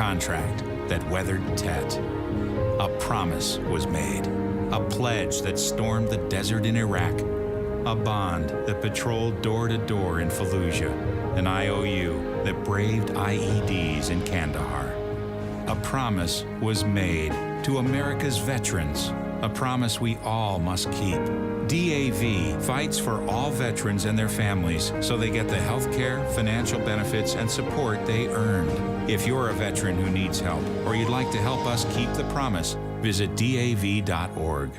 contract that weathered Tet. A promise was made. A pledge that stormed the desert in Iraq. A bond that patrolled door to door in Fallujah. An IOU that braved IEDs in Kandahar. A promise was made to America's veterans. A promise we all must keep. DAV fights for all veterans and their families so they get the health care, financial benefits, and support they earned. If you're a veteran who needs help or you'd like to help us keep the promise, visit DAV.org.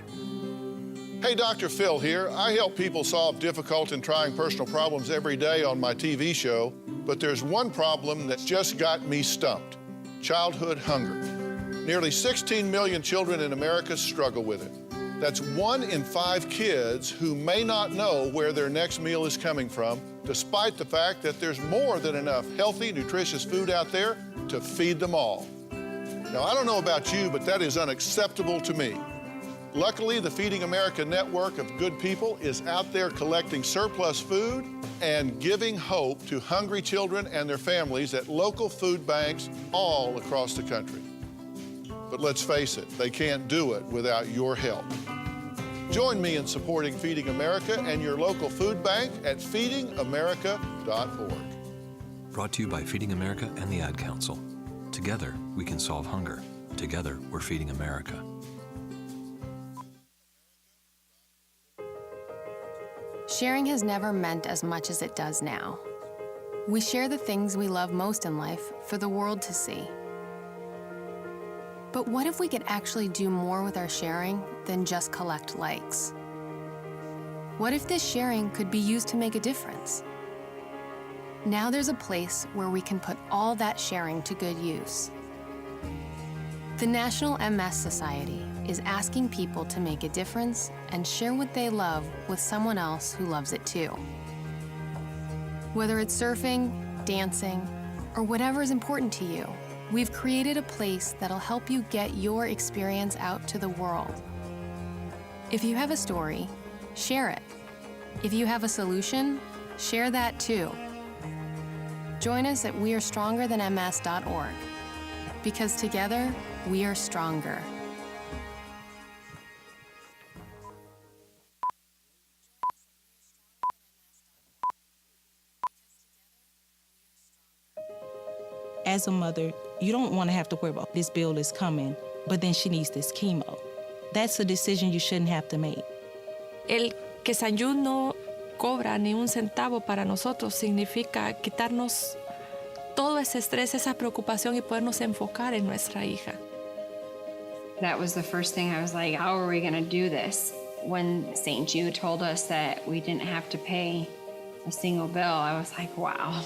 Hey, Dr. Phil here. I help people solve difficult and trying personal problems every day on my TV show, but there's one problem that's just got me stumped: childhood hunger. Nearly 16 million children in America struggle with it. That's 1 in 5 kids who may not know where their next meal is coming from, despite the fact that there's more than enough healthy, nutritious food out there to feed them all. Now, I don't know about you, but that is unacceptable to me. Luckily, the Feeding America network of good people is out there collecting surplus food and giving hope to hungry children and their families at local food banks all across the country. But let's face it, they can't do it without your help. Join me in supporting Feeding America and your local food bank at feedingamerica.org. Brought to you by Feeding America and the Ad Council. Together, we can solve hunger. Together, we're feeding America. Sharing has never meant as much as it does now. We share the things we love most in life for the world to see. But what if we could actually do more with our sharing than just collect likes? What if this sharing could be used to make a difference? Now there's a place where we can put all that sharing to good use. The National MS Society is asking people to make a difference and share what they love with someone else who loves it too. Whether it's surfing, dancing, or whatever is important to you, we've created a place that'll help you get your experience out to the world. If you have a story, share it. If you have a solution, share that too. Join us at wearestrongerthanms.org, because together, we are stronger. As a mother, you don't want to have to worry about this bill is coming, but then she needs this chemo. That's a decision you shouldn't have to make. El que SANYU no cobra ni un centavo para nosotros significa quitarnos todo ese estrés, esa preocupación y podernos enfocar en nuestra hija. That was the first thing I was like, how are we going to do this? When St. Jude told us that we didn't have to pay a single bill, I was like, wow.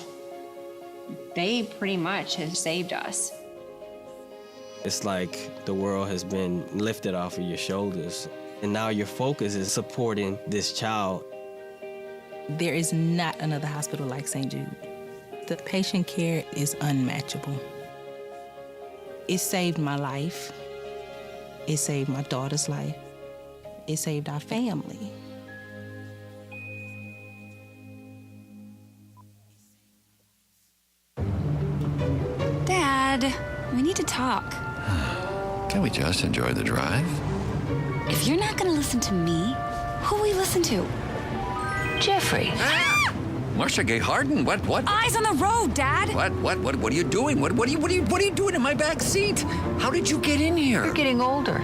They pretty much have saved us. It's like the world has been lifted off of your shoulders, and now your focus is supporting this child. There is not another hospital like St. Jude. The patient care is unmatchable. It saved my life. It saved my daughter's life. It saved our family. Dad, we need to talk. Can we just enjoy the drive? If you're not going to listen to me, who will we listen to? Jeffrey. Ah! Marcia Gay Harden, what? Eyes on the road, Dad! What are you doing? What are you doing in my back seat? How did you get in here? You're getting older.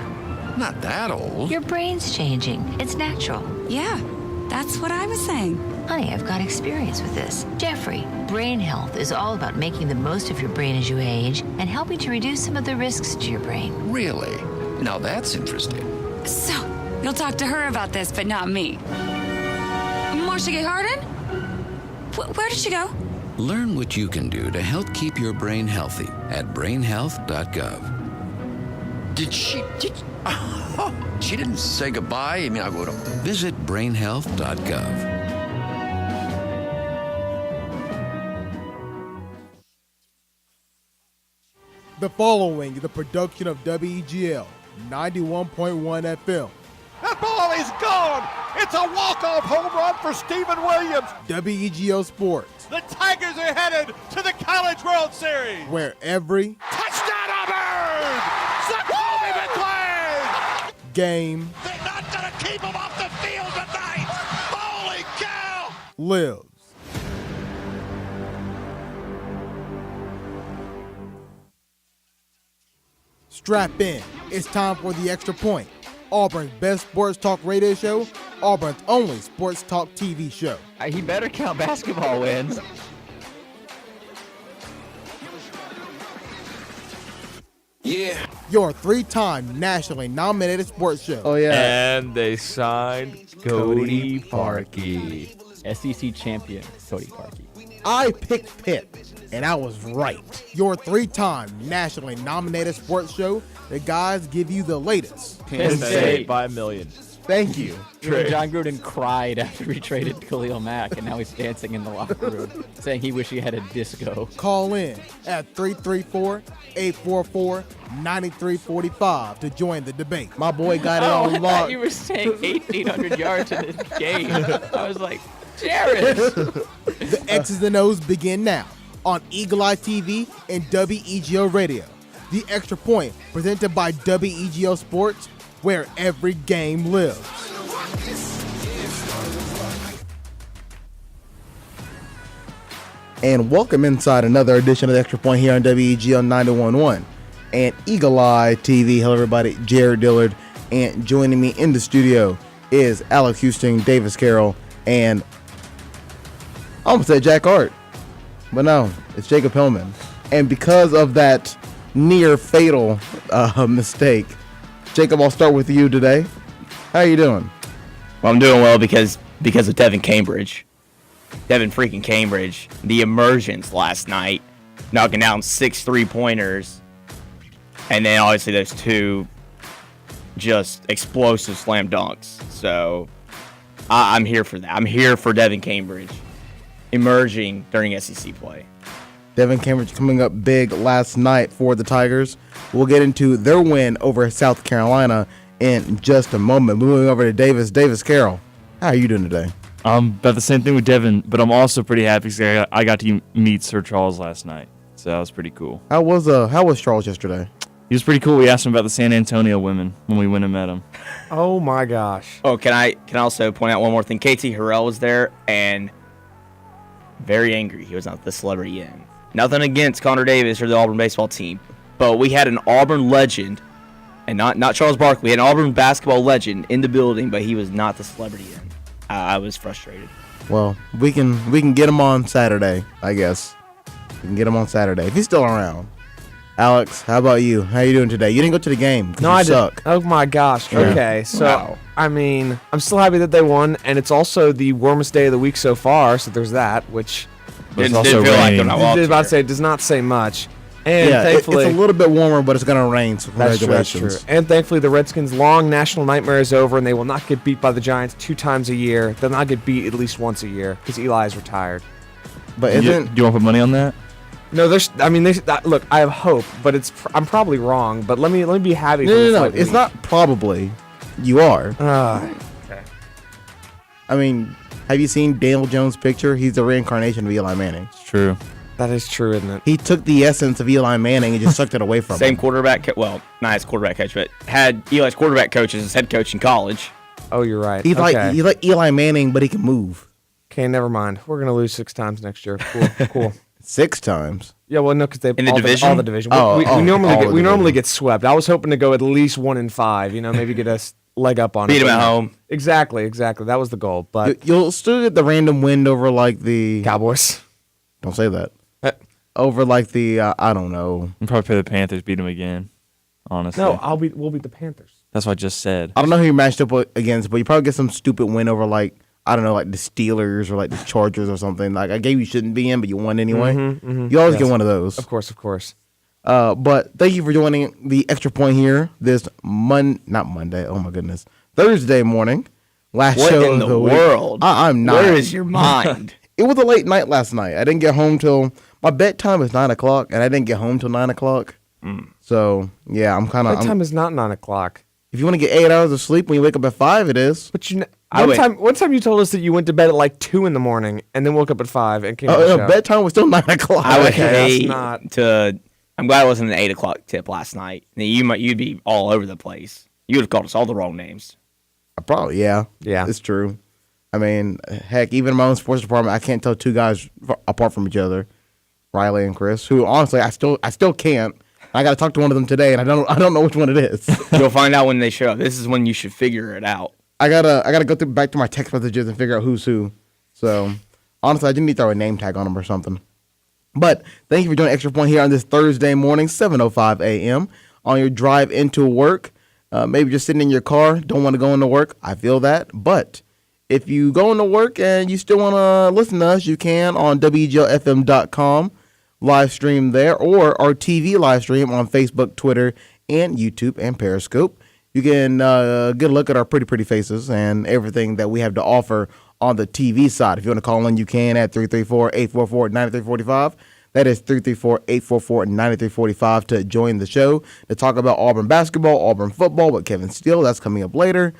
Not that old. Your brain's changing. It's natural. Yeah, that's what I was saying. Honey, I've got experience with this. Jeffrey, brain health is all about making the most of your brain as you age and helping to reduce some of the risks to your brain. Really? Now that's interesting. So, you'll talk to her about this, but not me. Marcia Gay Harden? Where did she go? Learn what you can do to help keep your brain healthy at brainhealth.gov. She didn't say goodbye? I mean, I would have. Visit brainhealth.gov. The following is a production of WEGL 91.1 FM. That ball is gone! It's a walk-off home run for Stephen Williams! WEGL Sports. The Tigers are headed to the College World Series! Where every touchdown! game They're not going to keep him off the field tonight. Holy cow! lives. Strap in. It's time for the Extra Point. Auburn's best sports talk radio show, Auburn's only sports talk TV show. He better count basketball wins. Yeah. Your 3-time nationally nominated sports show. Oh, yeah. And they signed Cody Parkey. SEC champion, Cody Parkey. I picked Pitt, and I was right. Your 3-time nationally nominated sports show, the guys give you the latest. Penn State by a million. Thank you. John Gruden cried after he traded Khalil Mack, and now he's dancing in the locker room, saying he wish he had a disco. Call in at 334-844-9345 to join the debate. My boy got it on I lock. thought you were saying 1,800 yards in this game. I was like, Jared. The X's and O's begin now on Eagle Eye TV and WEGO Radio. The Extra Point presented by WEGO Sports, where every game lives. And welcome inside another edition of the Extra Point here on WEGO 91.1 and Eagle Eye TV. Hello, everybody. Jared Dillard, and joining me in the studio is Alex Houston, Davis Carroll, and I almost said Jack Hart, but no, it's Jacob Hillman. And because of that near fatal mistake, Jacob, I'll start with you today. How are you doing? Well, I'm doing well because of Devin Cambridge. Devin freaking Cambridge. The emergence last night, knocking down 6 3-pointers. And then obviously those 2 just explosive slam dunks. So I'm here for that. I'm here for Devin Cambridge emerging during SEC play. Devin Cambridge coming up big last night for the Tigers. We'll get into their win over South Carolina in just a moment. Moving over to Davis Carroll. How are you doing today? About the same thing with Devin, but I'm also pretty happy because I got to meet Sir Charles last night, so that was pretty cool. How was Charles yesterday? He was pretty cool. We asked him about the San Antonio women when we went and met him. Oh my gosh. Oh, can I also point out one more thing? KT Harrell was there and very angry. He was not the celebrity in. Nothing against Connor Davis or the Auburn baseball team, but we had an Auburn legend, and not Charles Barkley, an Auburn basketball legend in the building, but he was not the celebrity in. I was frustrated. Well, we can get him on Saturday, I guess. We can get him on Saturday if he's still around. Alex, how about you? How you doing today? You didn't go to the game. No, I suck. didn't. Oh my gosh. Yeah. Okay, so Wow. I mean, I'm still happy that they won, and it's also the warmest day of the week so far. So there's that, which Didn't feel like when I I walked was about to here. say it does not say much. And Yeah, thankfully, it's a little bit warmer, but it's gonna rain. So that's congratulations. true. And thankfully, the Redskins' long national nightmare is over, and they will not get beat by the Giants 2 times a year. They'll not get beat at least once a year because Eli is retired. But Do isn't you want to put money on that? No, look, I have hope, but I'm probably wrong. But let me be happy. no. It's not probably. You are. Okay. I mean, have you seen Daniel Jones' picture? He's the reincarnation of Eli Manning. It's true. That is true, isn't it? He took the essence of Eli Manning and just sucked it away from Same him. quarterback, not his quarterback coach, but had Eli's quarterback coach as his head coach in college. Oh, you're right. He's okay. like Eli Manning, but he can move. Okay, never mind. We're gonna lose 6 times next year. Cool. 6 times. Yeah, well, no, because they In the division? all the division. Oh, we all normally the get swept. I was hoping to go at least 1-5. You know, maybe get a leg up on Beat it. him at home. Exactly. That was the goal. But You'll still get the random win over like the Cowboys. Don't say that. Over like the I don't know. We'll probably play the Panthers, beat them again, honestly. No, we'll beat the Panthers. That's what I just said. I don't know who you matched up against, but you probably get some stupid win over like I don't know, like the Steelers or like the Chargers or something. Like a game you shouldn't be in, but you won anyway. You always get one of those. Of course. But thank you for joining the Extra Point here this not Monday. Oh my goodness, Thursday morning. Last What show in of the week. world? I'm not. Where is your mind? It was a late night last night. I didn't get home till my bedtime is 9 o'clock, and I didn't get home till 9 o'clock. So yeah, I'm kind of. Bedtime is not 9 o'clock. If you want to get 8 hours of sleep when you wake up at 5, it is. But one time you told us that you went to bed at like 2 in the morning and then woke up at 5 and came to the show. Bedtime was still 9 o'clock. I would Okay, hate that's not- to. I'm glad it wasn't an 8 o'clock tip last night. You'd be all over the place. You would have called us all the wrong names. Probably, yeah. It's true. I mean, heck, even in my own sports department, I can't tell two guys apart from each other, Riley and Chris, who honestly I still can't. I got to talk to one of them today, and I don't know which one it is. You'll find out when they show up. This is when you should figure it out. I gotta go back to my text messages and figure out who's who. So honestly, I didn't need to throw a name tag on them or something. But thank you for joining Extra Point here on this Thursday morning, 7:05 a.m. on your drive into work. Maybe just sitting in your car, don't want to go into work. I feel that. But if you go into work and you still want to listen to us, you can on WGLFM.com, live stream there, or our TV live stream on Facebook, Twitter, and YouTube and Periscope. You can get a look at our pretty faces and everything that we have to offer on the TV side. If you want to call in, you can at 334-844-9345. That is 334-844-9345 to join the show to talk about Auburn basketball, Auburn football with Kevin Steele. That's coming up later.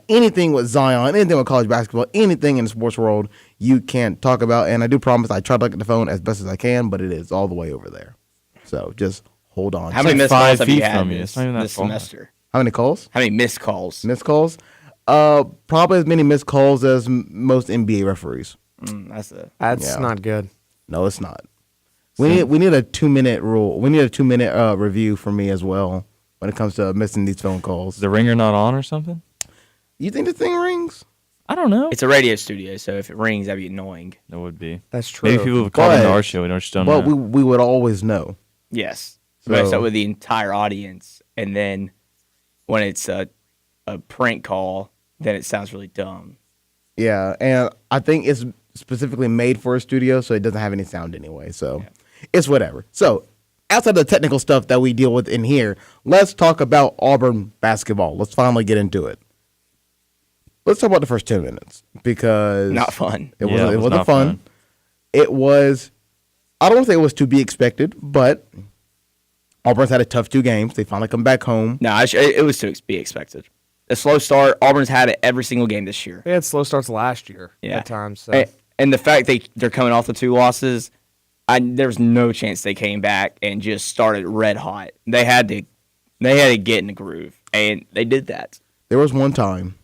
Anything with Zion, anything with college basketball, anything in the sports world you can talk about. And I do promise I try to look at the phone as best as I can, but it is all the way over there. So just hold on. How many missed calls have you had this semester? How many calls? How many missed calls? Missed calls? Probably as many missed calls as most NBA referees. That's not good. No, it's not. We need a 2-minute rule. We need a 2-minute review for me as well when it comes to missing these phone calls. Is the ringer not on or something? You think the thing rings? I don't know. It's a radio studio, so if it rings, that'd be annoying. It would be. That's true. Maybe people have called into our show. We just don't know. But we would always know. Yes. So up with the entire audience, and then when it's a prank call, then it sounds really dumb. Yeah, and I think it's specifically made for a studio, so it doesn't have any sound anyway. So it's whatever. So outside of the technical stuff that we deal with in here, let's talk about Auburn basketball. Let's finally get into it. Let's talk about the first 10 minutes because not fun. It wasn't fun. It was. I don't want to say it was to be expected, but Auburn's had a tough 2 games. They finally come back home. No, it was to be expected. A slow start. Auburn's had it every single game this year. They had slow starts last year at times. So. And the fact they're coming off the 2 losses, there's no chance they came back and just started red hot. They had to get in the groove, and they did that. There was one time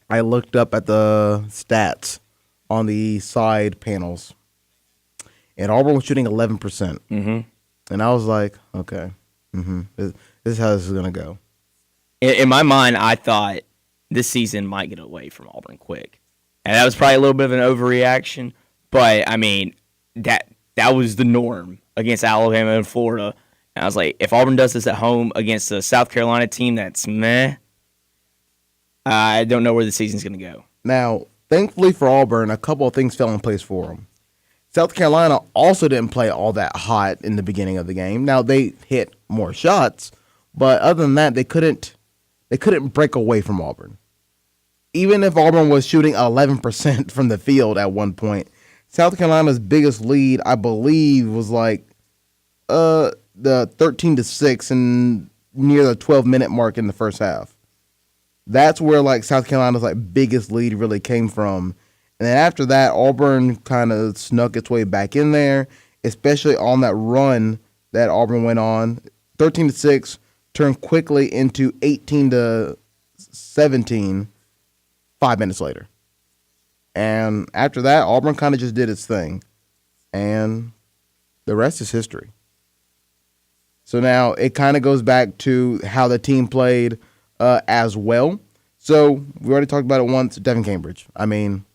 I looked up at the stats on the side panels, and Auburn was shooting 11%. Mm-hmm. And I was like, okay, this is how this is going to go. In my mind, I thought this season might get away from Auburn quick. And that was probably a little bit of an overreaction. But, I mean, that was the norm against Alabama and Florida. And I was like, if Auburn does this at home against a South Carolina team that's meh, I don't know where the season's going to go. Now, thankfully for Auburn, a couple of things fell in place for them. South Carolina also didn't play all that hot in the beginning of the game. Now, they hit more shots, but other than that, they couldn't break away from Auburn. Even if Auburn was shooting 11% from the field at one point, South Carolina's biggest lead, I believe, was like the 13-6 and near the 12-minute mark in the first half. That's where like South Carolina's like biggest lead really came from. And then after that, Auburn kind of snuck its way back in there, especially on that run that Auburn went on. 13-6 turned quickly into 18-17 5 minutes later. And after that, Auburn kind of just did its thing. And the rest is history. So now it kind of goes back to how the team played as well. So we already talked about it once, Devin Cambridge. I mean,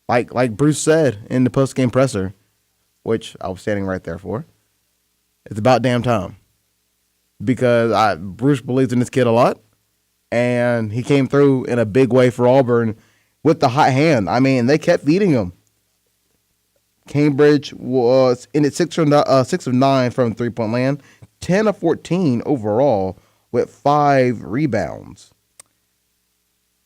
like Bruce said in the post-game presser, which I was standing right there for, it's about damn time. Because Bruce believes in this kid a lot, and he came through in a big way for Auburn with the hot hand. I mean, they kept feeding him. Cambridge was in it 6 of 9 from three-point land, 10 of 14 overall with 5 rebounds.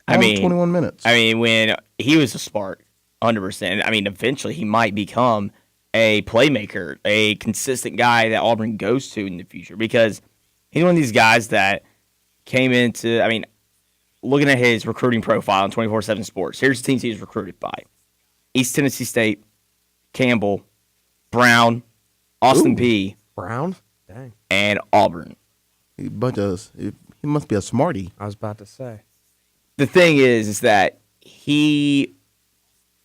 I mean, 21 minutes. I mean, when he was a spark, 100%. I mean, eventually he might become a playmaker, a consistent guy that Auburn goes to in the future because he's one of these guys that came into, I mean, looking at his recruiting profile on 24/7 Sports, here's the teams he was recruited by. East Tennessee State, Campbell, Brown, Austin P. Brown? Dang. And Auburn. He must be a smarty. I was about to say. The thing is that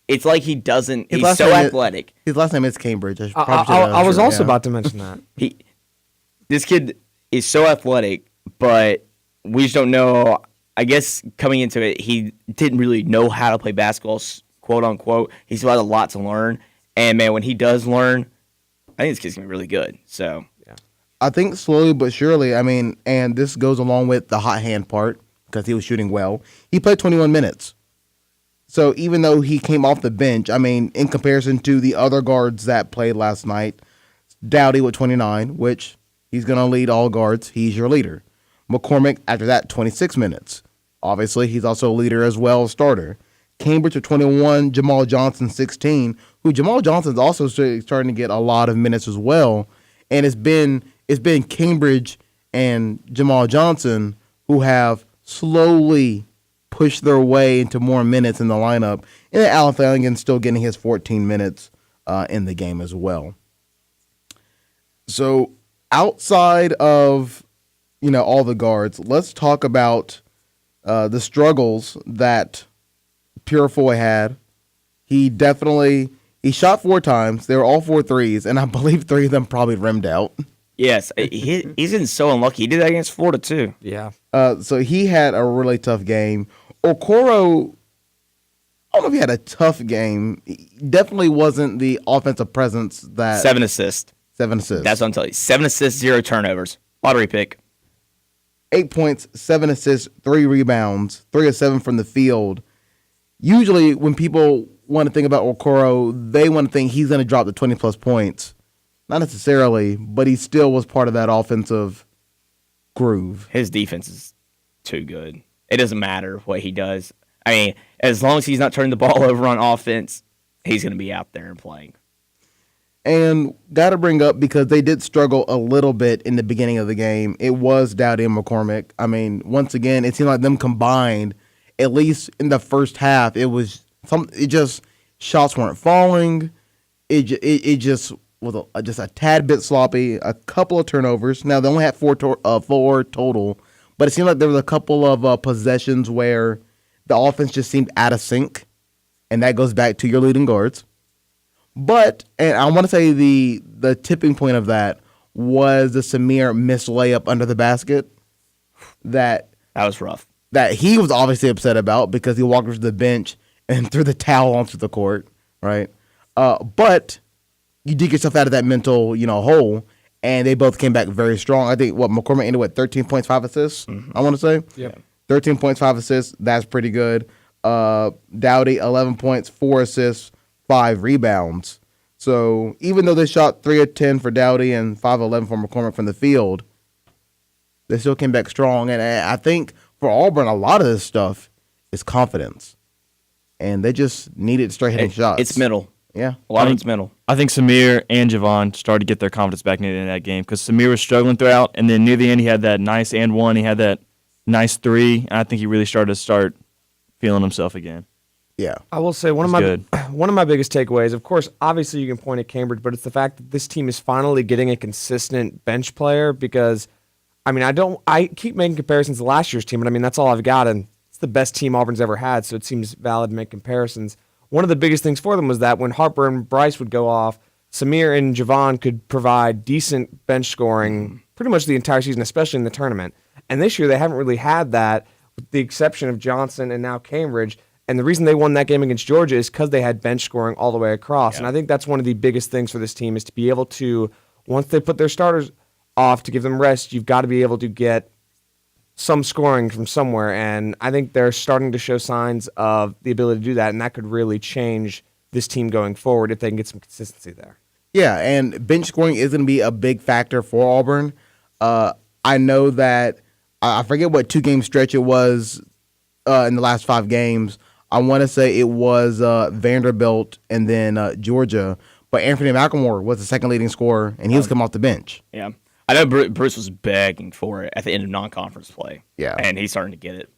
it's like he doesn't. He's so athletic. His last name is Cambridge. I was also about to mention that. This kid is so athletic, but we just don't know. I guess coming into it, he didn't really know how to play basketball, quote unquote. He still has a lot to learn, and man, when he does learn, I think this kid's gonna be really good. So yeah, I think slowly but surely. I mean, and this goes along with the hot hand part because he was shooting well. He played 21 minutes. So even though he came off the bench, I mean, in comparison to the other guards that played last night, Dowdy with 29, which he's going to lead all guards. He's your leader. McCormick, after that, 26 minutes. Obviously, he's also a leader as well, starter. Cambridge with 21, Jamal Johnson 16, who Jamal Johnson's also starting to get a lot of minutes as well. And it's been Cambridge and Jamal Johnson who have slowly push their way into more minutes in the lineup. And Allen Flanagan still getting his 14 minutes in the game as well. So outside of, all the guards, let's talk about the struggles that Purefoy had. He shot 4 times. They were all 4 threes, and I believe 3 of them probably rimmed out. Yes, he's getting so unlucky. He did that against Florida too. Yeah. So he had a really tough game. Okoro, I don't know if he had a tough game. He definitely wasn't the offensive presence that... 7 assists. That's what I'm telling you. 7 assists, 0 turnovers. Lottery pick. 8 points, 7 assists, 3 rebounds, 3 of 7 from the field. Usually when people want to think about Okoro, they want to think he's going to drop the 20-plus points. Not necessarily, but he still was part of that offensive groove. His defense is too good. It doesn't matter what he does. I mean, as long as he's not turning the ball over on offense, he's going to be out there and playing. And got to bring up, because they did struggle a little bit in the beginning of the game, it was Dowdy and McCormick. I mean, once again, it seemed like them combined, at least in the first half, shots weren't falling. It just was just a tad bit sloppy, a couple of turnovers. Now, they only had 4 total, but it seemed like there was a couple of possessions where the offense just seemed out of sync, and that goes back to your leading guards. But, and I want to say the tipping point of that was the Samir missed layup under the basket. That was rough. That he was obviously upset about because he walked to the bench and threw the towel onto the court, right? But you dig yourself out of that mental, hole, and they both came back very strong. I think McCormick ended with 13 points, 5 assists. I want to say, 13 points, 5 assists. That's pretty good. Dowdy 11 points, 4 assists, 5 rebounds. So even though they shot 3 of 10 for Dowdy and 5 of 11 for McCormick from the field, they still came back strong. And I think for Auburn, a lot of this stuff is confidence, and they just needed straight hitting shots. It's mental. Yeah, a lot of it's mental. I think Samir and Javon started to get their confidence back in that game because Samir was struggling throughout, and then near the end he had that nice and one. He had that nice 3, and I think he really started to feeling himself again. Yeah, I will say one of my biggest takeaways. Of course, obviously you can point at Cambridge, but it's the fact that this team is finally getting a consistent bench player. Because, I mean, I keep making comparisons to last year's team, but I mean that's all I've got, and it's the best team Auburn's ever had, so it seems valid to make comparisons. One of the biggest things for them was that when Harper and Bryce would go off, Samir and Javon could provide decent bench scoring pretty much the entire season, especially in the tournament. And this year they haven't really had that, with the exception of Johnson and now Cambridge. And the reason they won that game against Georgia is because they had bench scoring all the way across. Yeah. And I think that's one of the biggest things for this team is to be able to, once they put their starters off to give them rest, you've got to be able to get some scoring from somewhere. And I think they're starting to show signs of the ability to do that, and that could really change this team going forward if they can get some consistency there. Yeah, and bench scoring is going to be a big factor for Auburn. I know that, I forget what 2-game stretch it was in the last 5 games. I want to say it was Vanderbilt and then Georgia, but Anthony McLemore was the second leading scorer, and he was coming off the bench. Yeah. I know Bruce was begging for it at the end of non-conference play. Yeah. And he's starting to get it.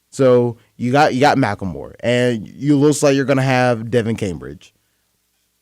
So you got McLemore, and you looks like you're going to have Devin Cambridge.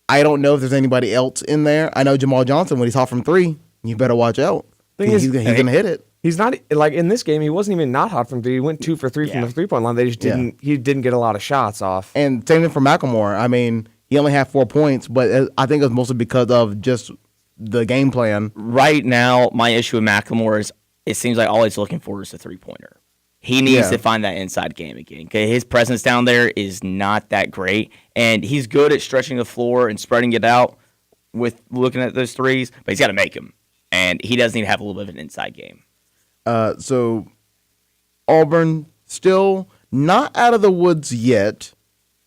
I don't know if there's anybody else in there. I know Jamal Johnson, when he's hot from 3, you better watch out. He's going to hit it. He's not like in this game. He wasn't even not hot from three. He went 2 for 3 from the 3-point line. They just didn't. He didn't get a lot of shots off. And same thing for McLemore. I mean, he only had 4 points, but I think it was mostly because of just the game plan. Right now, my issue with McLemore is it seems like all he's looking for is a 3-pointer. He needs to find that inside game again. Okay, his presence down there is not that great, and he's good at stretching the floor and spreading it out with looking at those threes, but he's got to make them, and he does need to have a little bit of an inside game. So Auburn still not out of the woods yet.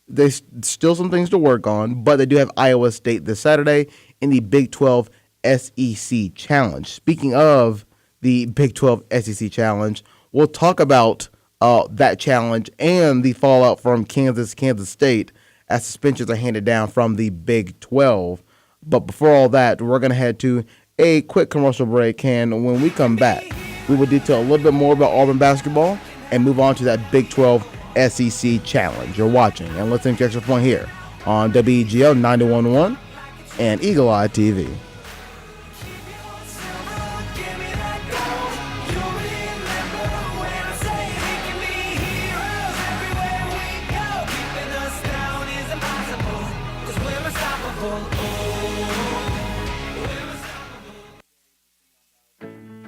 There's still some things to work on, but they do have Iowa State this Saturday in the Big 12 SEC Challenge. Speaking of the Big 12 SEC Challenge, we'll talk about that challenge and the fallout from Kansas State as suspensions are handed down from the Big 12. But before all that, we're going to head to a quick commercial break, and when we come back, we will detail a little bit more about Auburn basketball and move on to that Big 12 SEC Challenge. You're watching and listening to Extra Point here on WEGL 91.1 and Eagle Eye TV.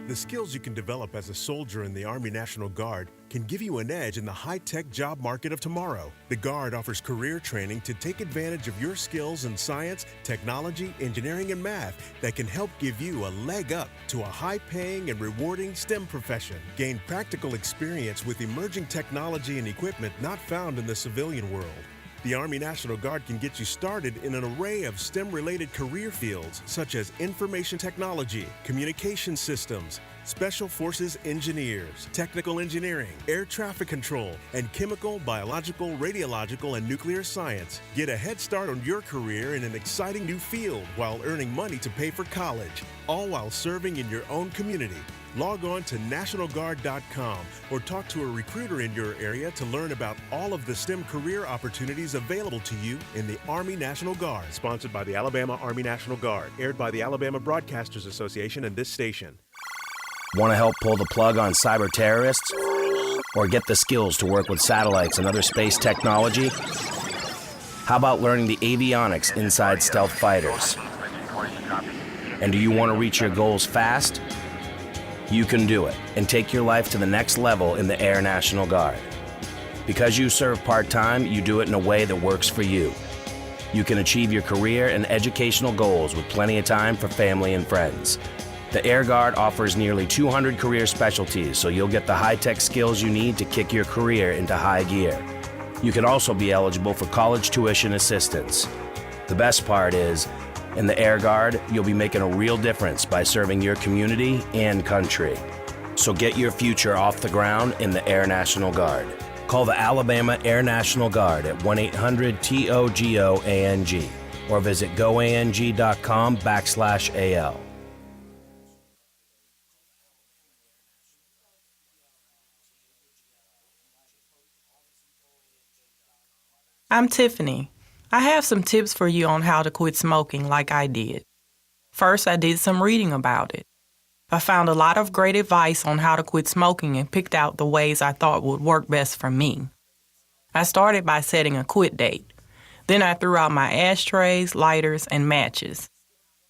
The skills you can develop as a soldier in the Army National Guard can give you an edge in the high-tech job market of tomorrow. The Guard offers career training to take advantage of your skills in science, technology, engineering, and math that can help give you a leg up to a high-paying and rewarding STEM profession. Gain practical experience with emerging technology and equipment not found in the civilian world. The Army National Guard can get you started in an array of STEM-related career fields such as information technology, communication systems, special forces engineers, technical engineering, air traffic control, and chemical, biological, radiological, and nuclear science. Get a head start on your career in an exciting new field while earning money to pay for college, all while serving in your own community. Log on to NationalGuard.com or talk to a recruiter in your area to learn about all of the STEM career opportunities available to you in the Army National Guard. Sponsored by the Alabama Army National Guard. Aired by the Alabama Broadcasters Association and this station. Want to help pull the plug on cyber terrorists? Or get the skills to work with satellites and other space technology? How about learning the avionics inside stealth fighters? And do you want to reach your goals fast? You can do it and take your life to the next level in the Air National Guard. Because you serve part-time, you do it in a way that works for you. You can achieve your career and educational goals with plenty of time for family and friends. The Air Guard offers nearly 200 career specialties, so you'll get the high-tech skills you need to kick your career into high gear. You can also be eligible for college tuition assistance. The best part is, in the Air Guard, you'll be making a real difference by serving your community and country. So get your future off the ground in the Air National Guard. Call the Alabama Air National Guard at 1-800-TOGO-ANG or visit goang.com/AL. I'm Tiffany. I have some tips for you on how to quit smoking like I did. First, I did some reading about it. I found a lot of great advice on how to quit smoking and picked out the ways I thought would work best for me. I started by setting a quit date. Then I threw out my ashtrays, lighters, and matches.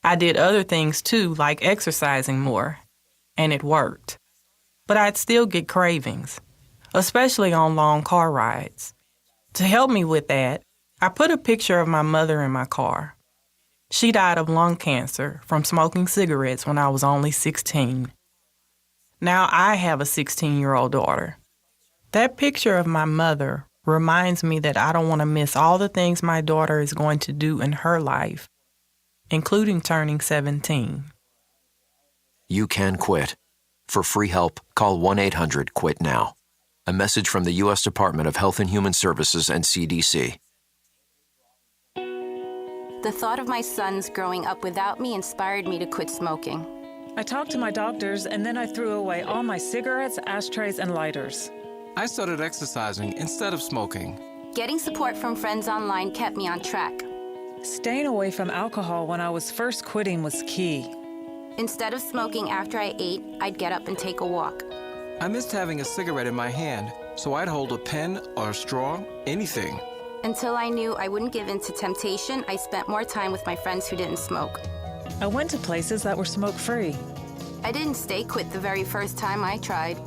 I did other things too, like exercising more, and it worked. But I'd still get cravings, especially on long car rides. To help me with that, I put a picture of my mother in my car. She died of lung cancer from smoking cigarettes when I was only 16. Now I have a 16-year-old daughter. That picture of my mother reminds me that I don't want to miss all the things my daughter is going to do in her life, including turning 17. You can quit. For free help, call 1-800-QUIT-NOW. A message from the U.S. Department of Health and Human Services and CDC. The thought of my sons growing up without me inspired me to quit smoking. I talked to my doctors, and then I threw away all my cigarettes, ashtrays, and lighters. I started exercising instead of smoking. Getting support from friends online kept me on track. Staying away from alcohol when I was first quitting was key. Instead of smoking after I ate, I'd get up and take a walk. I missed having a cigarette in my hand, so I'd hold a pen or a straw, anything. Until I knew I wouldn't give in to temptation, I spent more time with my friends who didn't smoke. I went to places that were smoke-free. I didn't stay quit the very first time I tried.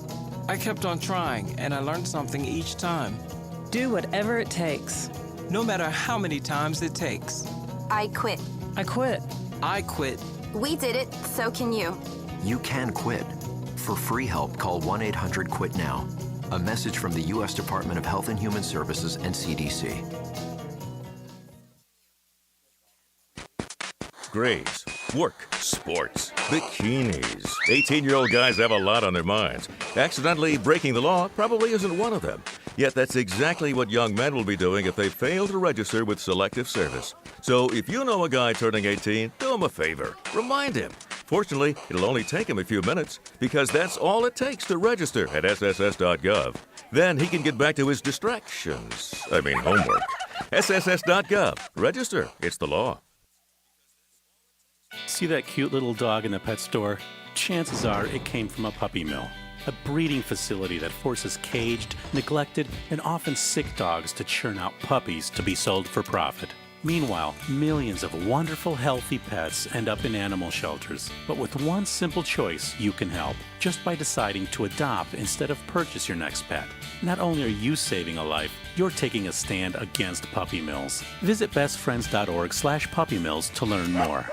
I kept on trying, and I learned something each time. Do whatever it takes. No matter how many times it takes. I quit. I quit. I quit. We did it, so can you. You can quit. For free help, call 1-800-QUIT-NOW. A message from the U.S. Department of Health and Human Services and CDC. Grades, work, sports, bikinis. 18-year-old guys have a lot on their minds. Accidentally breaking the law probably isn't one of them. Yet that's exactly what young men will be doing if they fail to register with Selective Service. So if you know a guy turning 18, do him a favor. Remind him. Fortunately, it'll only take him a few minutes because that's all it takes to register at sss.gov. Then he can get back to his distractions. Homework. sss.gov. Register. It's the law. See that cute little dog in the pet store? Chances are it came from a puppy mill, a breeding facility that forces caged, neglected, and often sick dogs to churn out puppies to be sold for profit. Meanwhile, millions of wonderful, healthy pets end up in animal shelters. But with one simple choice, you can help, just by deciding to adopt instead of purchase your next pet. Not only are you saving a life, you're taking a stand against puppy mills. Visit bestfriends.org/puppymills to learn more.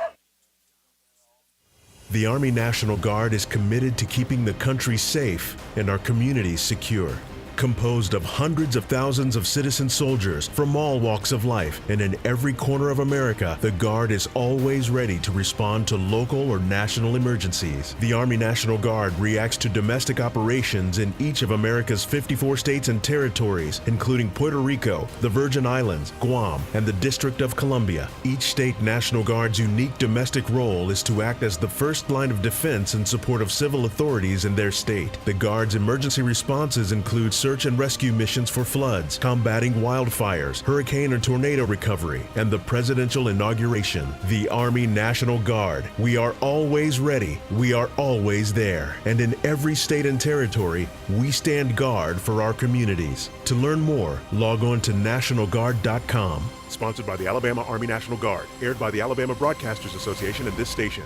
The Army National Guard is committed to keeping the country safe and our communities secure. Composed of hundreds of thousands of citizen soldiers from all walks of life and in every corner of America, the Guard is always ready to respond to local or national emergencies. The Army National Guard reacts to domestic operations in each of America's 54 states and territories, including Puerto Rico, the Virgin Islands, Guam, and the District of Columbia. Each state National Guard's unique domestic role is to act as the first line of defense in support of civil authorities in their state. The Guard's emergency responses include search and rescue missions for floods, combating wildfires, hurricane and tornado recovery, and the presidential inauguration. The Army National Guard. We are always ready. We are always there. And in every state and territory, we stand guard for our communities. To learn more, log on to nationalguard.com. Sponsored by the Alabama Army National Guard. Aired by the Alabama Broadcasters Association and this station.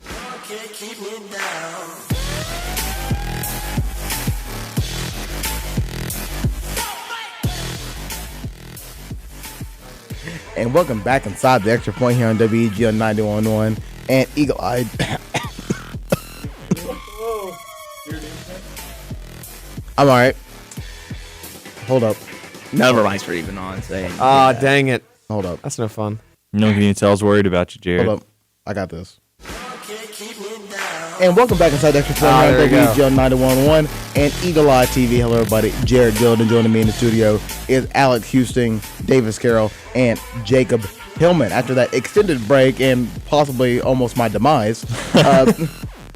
Can't keep me down. And welcome back inside the Extra Point here on WEG on 91.1 and Eagle Eye. I'm all right. Hold up. None of our mics were even on. Ah, dang it. Hold up. That's no fun. No can you tell I was worried about you, Jared. Hold up. I got this. And welcome back inside the Extra Point here on WEG on 91.1 and Eagle Eye TV. Hello, everybody. Jared Dillon, joining me in the studio is Alex Houston, Davis Carroll, and Jacob Hillman. After that extended break and possibly almost my demise,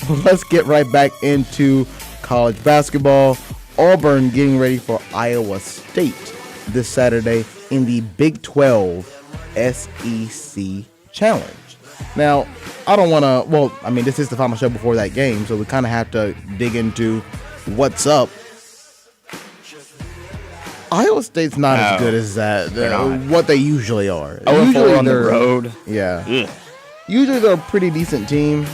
let's get right back into college basketball. Auburn getting ready for Iowa State this Saturday in the Big 12 SEC Challenge. Now, I don't want to, this is the final show before that game, so we kind of have to dig into what's up. Iowa State's not as good as what they usually are. Usually on the road. Yeah. Ugh. Usually they're a pretty decent team.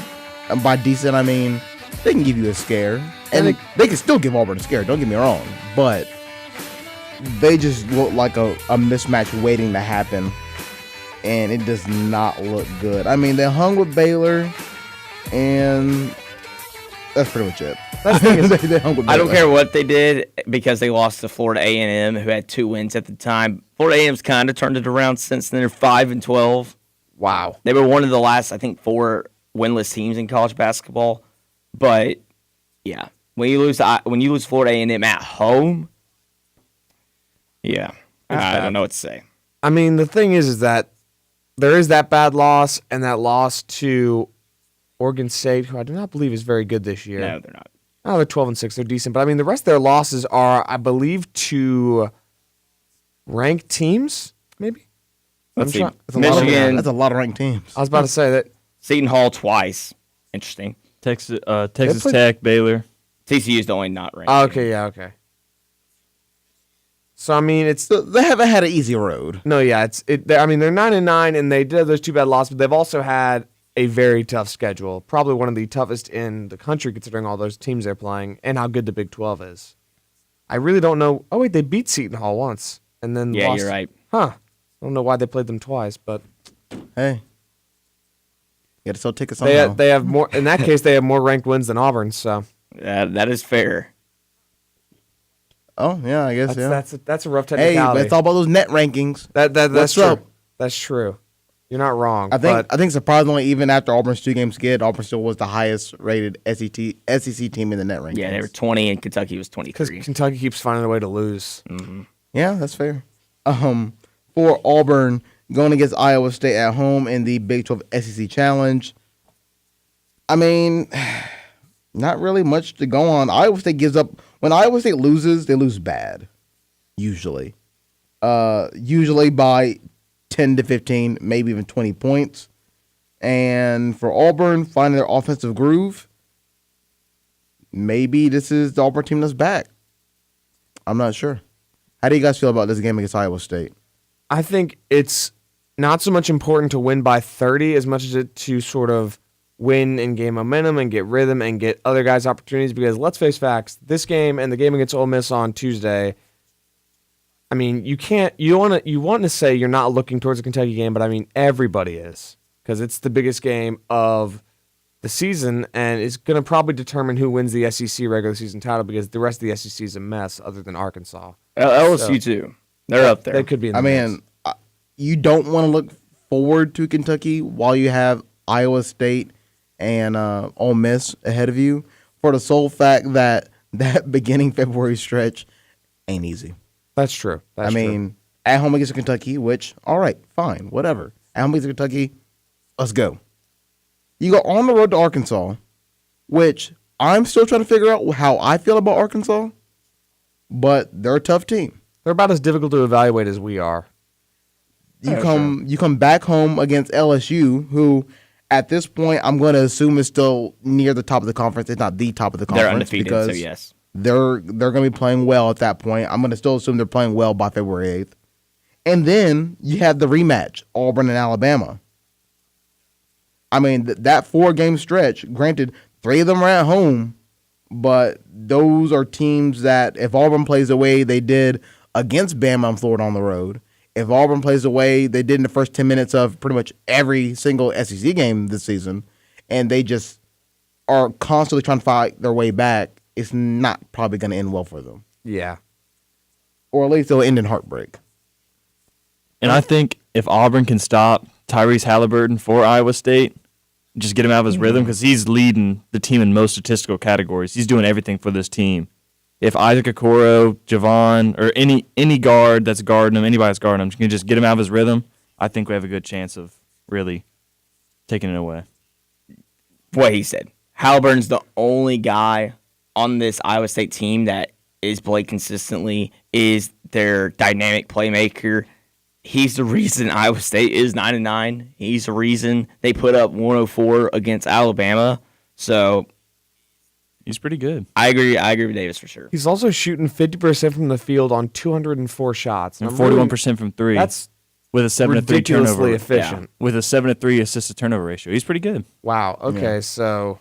And by decent, I mean they can give you a scare. And they can still give Auburn a scare, don't get me wrong. But they just look like a mismatch waiting to happen. And it does not look good. I mean, they hung with Baylor, and that's pretty much it. They hung with Baylor. I don't care what they did because they lost to Florida A&M, who had 2 wins at the time. Florida A&M's kind of turned it around since then. They're 5-12. Wow. They were one of the last, I think, 4 winless teams in college basketball. But yeah, when you lose Florida A&M at home, yeah, I don't know what to say. I mean, the thing is that there is that bad loss and that loss to Oregon State, who I do not believe is very good this year. No, they're not. Oh, they're 12-6. They're decent. But, I mean, the rest of their losses are, I believe, to ranked teams, maybe? Let's see. Michigan. That's a lot of ranked teams. I was about to say that. Seton Hall twice. Interesting. Texas Tech, Baylor. TCU is the only not ranked. Oh, okay, yeah, okay. So I mean, they haven't had an easy road. No, yeah, they're 9-9, and they did have those 2 bad losses, but they've also had a very tough schedule. Probably one of the toughest in the country, considering all those teams they're playing and how good the Big 12 is. I really don't know. Oh wait, they beat Seton Hall once, and then Yeah, lost. you're right. Huh? I don't know why they played them twice, but hey, you got to sell tickets somehow. they have more. In that case, they have more ranked wins than Auburn. So that is fair. Oh yeah, I guess that's a rough Hey, technicality. but it's all about those net rankings. That's What's true. up? That's true. You're not wrong. I think surprisingly, even after Auburn's 2-game skid, Auburn still was the highest rated SEC team in the net rankings. Yeah, they were 20 and Kentucky was 23. Because Kentucky keeps finding a way to lose. Mm-hmm. Yeah, that's fair. For Auburn going against Iowa State at home in the Big 12 SEC Challenge, I mean, not really much to go on. Iowa State gives up. When Iowa State loses, they lose bad, usually. Usually by 10 to 15, maybe even 20 points. And for Auburn, finding their offensive groove, maybe this is the Auburn team that's back. I'm not sure. How do you guys feel about this game against Iowa State? I think it's not so much important to win by 30 as much as it to sort of win and gain momentum and get rhythm and get other guys opportunities, because let's face facts, this game and the game against Ole Miss on Tuesday, I mean, you want to say you're not looking towards a Kentucky game, but I mean, everybody is, because it's the biggest game of the season, and it's going to probably determine who wins the SEC regular season title, because the rest of the SEC is a mess other than Arkansas. LSU too. They're up there. They could be in the mix. You don't want to look forward to Kentucky while you have Iowa State and Ole Miss ahead of you, for the sole fact that beginning February stretch ain't easy. That's true. I mean, at home against Kentucky, which, all right, fine, whatever. At home against Kentucky, let's go. You go on the road to Arkansas, which I'm still trying to figure out how I feel about Arkansas, but they're a tough team. They're about as difficult to evaluate as we are. You come back home against LSU, who at this point I'm going to assume is still near the top of the conference. It's not the top of the conference. They're undefeated, because so yes. They're going to be playing well at that point. I'm going to still assume they're playing well by February 8th. And then you have the rematch, Auburn and Alabama. I mean, that 4-game stretch, granted, 3 of them are at home, but those are teams that if Auburn plays the way they did against Bama and Florida on the road, if Auburn plays the way they did in the first 10 minutes of pretty much every single SEC game this season, and they just are constantly trying to fight their way back, it's not probably going to end well for them. Yeah. Or at least it'll end in heartbreak. And I think if Auburn can stop Tyrese Halliburton for Iowa State, just get him out of his rhythm, because he's leading the team in most statistical categories. He's doing everything for this team. If Isaac Okoro, Javon, or any guard that's guarding him, anybody that's guarding him, can just get him out of his rhythm, I think we have a good chance of really taking it away. What he said. Halliburton's the only guy on this Iowa State team that is played consistently, is their dynamic playmaker. He's the reason Iowa State is 9-9. He's the reason they put up 104 against Alabama. So he's pretty good. I agree with Davis for sure. He's also shooting 50% from the field on 204 shots. And 41% from 3. That's with a 7-3 ridiculously turnover. efficient. Yeah, with a 7-3 assist to turnover ratio. He's pretty good. Wow. Okay, so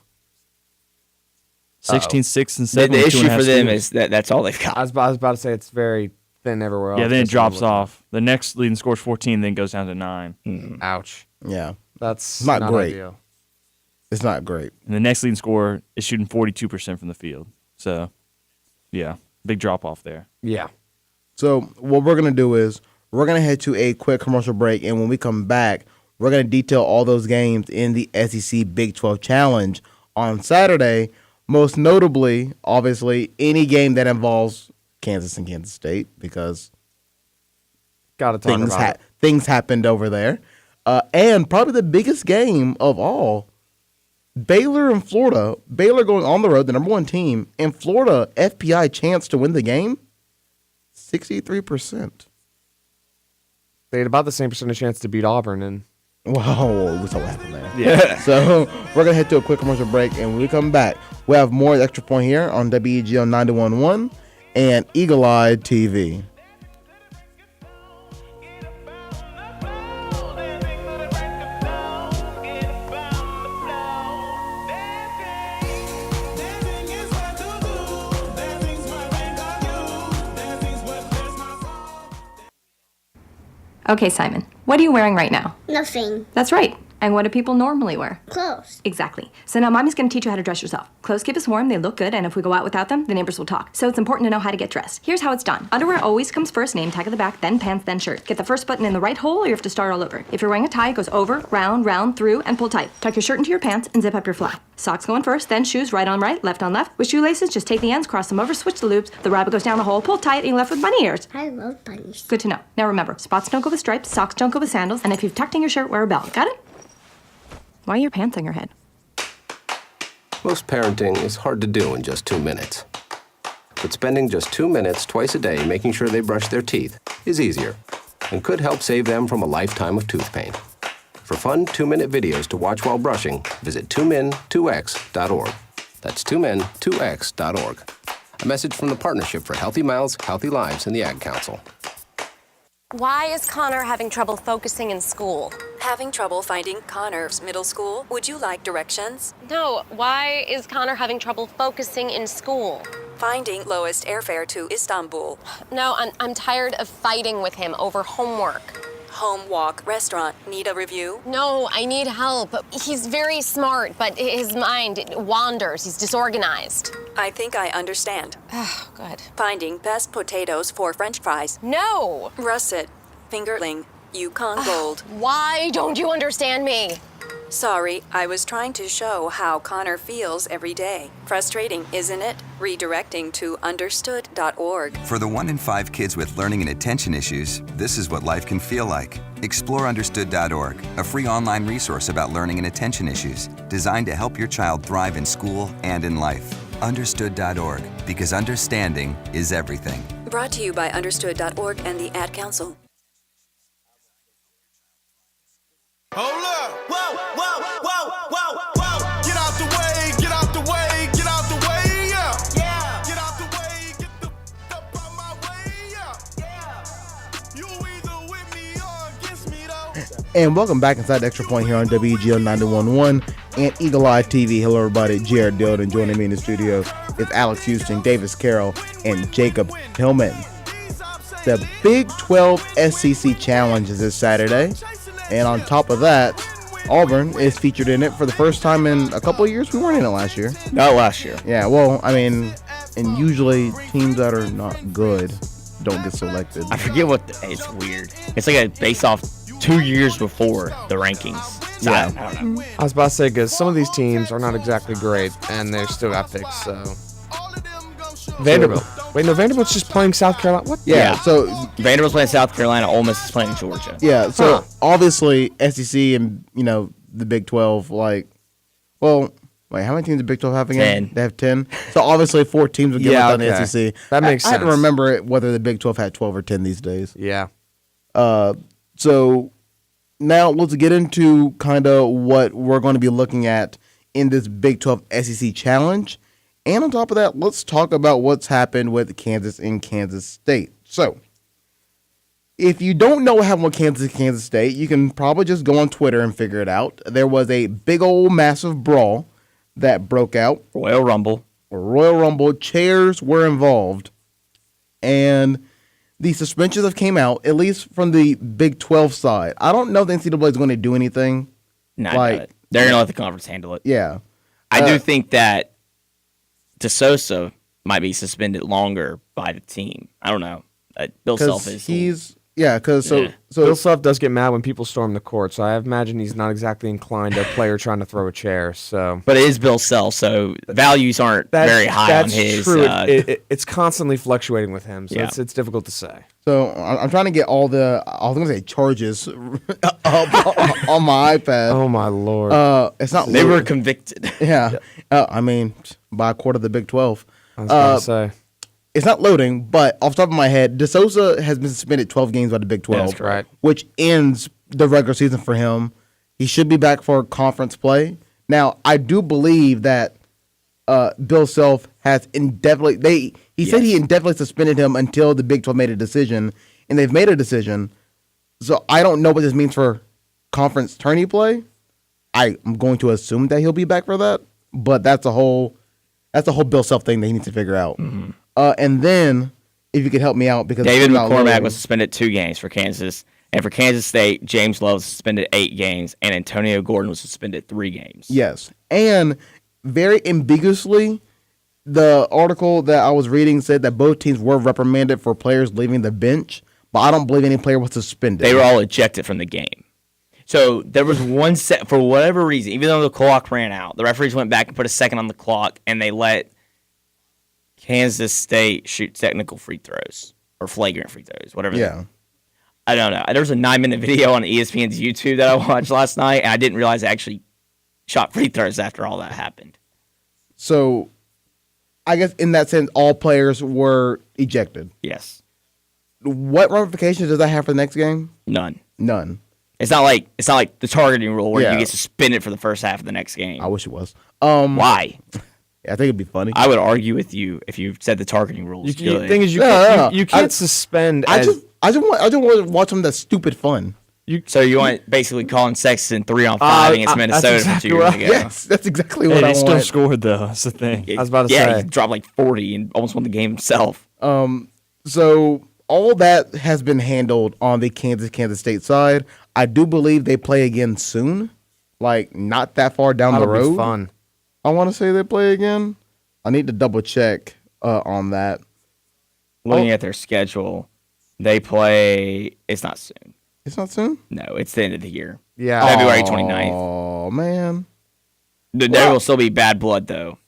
16, 6, and 7. The issue for them is that's all they've got. I was about to say it's very thin everywhere else. Yeah, then it drops off. The next leading score is 14, then goes down to 9. Mm-hmm. Ouch. Yeah. That's not great. Ideal. It's not great. And the next leading scorer is shooting 42% from the field. So, yeah, big drop off there. Yeah. So what we're going to do is we're going to head to a quick commercial break, and when we come back, we're going to detail all those games in the SEC Big 12 Challenge on Saturday, most notably, obviously, any game that involves Kansas and Kansas State, because things happened over there. And probably the biggest game of all, Baylor and Florida. Baylor going on the road, the number 1 team, and Florida FPI chance to win the game, 63%. They had about the same percentage chance to beat Auburn, and Whoa, what's what happened there? Yeah. So we're gonna head to a quick commercial break, and when we come back, we have more Extra Point here on WEG on 91.1 and Eagle Eye TV. Okay, Simon, what are you wearing right now? Nothing. That's right. And what do people normally wear? Clothes. Exactly. So now Mommy's going to teach you how to dress yourself. Clothes keep us warm, they look good, and if we go out without them, the neighbors will talk. So it's important to know how to get dressed. Here's how it's done. Underwear always comes first, name tag at the back, then pants, then shirt. Get the first button in the right hole, or you have to start all over. If you're wearing a tie, it goes over, round, round, through, and pull tight. Tuck your shirt into your pants and zip up your fly. Socks going first, then shoes right on right, left on left. With shoelaces, just take the ends, cross them over, switch the loops. The rabbit goes down the hole, pull tight, and you're left with bunny ears. I love bunnies. Good to know. Now remember, spots don't go with stripes, socks don't go with sandals, and if you've tucked in your shirt, wear a belt. Got it? Why are your pants on your head? Most parenting is hard to do in just 2 minutes. But spending just 2 minutes twice a day making sure they brush their teeth is easier and could help save them from a lifetime of tooth pain. For fun 2-minute videos to watch while brushing, visit 2min2x.org. That's 2min2x.org. A message from the Partnership for Healthy Mouths, Healthy Lives, and the Ad Council. Why is Connor having trouble focusing in school? Having trouble finding Connor's middle school? Would you like directions? No, why is Connor having trouble focusing in school? Finding lowest airfare to Istanbul. No, I'm tired of fighting with him over homework. Home walk restaurant. Need a review? No, I need help. He's very smart, but his mind wanders. He's disorganized. I think I understand. Oh, good. Finding best potatoes for French fries. No! Russet. Fingerling. Yukon Gold. Why don't you understand me? Sorry, I was trying to show how Connor feels every day. Frustrating, isn't it? Redirecting to understood.org. For the 1 in 5 kids with learning and attention issues, this is what life can feel like. Explore understood.org, a free online resource about learning and attention issues, designed to help your child thrive in school and in life. Understood.org, because understanding is everything. Brought to you by understood.org and the Ad Council. Hold up! Whoa, whoa, whoa, whoa, whoa! Get out the way, get out the way, get out the way, yeah! Yeah! Get out the way, get the up out my way, yeah! Yeah! You either with me or against me, though. And welcome back inside the Extra Point here on WEGO 91.1 and Eagle Eye TV. Hello, everybody. Jared Dillon joining me in the studio is Alex Houston, Davis Carroll, and Jacob Hillman. The Big 12 SEC Challenge is this Saturday. And on top of that, Auburn is featured in it for the first time in a couple of years. We weren't in it last year. Not last year. Yeah, well, I mean, and usually teams that are not good don't get selected. I forget it's weird. It's like a based off 2 years before the rankings. So Yeah. I don't know. I was about to say, because some of these teams are not exactly great, and they still got picks, so. Vanderbilt. Wait, no, Vanderbilt's just playing South Carolina. What? Yeah, so Vanderbilt's playing South Carolina. Ole Miss is playing Georgia. yeah, so obviously SEC and, the Big 12, wait, how many teams the Big 12 have again? 10. They have 10. So obviously 4 teams would get left on the SEC. That makes I sense. had to remember whether the Big 12 had 12 or 10 these days. Yeah. So now let's get into kind of what we're going to be looking at in this Big 12 SEC Challenge. And on top of that, let's talk about what's happened with Kansas and Kansas State. So, if you don't know what happened with Kansas and Kansas State, you can probably just go on Twitter and figure it out. There was a big old massive brawl that broke out. Royal Rumble. Chairs were involved. And the suspensions have came out, at least from the Big 12 side. I don't know if the NCAA is going to do anything. They're going to let the conference handle it. Yeah. I do think that DeSosa might be suspended longer by the team. I don't know. Bill Self is. Bill Self does get mad when people storm the court, so I imagine he's not exactly inclined to a player trying to throw a chair. So, but it is Bill Self, so values aren't very high on his. True. It's constantly fluctuating with him, so it's difficult to say. So I'm trying to get all the charges up on my iPad. Oh my Lord! It's not. They were convicted. Yeah. I mean, by a quarter of the Big 12. I was going to say. It's not loading, but off the top of my head, DeSosa has been suspended 12 games by the Big 12. That's right. Which ends the regular season for him. He should be back for conference play. Now, I do believe that Bill Self has indefinitely. He said he indefinitely suspended him until the Big 12 made a decision, and they've made a decision. So I don't know what this means for conference tourney play. I'm going to assume that he'll be back for that, but that's a whole Bill Self thing that he needs to figure out. Mm-hmm. And then, if you could help me out, because David McCormack was suspended 2 games for Kansas, and for Kansas State, James Love was suspended 8 games, and Antonio Gordon was suspended 3 games. Yes, and very ambiguously, the article that I was reading said that both teams were reprimanded for players leaving the bench, but I don't believe any player was suspended. They were all ejected from the game. So there was one set, for whatever reason, even though the clock ran out, the referees went back and put a second on the clock, and they let Kansas State shoot technical free throws or flagrant free throws, whatever. Yeah. I don't know. There was a 9-minute video on ESPN's YouTube that I watched last night, and I didn't realize they actually shot free throws after all that happened. So, I guess in that sense, all players were ejected. Yes. What ramifications does that have for the next game? None. It's not like the targeting rule where you get suspended for the first half of the next game. I wish it was. Why? Yeah, I think it'd be funny. I would argue with you if you said the targeting rule is good. The thing is, you can't suspend. I just want to watch some of that stupid fun. So you want basically Colin Sexton 3-on-5 against Minnesota exactly for 2 years ago? Yes, that's exactly what I want. They still scored though. That's the thing. I was about to say. He dropped like 40 and almost won the game himself. So all that has been handled on the Kansas State side. I do believe they play again soon, like not that far down the road. Be fun. I want to say they play again. I need to double check on that. Looking at their schedule, they play. It's not soon. It's not soon? No, it's the end of the year. Yeah. February 29th. Oh, man. There will still be bad blood, though.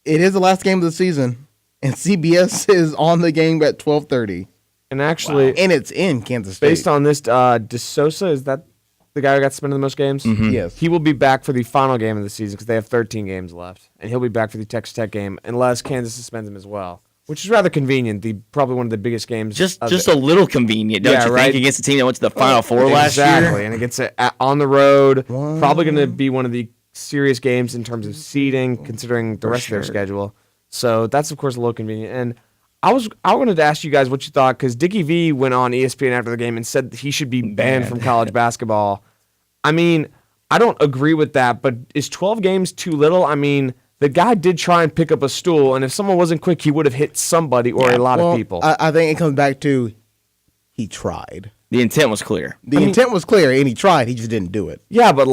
It is the last game of the season, and CBS is on the game at 12:30. And actually, and it's in Kansas State. Based on this, DeSosa, is that the guy who got suspended the most games? Mm-hmm. Yes. He will be back for the final game of the season because they have 13 games left. And he'll be back for the Texas Tech game unless Kansas suspends him as well, which is rather convenient. Probably one of the biggest games. Just a little convenient, don't you think, against a team that went to the Final Four last year? Exactly, and it gets on the road. Probably going to be one of the serious games in terms of seeding, considering the rest of their schedule. So that's, of course, a little convenient. And I wanted to ask you guys what you thought, because Dickie V went on ESPN after the game and said he should be banned from college basketball. I mean, I don't agree with that, but is 12 games too little? I mean, the guy did try and pick up a stool, and if someone wasn't quick, he would have hit somebody or a lot of people. I think it comes back to he tried. The intent was clear. The intent was clear, and he tried. He just didn't do it. Yeah, but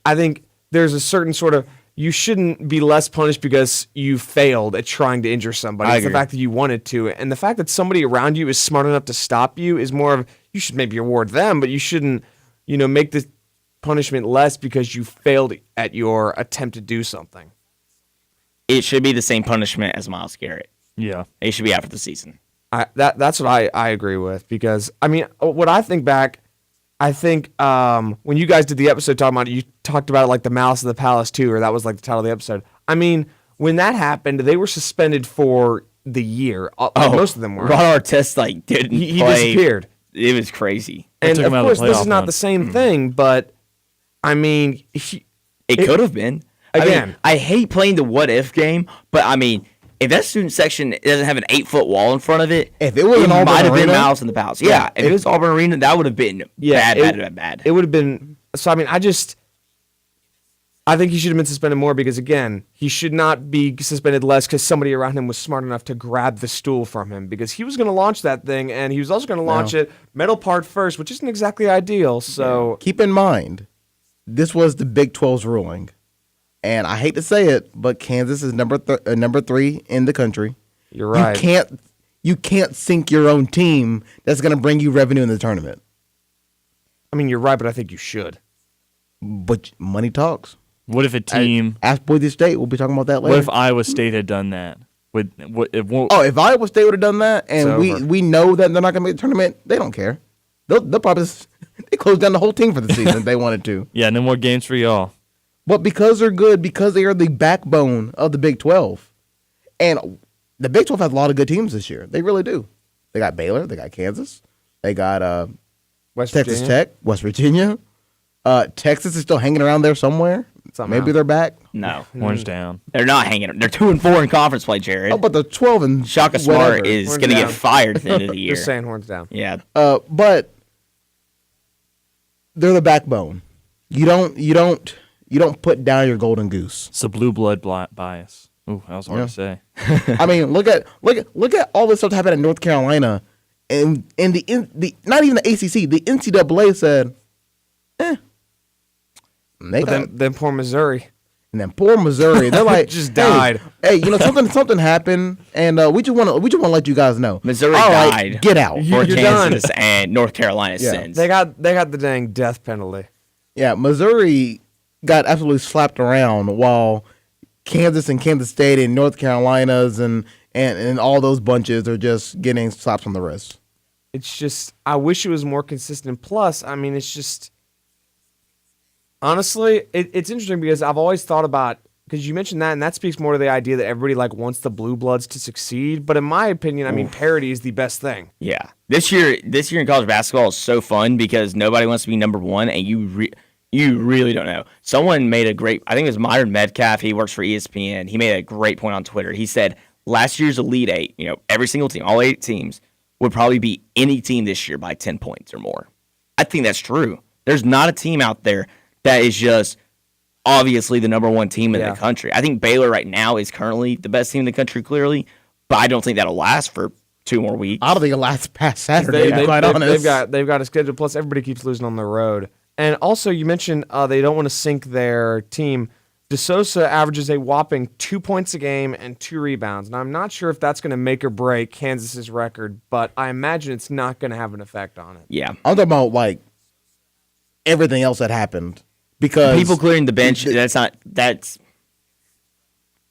I think there's a certain sort of, you shouldn't be less punished because you failed at trying to injure somebody. It's the fact that you wanted to. And the fact that somebody around you is smart enough to stop you is more of, you should maybe award them, but you shouldn't, make the punishment less because you failed at your attempt to do something. It should be the same punishment as Myles Garrett. Yeah. He should be out for the season. That's what I agree with, because, I mean, what I think back, I think when you guys did the episode talking about it, you talked about it like the Malice of the Palace 2, or that was like the title of the episode. I mean, when that happened, they were suspended for the year. Most of them were. Ron Artest didn't he play. Disappeared. It was crazy. And of course, this is not the same thing, but I mean, it could have been. Again, I hate playing the what if game, but I mean, if that student section doesn't have an 8-foot wall in front of it, if it was an Auburn might have been Arena, Malice in the Palace. Yeah, if it was Auburn Arena, that would have been bad. It would have been. So I mean, I think he should have been suspended more because, again, he should not be suspended less because somebody around him was smart enough to grab the stool from him, because he was going to launch that thing, and he was also going to launch it metal part first, which isn't exactly ideal. So keep in mind, this was the Big 12's ruling, and I hate to say it, but Kansas is number 3 in the country. You're right. You can't sink your own team that's going to bring you revenue in the tournament. I mean, you're right, but I think you should. But money talks. What if a team... Ask Boise State. We'll be talking about that later. What if Iowa State had done that? If Iowa State would have done that, and we know that they're not going to make the tournament, they don't care. They'll probably they close down the whole team for the season if they wanted to. Yeah, no more games for y'all. But because they're good, because they are the backbone of the Big 12, and the Big 12 has a lot of good teams this year. They really do. They got Baylor. They got Kansas. They got Texas Tech, West Virginia. Texas is still hanging around there somewhere. Maybe they're back. No. Orange down. They're not hanging. They're 2-4 in conference play, Jared. Oh, but the 12 and Shaka Smart is going to get fired at the end of the year. Just saying, horns down. Yeah. But they're the backbone. You don't put down your golden goose. It's a blue blood bias. Ooh, that was hard to say. I mean, look at all this stuff that happened in North Carolina, and the not even the ACC, the NCAA said, Then poor Missouri. And then poor Missouri, they're like just died. Hey, something happened, and we just want to let you guys know. Missouri all right, died. Get out. For You're Kansas done. and North Carolina sins. They got the dang death penalty. Yeah, Missouri got absolutely slapped around while Kansas and Kansas State and North Carolinas and all those bunches are just getting slaps on the wrist. It's just, I wish it was more consistent. Plus, I mean, it's just, honestly, it's interesting because I've always thought about, because you mentioned that, and that speaks more to the idea that everybody wants the Blue Bloods to succeed. But in my opinion, I mean, parity is the best thing. Yeah, this year in college basketball is so fun because nobody wants to be number one, and you really don't know. Someone made a great, I think it was Myron Metcalf. He works for ESPN. He made a great point on Twitter. He said last year's Elite Eight, every single team, all 8 teams, would probably beat any team this year by 10 points or more. I think that's true. There's not a team out there that is just obviously the number one team in the country. I think Baylor right now is currently the best team in the country, clearly, but I don't think that'll last for 2 more weeks. I don't think it'll last past Saturday, to be quite honest. They've got a schedule, plus everybody keeps losing on the road. And also, you mentioned they don't want to sink their team. DeSosa averages a whopping 2 points a game and 2 rebounds. And I'm not sure if that's going to make or break Kansas's record, but I imagine it's not going to have an effect on it. Yeah. I'm talking about everything else that happened. Because people clearing the bench,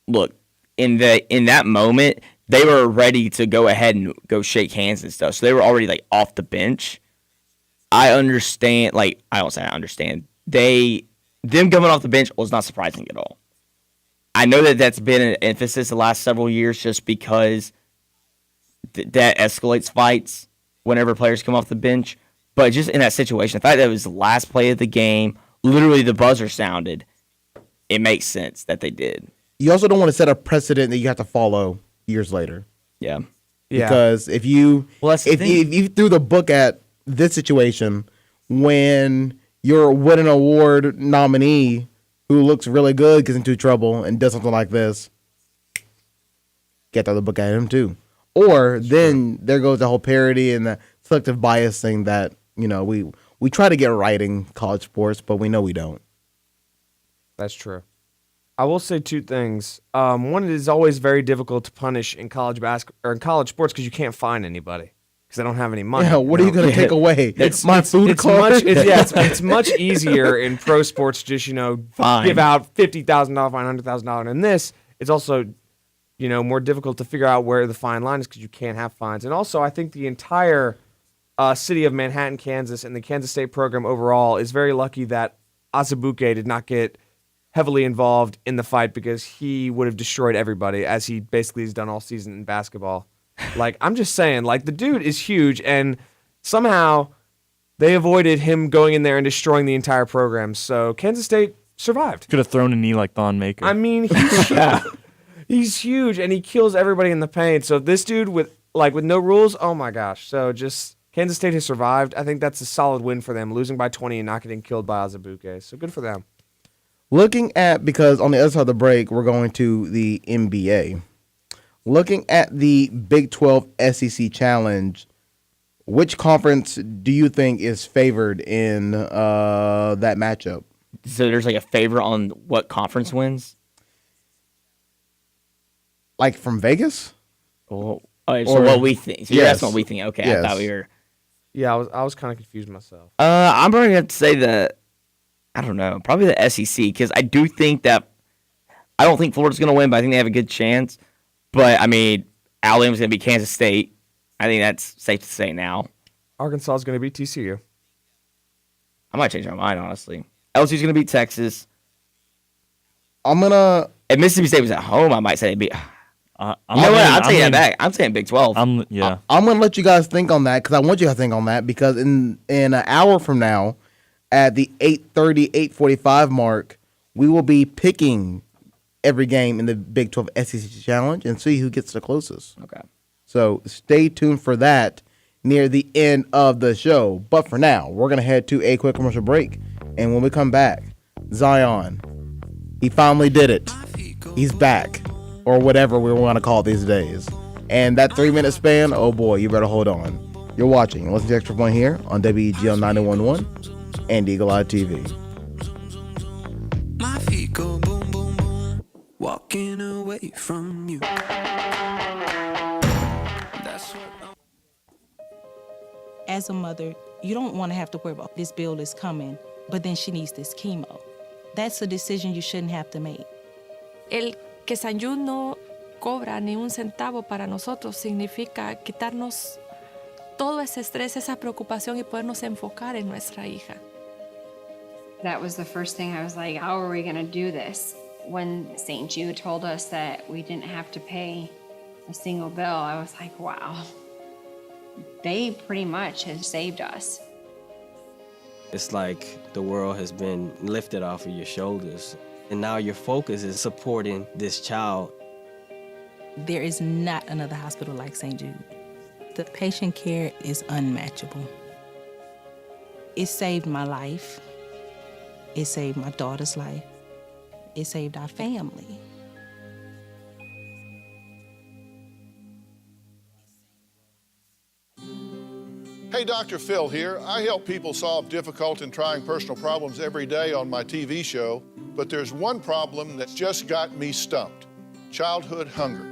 look, in that moment, they were ready to go ahead and go shake hands and stuff. So they were already off the bench. I understand, I don't say I understand. Them coming off the bench was not surprising at all. I know that's been an emphasis the last several years just because that escalates fights whenever players come off the bench. But just in that situation, the fact that it was the last play of the game, literally the buzzer sounded, it makes sense that they did. You also don't want to set a precedent that you have to follow years later. Yeah. Because if you threw the book at this situation when your win an award nominee who looks really good gets into trouble and does something like this, get the other book at him too. Or then there goes the whole parody and the selective bias thing that, we try to get right in college sports, but we know we don't. That's true. I will say 2 things. One, it is always very difficult to punish in college basketball or in college sports because you can't find anybody because they don't have any money. Yeah, what are you going to take away? It's food card? It's much easier in pro sports to just, give out $50,000 fine, $100,000. And this, it's also, more difficult to figure out where the fine line is because you can't have fines. And also, I think the entire city of Manhattan, Kansas, and the Kansas State program overall is very lucky that Azubuike did not get heavily involved in the fight because he would have destroyed everybody, as he basically has done all season in basketball. I'm just saying, the dude is huge, and somehow they avoided him going in there and destroying the entire program. So Kansas State survived. Could have thrown a knee like Thon Maker. I mean, he's huge, and he kills everybody in the paint. So this dude with no rules, oh my gosh. So just Kansas State has survived. I think that's a solid win for them, losing by 20 and not getting killed by Azubuike. So good for them. Looking at, because on the other side of the break, we're going to the NBA. Looking at the Big 12 SEC Challenge, which conference do you think is favored in that matchup? So there's a favorite on what conference wins? From Vegas? Well, what we think. So you're asking what we think. Okay, yes. I thought we were. Yeah, I was kind of confused myself. I'm going to have to say I don't know, probably the SEC, because I do think that, I don't think Florida's going to win, but I think they have a good chance. But, I mean, Alabama's going to be Kansas State. I think that's safe to say now. Arkansas is going to beat TCU. I might change my mind, honestly. LSU's going to beat Texas. If Mississippi State was at home, I might say it'd be. I'll take that back. I'm saying Big 12. I'm going to let you guys think on that because I want you to think on that because in an hour from now, at the 8:30, 8:45 mark, we will be picking every game in the Big 12 SEC Challenge and see who gets the closest. Okay. So stay tuned for that near the end of the show. But for now, we're going to head to a quick commercial break. And when we come back, Zion, he finally did it. He's back, or whatever we want to call it these days. And that 3-minute span, oh boy, you better hold on. You're watching Listen to Extra Point here on WEGL 91.1 and Eagle Eye TV. My feet go boom, boom, boom, walking away from you. As a mother, you don't want to have to worry about this bill is coming, but then she needs this chemo. That's a decision you shouldn't have to make. El que San Jude no cobra ni un centavo para nosotros significa quitarnos todo ese estrés, esa preocupación y podernos enfocar en nuestra hija. That was the first thing I was like, how are we going to do this? When St. Jude told us that we didn't have to pay a single bill, I was like, wow. They pretty much have saved us. It's like the world has been lifted off of your shoulders, and now your focus is supporting this child. There is not another hospital like St. Jude. The patient care is unmatchable. It saved my life. It saved my daughter's life. It saved our family. Hey, Dr. Phil here. I help people solve difficult and trying personal problems every day on my TV show, but there's one problem that's just got me stumped: childhood hunger.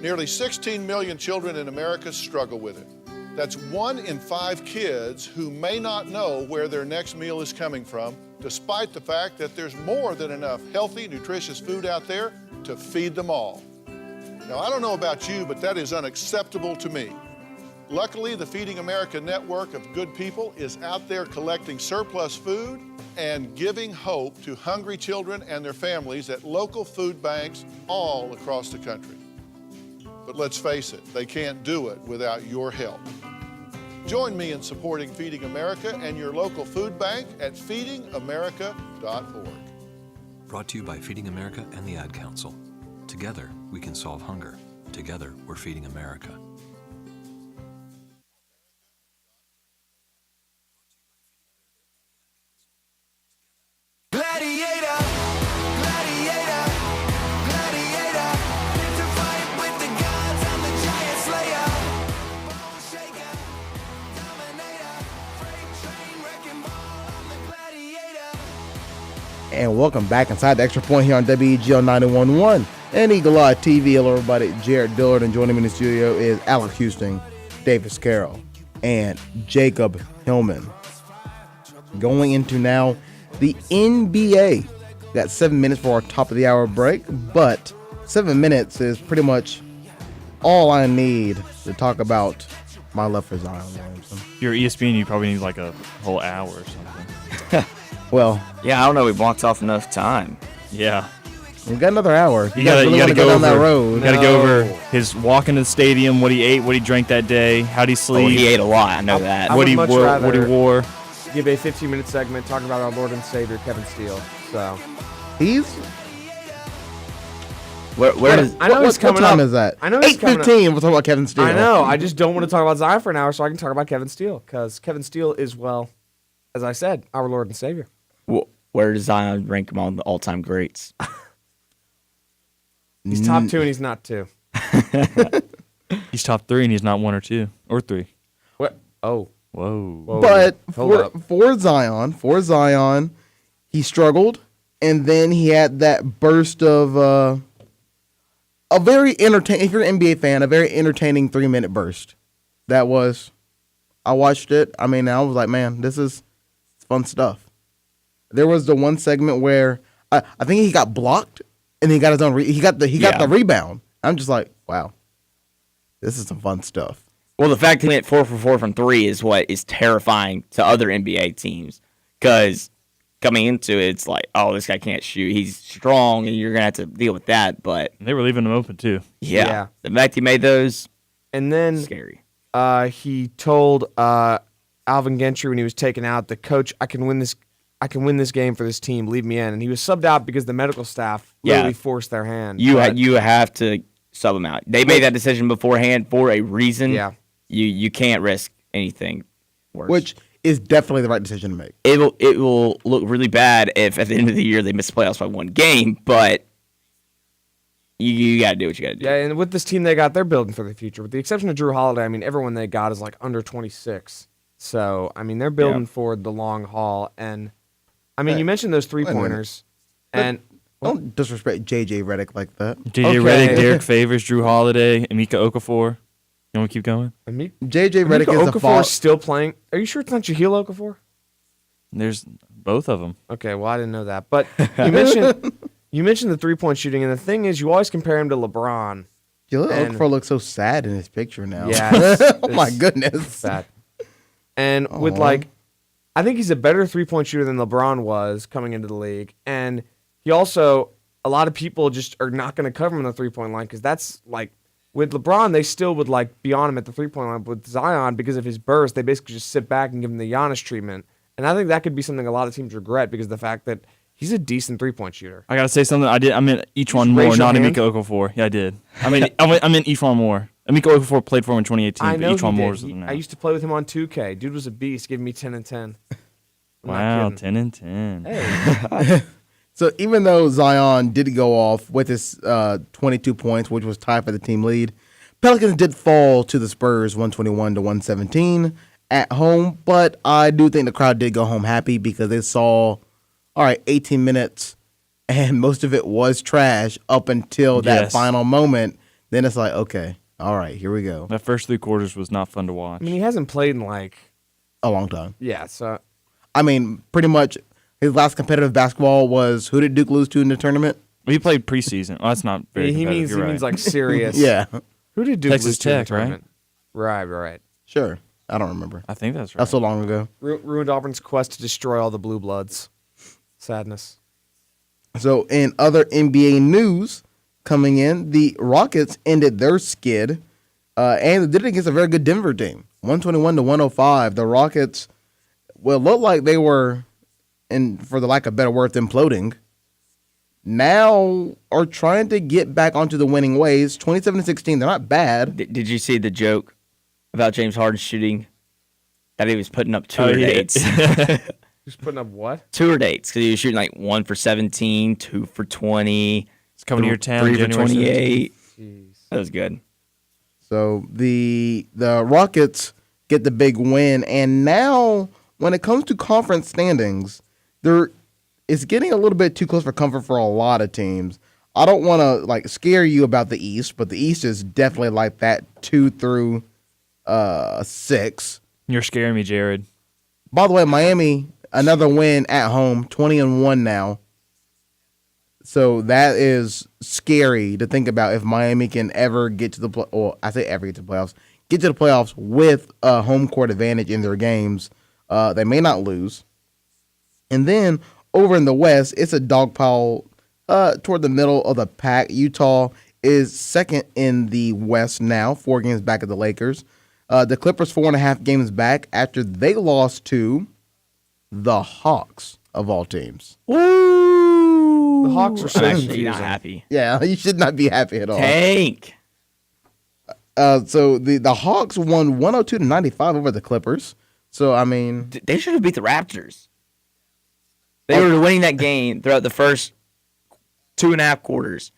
Nearly 16 million children in America struggle with it. That's 1 in 5 kids who may not know where their next meal is coming from, despite the fact that there's more than enough healthy, nutritious food out there to feed them all. Now, I don't know about you, but that is unacceptable to me. Luckily, the Feeding America network of good people is out there collecting surplus food and giving hope to hungry children and their families at local food banks all across the country. But let's face it, they can't do it without your help. Join me in supporting Feeding America and your local food bank at feedingamerica.org. Brought to you by Feeding America and the Ad Council. Together, we can solve hunger. Together, we're feeding America. Gladiator, gladiator, gladiator, picked a fight with the gods, I'm the giant slayer, bone shaker, dominator, freight train, wrecking ball, I'm the gladiator. And welcome back inside the Extra Point here on WEGL 91.1 and Eagle Eye TV. Hello, everybody. Jared Dillard, and joining me in the studio is Alex Houston, Davis Carroll, and Jacob Hillman. Going into now the NBA. Got 7 minutes for our top of the hour break, but 7 minutes is pretty much all I need to talk about my love for Zion Williamson. If you're ESPN, you probably need like a whole hour or something. Well, yeah, I don't know. We blocked off enough time. Yeah. We got another hour. You gotta go down over that road. You gotta go over his walk into the stadium, what he ate, what he drank that day, how'd he sleep. Oh, he ate a lot. I know that. I What would he much wore. rather What he wore. give a 15-minute segment talking about our Lord and Savior, Kevin Steele. So he's. Where does I know he's coming what time up. is that? I know he's coming up. 8:15. We'll talk about Kevin Steele. I know. I just don't want to talk about Zion for an hour, so I can talk about Kevin Steele, because Kevin Steele is, well, as I said, our Lord and Savior. Where does Zion rank among the all-time greats? He's top 2 and he's not 2. He's top 3 and he's not 1 or 2 or 3. What? Oh. Whoa. But for Zion, he struggled, and then he had that burst of a very entertaining. If you're an NBA fan, a very entertaining 3-minute burst. That was, I watched it. I mean, I was like, man, this is fun stuff. There was the one segment where I think he got blocked, and he got his own. He got the rebound. I'm just like, wow, this is some fun stuff. Well, the fact he went 4 for 4 from 3 is what is terrifying to other NBA teams, because coming into it, it's like, oh, this guy can't shoot. He's strong, and you're going to have to deal with that. But they were leaving him open, too. Yeah. The fact he made those, and then scary. He told Alvin Gentry when he was taken out, the coach, I can win this. I can win this game for this team. Leave me in. And he was subbed out because the medical staff literally forced their hand. You have to sub him out. They made that decision beforehand for a reason. Yeah. You can't risk anything worse. Which is definitely the right decision to make. It will look really bad if at the end of the year they miss the playoffs by one game, but you got to do what you got to do. Yeah, and with this team they got, they're building for the future. With the exception of Drew Holiday, I mean, everyone they got is like under 26. So, I mean, they're building for the long haul. And, I mean, you mentioned those three-pointers. And don't disrespect J.J. Redick like that. J.J. Redick, Derek Favors, Drew Holiday, Emeka Okafor. You want to keep going? J.J. Redick is the Okafor still playing. Are you sure it's not Jahlil Okafor? There's both of them. Okay, well, I didn't know that. But you mentioned the three-point shooting, and the thing is, you always compare him to LeBron. Jahlil Okafor looks so sad in his picture now. Yeah. Oh, my goodness. Sad. And with, like, I think he's a better three-point shooter than LeBron was coming into the league. And he also, a lot of people just are not going to cover him on the three-point line because that's, like, with LeBron, they still would, like, be on him at the three-point line. But with Zion, because of his burst, they basically just sit back and give him the Giannis treatment. And I think that could be something a lot of teams regret because of the fact that he's a decent three-point shooter. I got to say something. I meant Eachwan Moore, not Emeka Okafor. Yeah, I did. I meant Eachwan Moore. Emeka Okafor played for him in 2018, I know but Eachwan he Moore did. was now. I used to play with him on 2K. Dude was a beast, giving me 10 and 10. Wow, 10 and 10. Hey. So even though Zion did go off with his 22 points, which was tied for the team lead, Pelicans did fall to the Spurs 121-117 at home. But I do think the crowd did go home happy because they saw, 18 minutes, and most of it was trash up until that final moment. Then it's like, okay, all right, here we go. That first three quarters was not fun to watch. I mean, he hasn't played in like a long time. Yeah, so I mean, pretty much his last competitive basketball was who did Duke lose to in the tournament? He played preseason. Oh, that's not very competitive. He means like serious. Yeah. Who did Duke Texas lose to in the Tech, right? tournament? Right. Sure. I don't remember. I think that's right. That's so long ago. Ruined Auburn's quest to destroy all the blue bloods. Sadness. So in other NBA news coming in, the Rockets ended their skid and did it against a very good Denver team. 121-105. The Rockets, well, looked like they were, and for the lack of better word, imploding. Now are trying to get back onto the winning ways. 27-16, they're not bad. Did you see the joke about James Harden shooting that he was putting up tour dates? Just putting up what? Tour dates, because he was shooting like 1 for 17, 2 for 20. It's coming to your town, 3 for January 28. 17th. That was good. So the Rockets get the big win, and now when it comes to conference standings, it's getting a little bit too close for comfort for a lot of teams. I don't want to like scare you about the East, but the East is definitely like that 2 through 6. You're scaring me, Jared. By the way, Miami, another win at home, 20-1 now. So that is scary to think about if Miami can ever get to the playoffs. Get to the playoffs with a home court advantage in their games. They may not lose. And then over in the West, it's a dog pile toward the middle of the pack. Utah is second in the West now, 4 games back of the Lakers. The Clippers 4.5 games back after they lost to the Hawks of all teams. The Hawks are so actually not happy. Yeah, you should not be happy at all. Tank. So the Hawks won 102-95 over the Clippers. So I mean, they should have beat the Raptors. They were winning that game throughout the first 2.5 quarters.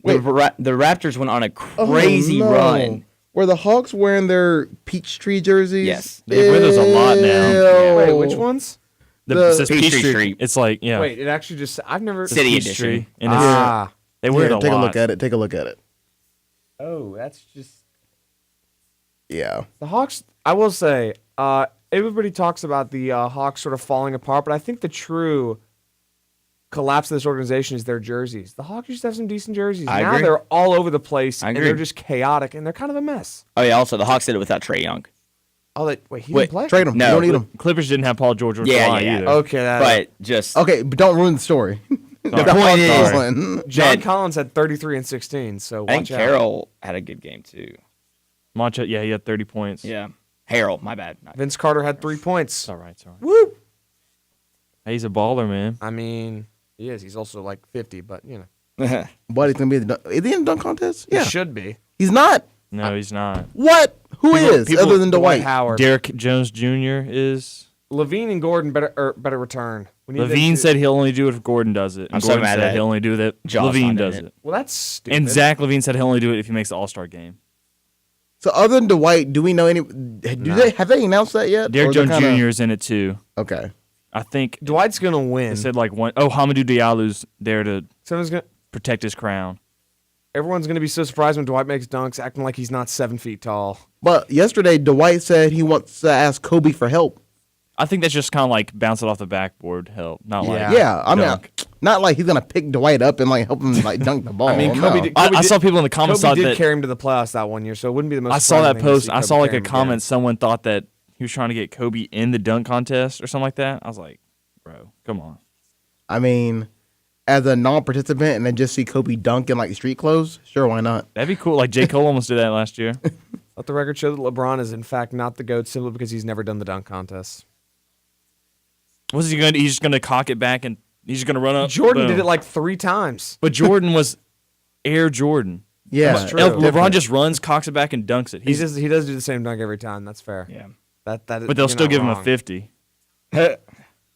The Raptors went on a crazy run. Were the Hawks wearing their Peachtree jerseys? Yes. They wear those a lot now. Ew. Wait, which ones? It says Peachtree Peachtree. Street. It's like, yeah. Wait, it actually just, I've never. City Peachtree. edition. And it's, they wear it a lot. Take a look at it. Take a look at it. Oh, that's just. Yeah. The Hawks, I will say, everybody talks about the Hawks sort of falling apart, but I think the true collapse of this organization is their jerseys. The Hawks used to have some decent jerseys. I now agree. they're all over the place, I and agree. they're just chaotic, and they're kind of a mess. Oh, yeah, also, the Hawks did it without Trae Young. Oh, he didn't play? Trade them. No. You don't need them. Clippers didn't have Paul George or Yeah, Kawhi yeah. either. Okay, But just... Okay, but don't ruin the story. The point is... John Collins had 33 and 16, so watch I think out. Carroll had a good game, too. Moncha, yeah, he had 30 points. Yeah. Harrell, my bad. Vince Carter had 3 points. It's all right. Woo! He's a baller, man. I mean, he is. He's also like 50, but you know. But he's gonna be is he in the dunk contest? Yeah, He should be. He's not. No, he's not. What? Who is other than Dwight? Howard. Derek Jones Jr. is. Levine and Gordon better return. We need them Levine to- said he'll only do it if Gordon does it. And I'm so Gordon mad said at he'll only do that. Josh Levine not does in it. Well, that's stupid. And Zach Levine said he'll only do it if he makes the All-Star game. So other than Dwight, do we know any? Have they announced that yet? Derek Or is it Jones kinda- Jr. is in it too. Okay. I think Dwight's gonna win. They said like one. Oh, Hamidou Diallo's there to Someone's gonna protect his crown. Everyone's gonna be so surprised when Dwight makes dunks, acting like he's not 7 feet tall. But yesterday, Dwight said he wants to ask Kobe for help. I think that's just kind of like bounce it off the backboard help, not like Yeah, I mean, dunk. not like he's gonna pick Dwight up and like help him like dunk the ball. I mean, No. Kobe did, I saw people in the comments Kobe thought did that carry him to the playoffs that one year, so it wouldn't be the most. I saw that surprising thing to post. see I Kobe saw like carry a him comment. again. Someone thought that he was trying to get Kobe in the dunk contest or something like that. I was like, bro, come on. I mean, as a non-participant and then just see Kobe dunk in like street clothes, sure, why not? That'd be cool. Like J. Cole almost did that last year. Let the record show that LeBron is in fact not the GOAT simply because he's never done the dunk contest. Was he going to? He's just going to cock it back and he's just going to run up. Jordan boom. did it like 3 times. But Jordan was Air Jordan. Yeah, That's true. LeBron just runs, cocks it back, and dunks it. He does do the same dunk every time. That's fair. Yeah. That but they'll still give him a 50.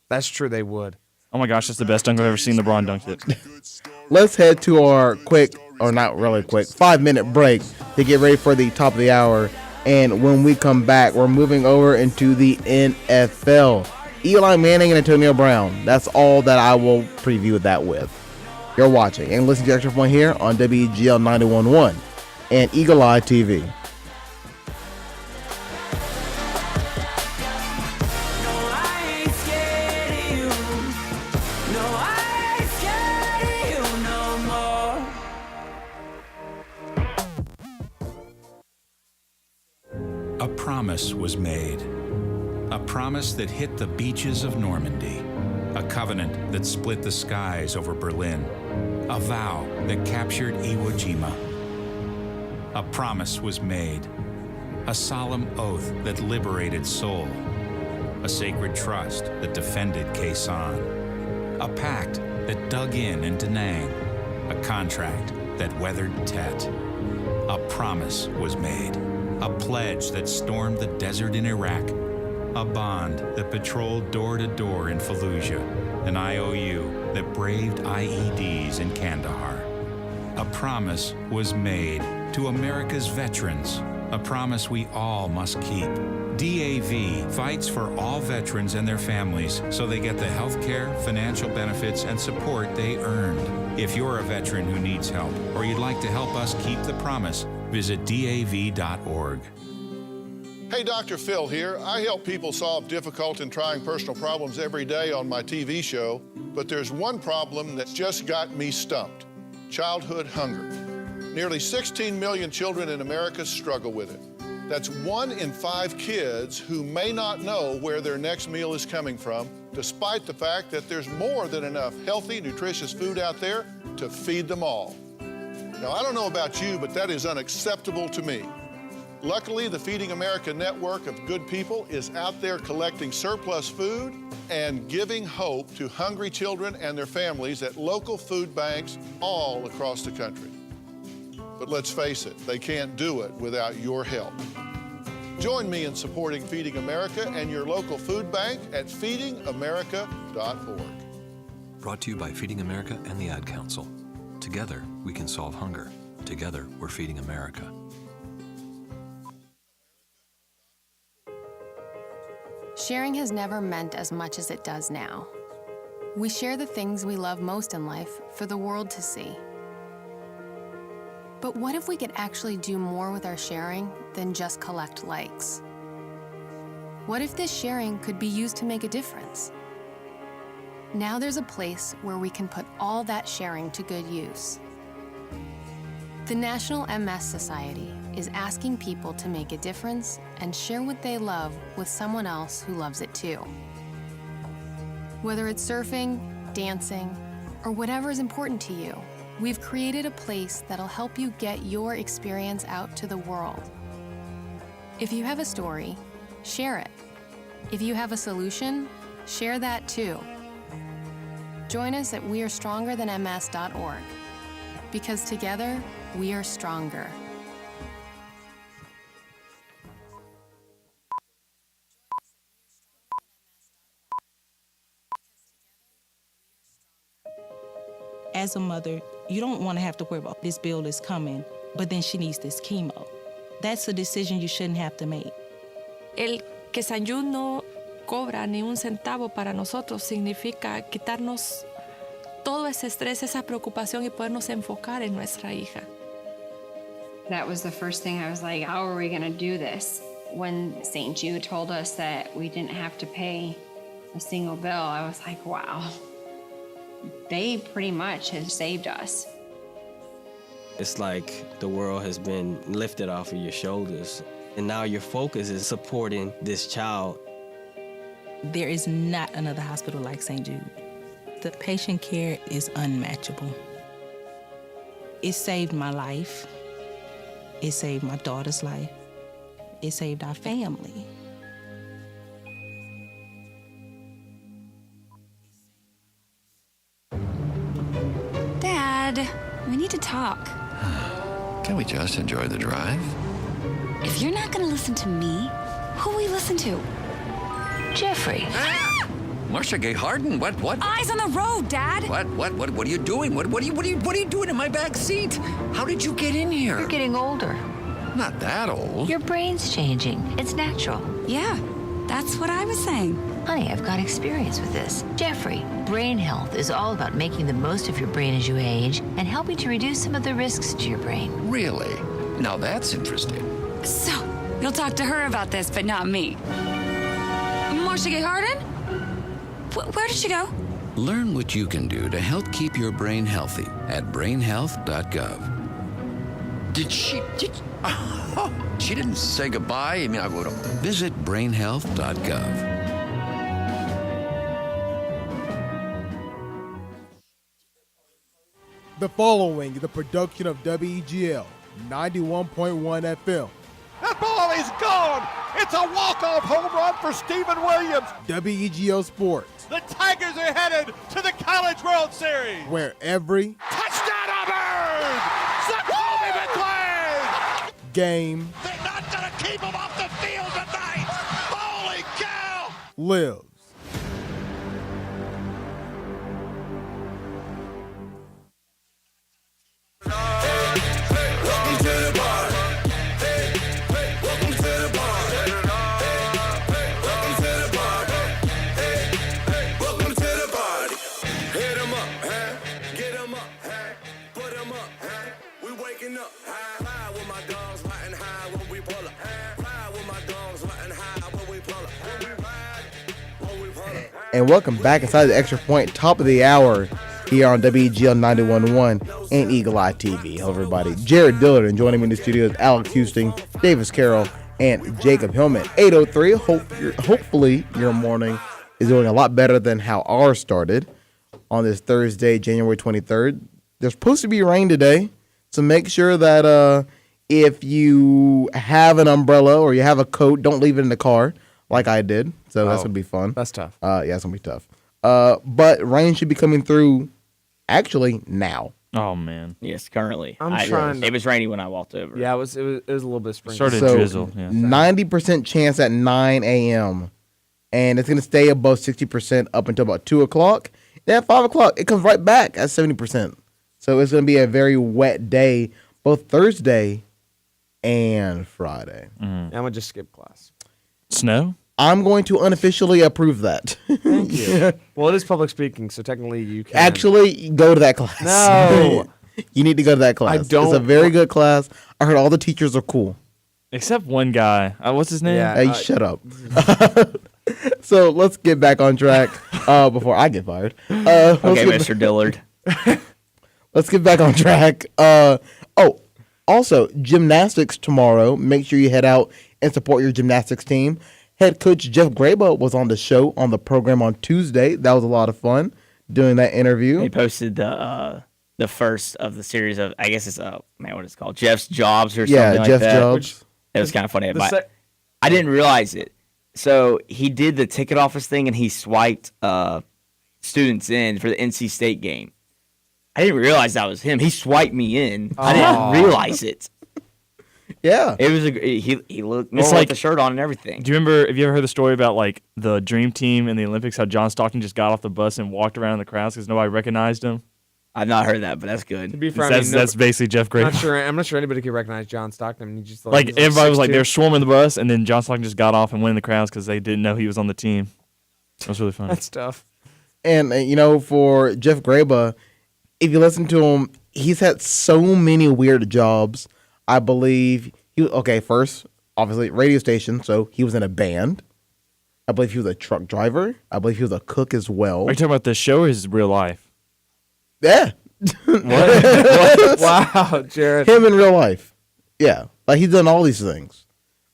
That's true. They would. Oh my gosh, that's the best dunk I've ever seen. LeBron dunked it. Let's head to our quick, or not really quick, 5-minute break to get ready for the top of the hour. And when we come back, we're moving over into the NFL. Eli Manning and Antonio Brown. That's all that I will preview that with. You're watching and listening to Extra Point here on WGL 91.1 and Eagle Eye TV. A promise was made. A promise that hit the beaches of Normandy. A covenant that split the skies over Berlin. A vow that captured Iwo Jima. A promise was made. A solemn oath that liberated Seoul. A sacred trust that defended Khe-Sanh. A pact that dug in Da Nang. A contract that weathered Tet. A promise was made. A pledge that stormed the desert in Iraq. A bond that patrolled door to door in Fallujah. An IOU that braved IEDs in Kandahar. A promise was made to America's veterans. A promise we all must keep. DAV fights for all veterans and their families so they get the health care, financial benefits, and support they earned. If you're a veteran who needs help or you'd like to help us keep the promise, visit DAV.org. Hey, Dr. Phil here. I help people solve difficult and trying personal problems every day on my TV show, but there's one problem that's just got me stumped: childhood hunger. Nearly 16 million children in America struggle with it. That's 1 in 5 kids who may not know where their next meal is coming from, despite the fact that there's more than enough healthy, nutritious food out there to feed them all. Now, I don't know about you, but that is unacceptable to me. Luckily, the Feeding America network of good people is out there collecting surplus food and giving hope to hungry children and their families at local food banks all across the country. But let's face it, they can't do it without your help. Join me in supporting Feeding America and your local food bank at feedingamerica.org. Brought to you by Feeding America and the Ad Council. Together, we can solve hunger. Together, we're feeding America. Sharing has never meant as much as it does now. We share the things we love most in life for the world to see. But what if we could actually do more with our sharing than just collect likes? What if this sharing could be used to make a difference? Now there's a place where we can put all that sharing to good use. The National MS Society is asking people to make a difference and share what they love with someone else who loves it too. Whether it's surfing, dancing, or whatever is important to you, we've created a place that'll help you get your experience out to the world. If you have a story, share it. If you have a solution, share that too. Join us at wearestrongerthanms.org, because together we are stronger. As a mother, you don't want to have to worry about this bill is coming, but then she needs this chemo. That's a decision you shouldn't have to make. El que San Jude no cobra ni un centavo para nosotros significa quitarnos todo ese estrés, esa preocupación y podernos enfocar en nuestra hija. That was the first thing I was like, how are we going to do this? When St. Jude told us that we didn't have to pay a single bill, I was like, wow. They pretty much have saved us. It's like the world has been lifted off of your shoulders, and now your focus is supporting this child. There is not another hospital like St. Jude. The patient care is unmatchable. It saved my life. It saved my daughter's life. It saved our family. Dad, we need to talk. Can we just enjoy the drive? If you're not going to listen to me, who will we listen to? Jeffrey. Marcia Gay Harden, what? Eyes on the road, Dad. What are you doing? What are you doing in my back seat? How did you get in here? You're getting older. Not that old. Your brain's changing. It's natural. Yeah, that's what I was saying. Honey, I've got experience with this. Jeffrey, brain health is all about making the most of your brain as you age and helping to reduce some of the risks to your brain. Really? Now that's interesting. So, you'll talk to her about this, but not me. Marcia Gay Harden? Where did she go? Learn what you can do to help keep your brain healthy at brainhealth.gov. She didn't say goodbye? I mean, I would have. Visit brainhealth.gov. The following is the production of WEGL 91.1 FM. That ball is gone. It's a walk-off home run for Stephen Williams. WEGL Sports, The Tigers are headed to the College World Series. where every Touchdown Auburn! Zakoby McClain! game They're not going to keep him off the field tonight. Holy cow! lives. Welcome to the bar. Welcome to the bar. Welcome to the bar. Welcome to the party. Hit 'em up, huh? Get 'em up, huh? Put 'em up, huh? We waking up, high with my dogs, riding high when we pull up. Ride with my dogs, riding high when we pull up. When we ride, when we pull up. And welcome back inside the Extra Point, top of the hour here on WEGL 91.1 and Eagle Eye TV. Hello, everybody. Jared Dillard, and joining me in the studio is Alex Houston, Davis Carroll, and Jacob Hillman. 8:03. Hopefully, your morning is doing a lot better than how ours started on this Thursday, January 23rd. There's supposed to be rain today, so make sure that if you have an umbrella or you have a coat, don't leave it in the car like I did. So that's going to be fun. That's tough. Yeah, it's going to be tough. But rain should be coming through actually now. Oh, man. Yes, currently. It was rainy when I walked over. Yeah, it was a little bit springy. Started to drizzle. Yeah. 90% chance at 9 a.m. And it's going to stay above 60% up until about 2 o'clock. Then at 5 o'clock, it comes right back at 70%. So it's going to be a very wet day, both Thursday and Friday. I'm going to just skip class. Snow? I'm going to unofficially approve that. Thank you. Well, it is public speaking, so technically you can. Actually, go to that class. No. You need to go to that class. I don't. It's a very good class. I heard all the teachers are cool. Except one guy. What's his name? Yeah. Hey, shut up. So let's get back on track before I get fired. Okay, Mr. Dillard. Let's get back on track. Also, gymnastics tomorrow. Make sure you head out and support your gymnastics team. Head coach Jeff Grabo was on the show on the program on Tuesday. That was a lot of fun doing that interview. He posted the first of the series of, I guess it's what it's called, Jeff's Jobs or something like that. Yeah, Jeff's Jobs. It was kind of funny. I didn't realize it. So he did the ticket office thing and he swiped students in for the NC State game. I didn't realize that was him. He swiped me in. I didn't realize it. Yeah. It was he looked normal with the shirt on and everything. Do you remember? Have you ever heard the story about like the dream team in the Olympics? How John Stockton just got off the bus and walked around in the crowds because nobody recognized him. I've not heard that, but that's good. To be fair, That's basically Jeff Grable. I'm not sure anybody could recognize John Stockton. He just Like everybody was like they're swarming the bus, and then John Stockton just got off and went in the crowds because they didn't know he was on the team. That was really funny. That's tough. And for Jeff Grable, if you listen to him, he's had so many weird jobs. I believe first, obviously, radio station, so he was in a band. I believe he was a truck driver. I believe he was a cook as well. Are you talking about the show or his real life? Yeah. What? Wow, Jared. Him in real life. Yeah. Like he's done all these things.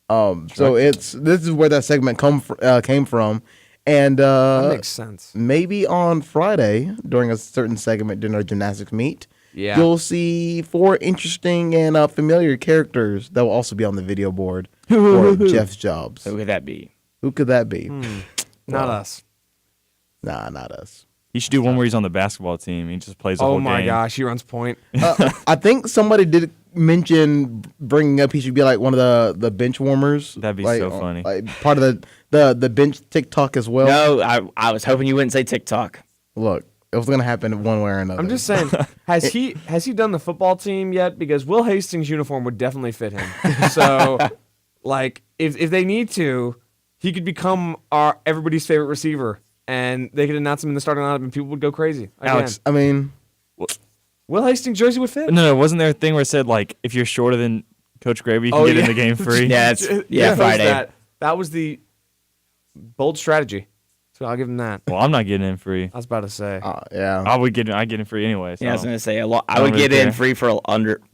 So this is where that segment came from. And that makes sense. Maybe on Friday, during a certain segment during our gymnastics meet, Yeah. you'll see 4 interesting and familiar characters that will also be on the video board for Jeff's jobs. Who could that be? Who could that be? Not us. Nah, not us. You should do one where he's on the basketball team. He just plays the whole Oh my game. gosh, he runs point. I think somebody did mention bringing up he should be like one of the bench warmers. That'd be like, so funny. Like part of the bench TikTok as well. No, I was hoping you wouldn't say TikTok. Look, it was gonna happen one way or another. I'm just saying, has he done the football team yet? Because Will Hastings' uniform would definitely fit him. So, like, if they need to, he could become everybody's favorite receiver, and they could announce him in the starting lineup, and people would go crazy. Again. Alex, I mean, Will Hastings' jersey would fit. No, wasn't there a thing where it said like if you're shorter than Coach Graby, you can get in the game free? Yeah, Friday. That was the bold strategy. So I'll give him that. Well, I'm not getting in free. I was about to say. Yeah. I get in free anyway. So Yeah, I was gonna say I would get in free for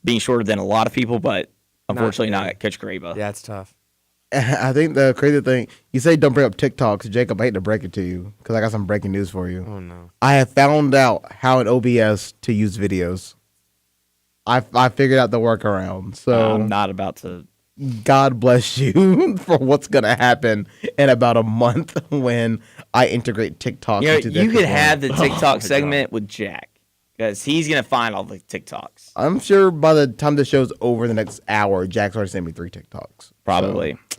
being shorter than a lot of people, but unfortunately not Coach Graba. Yeah, it's tough. I think the crazy thing, you say don't bring up TikToks, Jacob. I hate to break it to you because I got some breaking news for you. Oh no! I have found out how in OBS to use videos. I figured out the workaround. So I'm not about to. God bless you for what's gonna happen in about a month when I integrate TikTok. You could have the TikTok segment with Jack because he's gonna find all the TikToks. I'm sure by the time the show's over the next hour, Jack's already sent me 3 TikToks. Probably. So,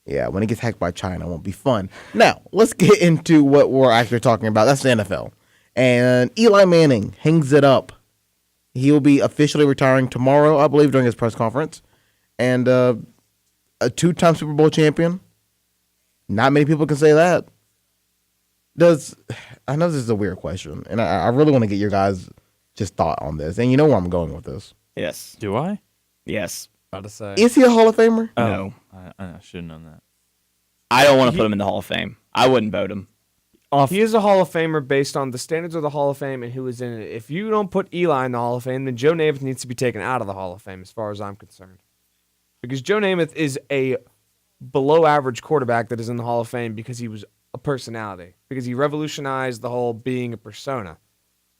yeah, when it gets hacked by China, it won't be fun. Now, let's get into what we're actually talking about. That's the NFL. And Eli Manning hangs it up. He will be officially retiring tomorrow, I believe, during his press conference. And a 2-time Super Bowl champion. Not many people can say that. I know this is a weird question, and I really want to get your guys' just thought on this. And you know where I'm going with this. Yes. Do I? Yes. About to say. Is he a Hall of Famer? No. I should have known that. I don't want to put him in the Hall of Fame. I wouldn't vote him. He is a Hall of Famer based on the standards of the Hall of Fame and who is in it. If you don't put Eli in the Hall of Fame, then Joe Namath needs to be taken out of the Hall of Fame as far as I'm concerned. Because Joe Namath is a below-average quarterback that is in the Hall of Fame because he was a personality, because he revolutionized the whole being a persona.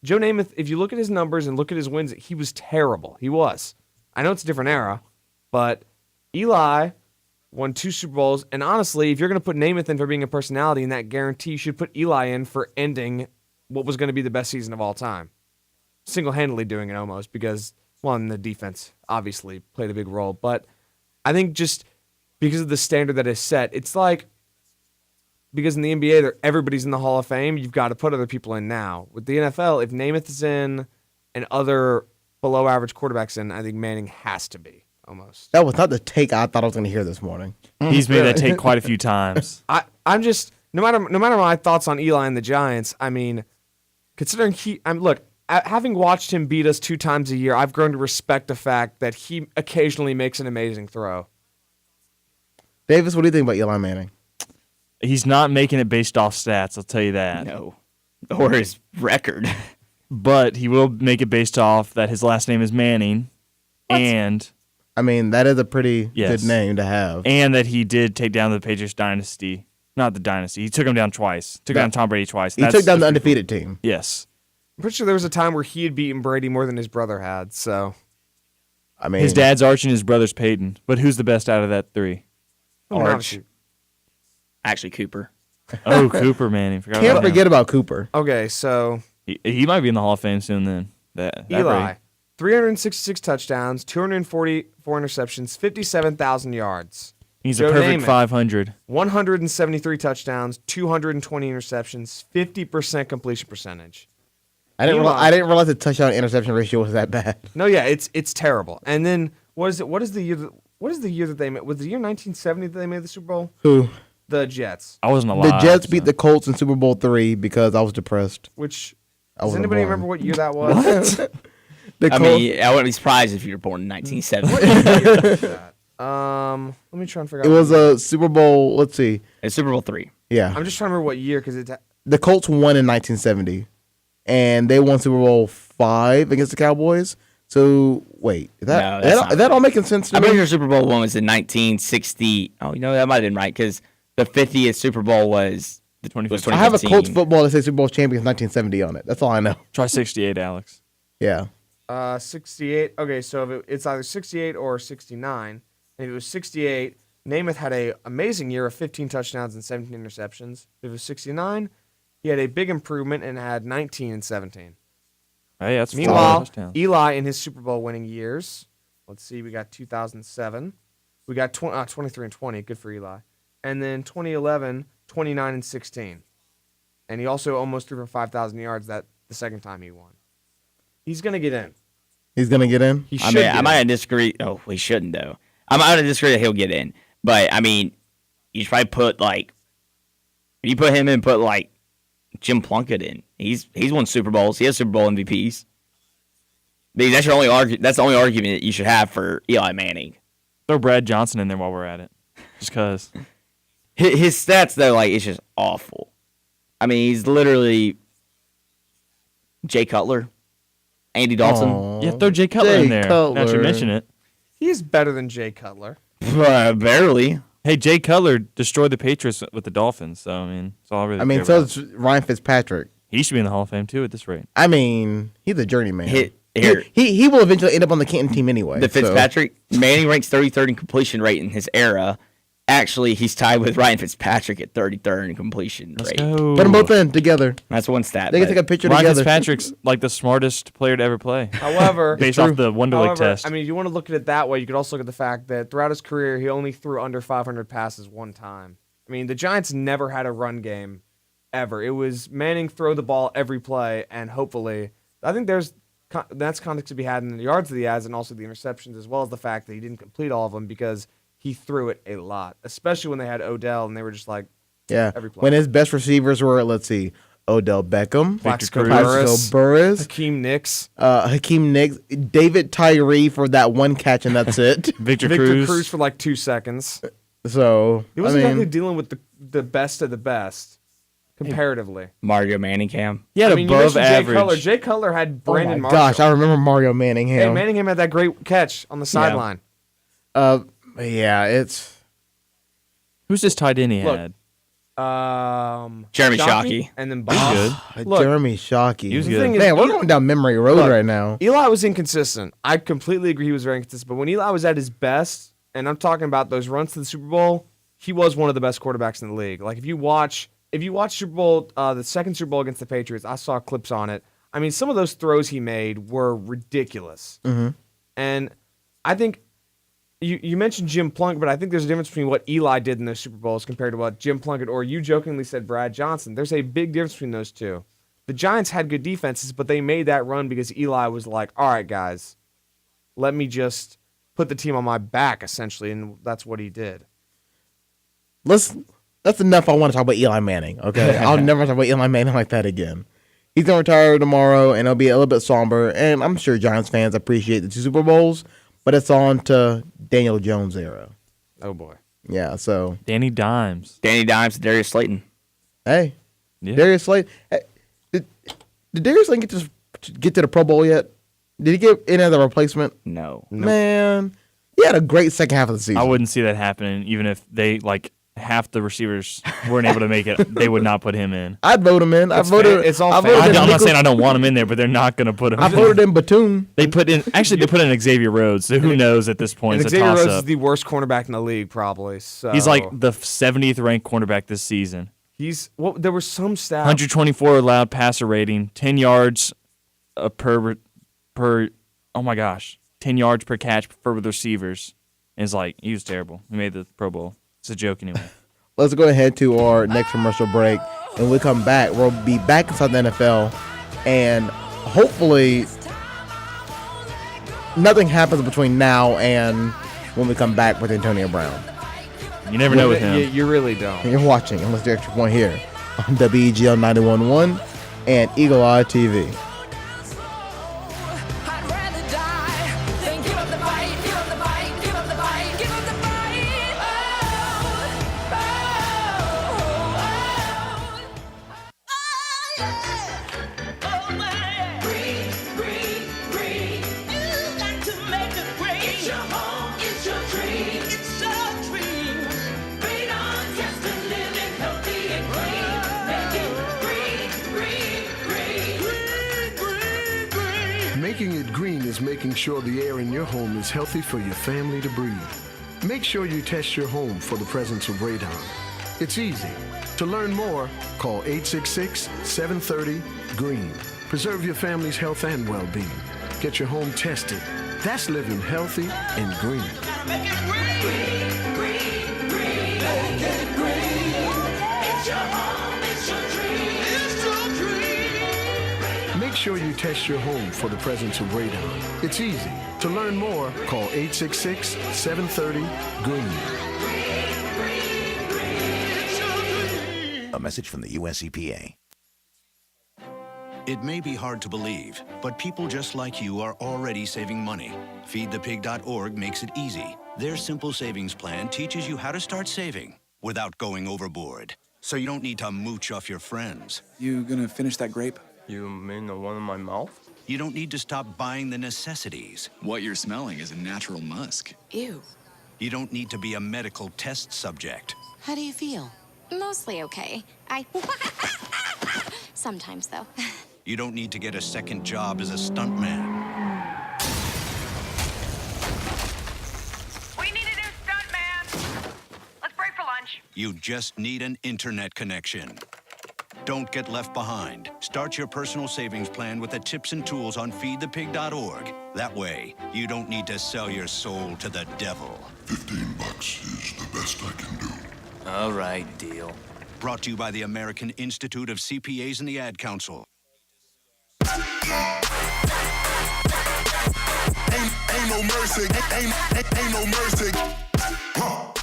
Joe Namath, if you look at his numbers and look at his wins, he was terrible. He was. I know it's a different era, but Eli won 2 Super Bowls, and honestly, if you're going to put Namath in for being a personality in that guarantee, you should put Eli in for ending what was going to be the best season of all time. Single-handedly doing it almost because, well, and the defense obviously played a big role, but I think just because of the standard that is set, it's like, because in the NBA, everybody's in the Hall of Fame, you've got to put other people in now. With the NFL, if Namath is in and other below-average quarterbacks in, I think Manning has to be. Almost. That was not the take I thought I was going to hear this morning. He's made that take quite a few times. I'm just no matter my thoughts on Eli and the Giants. I mean, considering having watched him beat us 2 times a year, I've grown to respect the fact that he occasionally makes an amazing throw. Davis, what do you think about Eli Manning? He's not making it based off stats, I'll tell you that. No. Or his record. But he will make it based off that his last name is Manning. What? And I mean, that is a pretty good name to have. And that he did take down the Patriots dynasty. Not the dynasty. He took him down twice. Took down Tom Brady twice. He took down the undefeated team. Yes. I'm pretty sure there was a time where he had beaten Brady more than his brother had. So, I mean, his dad's Archie and his brother's Peyton. But who's the best out of that 3? Arch. Actually, Cooper. Oh, Cooper Manning. Can't forget about Cooper. Okay, so he might be in the Hall of Fame soon. Then that Eli, rate. 366 touchdowns, 244 interceptions, 57,000 yards. He's Joe a perfect Namath, 500. 173 touchdowns, 220 interceptions, 50% completion percentage. I didn't realize the touchdown interception ratio was that bad. No, yeah, it's terrible. And then what is it? What is the year that they made? Was the year 1970 that they made the Super Bowl? Who? The Jets. I wasn't alive. The Jets beat the Colts in Super Bowl III because I was depressed. Which I does wasn't anybody born. remember what year that was? I mean, I wouldn't be surprised if you were born in 1970. Let me try and figure out. It was a Super Bowl. Let's see. It's Super Bowl III. Yeah. I'm just trying to remember what year because it's. The Colts won in 1970, and they won Super Bowl V against the Cowboys. So wait, is that all making sense to I'm me? pretty sure Super Bowl I was in 1960. Oh, that might have been right because the 50th Super Bowl was the 2015. I have a Colts football that says Super Bowl champions 1970 on it. That's all I know. Try 68, Alex. Yeah. 68. Okay, so if it's either 68 or 69. And if it was 68, Namath had an amazing year of 15 touchdowns and 17 interceptions. If it was 69, he had a big improvement and had 19 and 17. Hey, that's Meanwhile, Eli in his Super Bowl winning years, let's see, we got 2007. We got 23 and 20. Good for Eli. And then 2011, 29 and 16. And he also almost threw for 5,000 yards the second time he won. He's going to get in. He's going to get in? He should I might disagree. Oh, he shouldn't, though. I might disagree that he'll get in. But, I mean, you should probably put, if you put him in, put, Jim Plunkett in. He's won Super Bowls. He has Super Bowl MVPs. That's your only that's the only argument that you should have for Eli Manning. Throw Brad Johnson in there while we're at it. Just because. His stats, though, it's just awful. I mean, he's literally Jay Cutler, Andy Dalton. Aww. Yeah, throw Jay Cutler in there. Now that you mention it. He's better than Jay Cutler. Barely. Hey, Jay Cutler destroyed the Patriots with the Dolphins, so I mean, it's all really. I mean, so is Ryan Fitzpatrick. He should be in the Hall of Fame too at this rate. I mean, he's a journeyman. Here. He will eventually end up on the Canton team anyway. The Fitzpatrick, Manning ranks 33rd in completion rate in his era. Actually, he's tied with Ryan Fitzpatrick at 33rd in completion rate. Put them both in together. That's one stat. They can take a picture Ryan together. Fitzpatrick's like the smartest player to ever play. However, based off the Wonderlic test. I mean, if you want to look at it that way, you could also look at the fact that throughout his career, he only threw under 500 passes one time. I mean, the Giants never had a run game, ever. It was Manning throw the ball every play, and hopefully, I think that's context to be had in the yards that he has, and also the interceptions, as well as the fact that he didn't complete all of them because he threw it a lot, especially when they had Odell, and they were just like, every play. When his best receivers were, let's see, Odell Beckham, Plaxico Burress, Hakeem Nicks, David Tyree for that one catch, and that's it. Victor Cruz for like 2 seconds. So he wasn't exactly dealing with the best of the best, comparatively. Mario Manningham. He had above average. Jay Cutler had Brandon Marshall. Gosh, I remember Mario Manningham. Hey, Manningham had that great catch on the sideline. Yeah, it's. Who's this tight end he had? Jeremy Shockey. And then Bob. Look, Jeremy Shockey. He was good. Man, we're going down memory road right now. Eli was inconsistent. I completely agree he was very inconsistent. But when Eli was at his best, and I'm talking about those runs to the Super Bowl, he was one of the best quarterbacks in the league. Like if you watch Super Bowl, the second Super Bowl against the Patriots, I saw clips on it. I mean, some of those throws he made were ridiculous. Mm-hmm. And I think you mentioned Jim Plunkett, but I think there's a difference between what Eli did in those Super Bowls compared to what Jim Plunkett, or you jokingly said Brad Johnson. There's a big difference between those two. The Giants had good defenses, but they made that run because Eli was like, all right, guys, let me just put the team on my back, essentially, and that's what he did. That's enough. I want to talk about Eli Manning, okay? I'll never talk about Eli Manning like that again. He's going to retire tomorrow, and it'll be a little bit somber, and I'm sure Giants fans appreciate the 2 Super Bowls, but it's on to Daniel Jones' era. Oh, boy. Yeah, so. Danny Dimes, Darius Slayton. Hey, yeah. Darius Slayton. Hey, did Darius Slayton get to the Pro Bowl yet? Did he get in as a replacement? No. Man, he had a great second half of the season. I wouldn't see that happening, even if they, half the receivers weren't able to make it. They would not put him in. I'd vote him in. I'm not saying I don't want him in there, but they're not going to put him in. I voted in Batum. They put in Xavier Rhodes, so who knows at this point. It's a Xavier toss-up. Rhodes is the worst cornerback in the league, probably. So. He's like the 70th ranked cornerback this season. There was some stat. 124 allowed passer rating, 10 yards per. Oh my gosh, 10 yards per catch for the receivers. And it's like he was terrible. He made the Pro Bowl. It's a joke anyway. Let's go ahead to our next commercial break. And when we come back, we'll be back inside the NFL. And hopefully nothing happens between now and when we come back with Antonio Brown. You never know with him. You really don't. You're watching, and let's do Extra Point here on WEGL 91.1 and Eagle Eye TV. Making it green is making sure the air in your home is healthy for your family to breathe. Make sure you test your home for the presence of radon. It's easy. To learn more, call 866-730-GREEN. Preserve your family's health and well-being. Get your home tested. That's living healthy and green. Make sure you test your home for the presence of radon. It's easy. To learn more, call 866-730-GREEN. A message from the U.S. EPA. It may be hard to believe, but people just like you are already saving money. FeedThePig.org makes it easy. Their simple savings plan teaches you how to start saving without going overboard. So you don't need to mooch off your friends. You gonna finish that grape? You mean the one in my mouth? You don't need to stop buying the necessities. What you're smelling is a natural musk. Ew. You don't need to be a medical test subject. How do you feel? Mostly okay. Sometimes, though. You don't need to get a second job as a stuntman. We need a new stuntman. Let's break for lunch. You just need an internet connection. Don't get left behind. Start your personal savings plan with the tips and tools on feedthepig.org. That way, you don't need to sell your soul to the devil. $15 is the best I can do. All right, deal. Brought to you by the American Institute of CPAs and the Ad Council. Ain't no mercy. Ain't no mercy. Huh.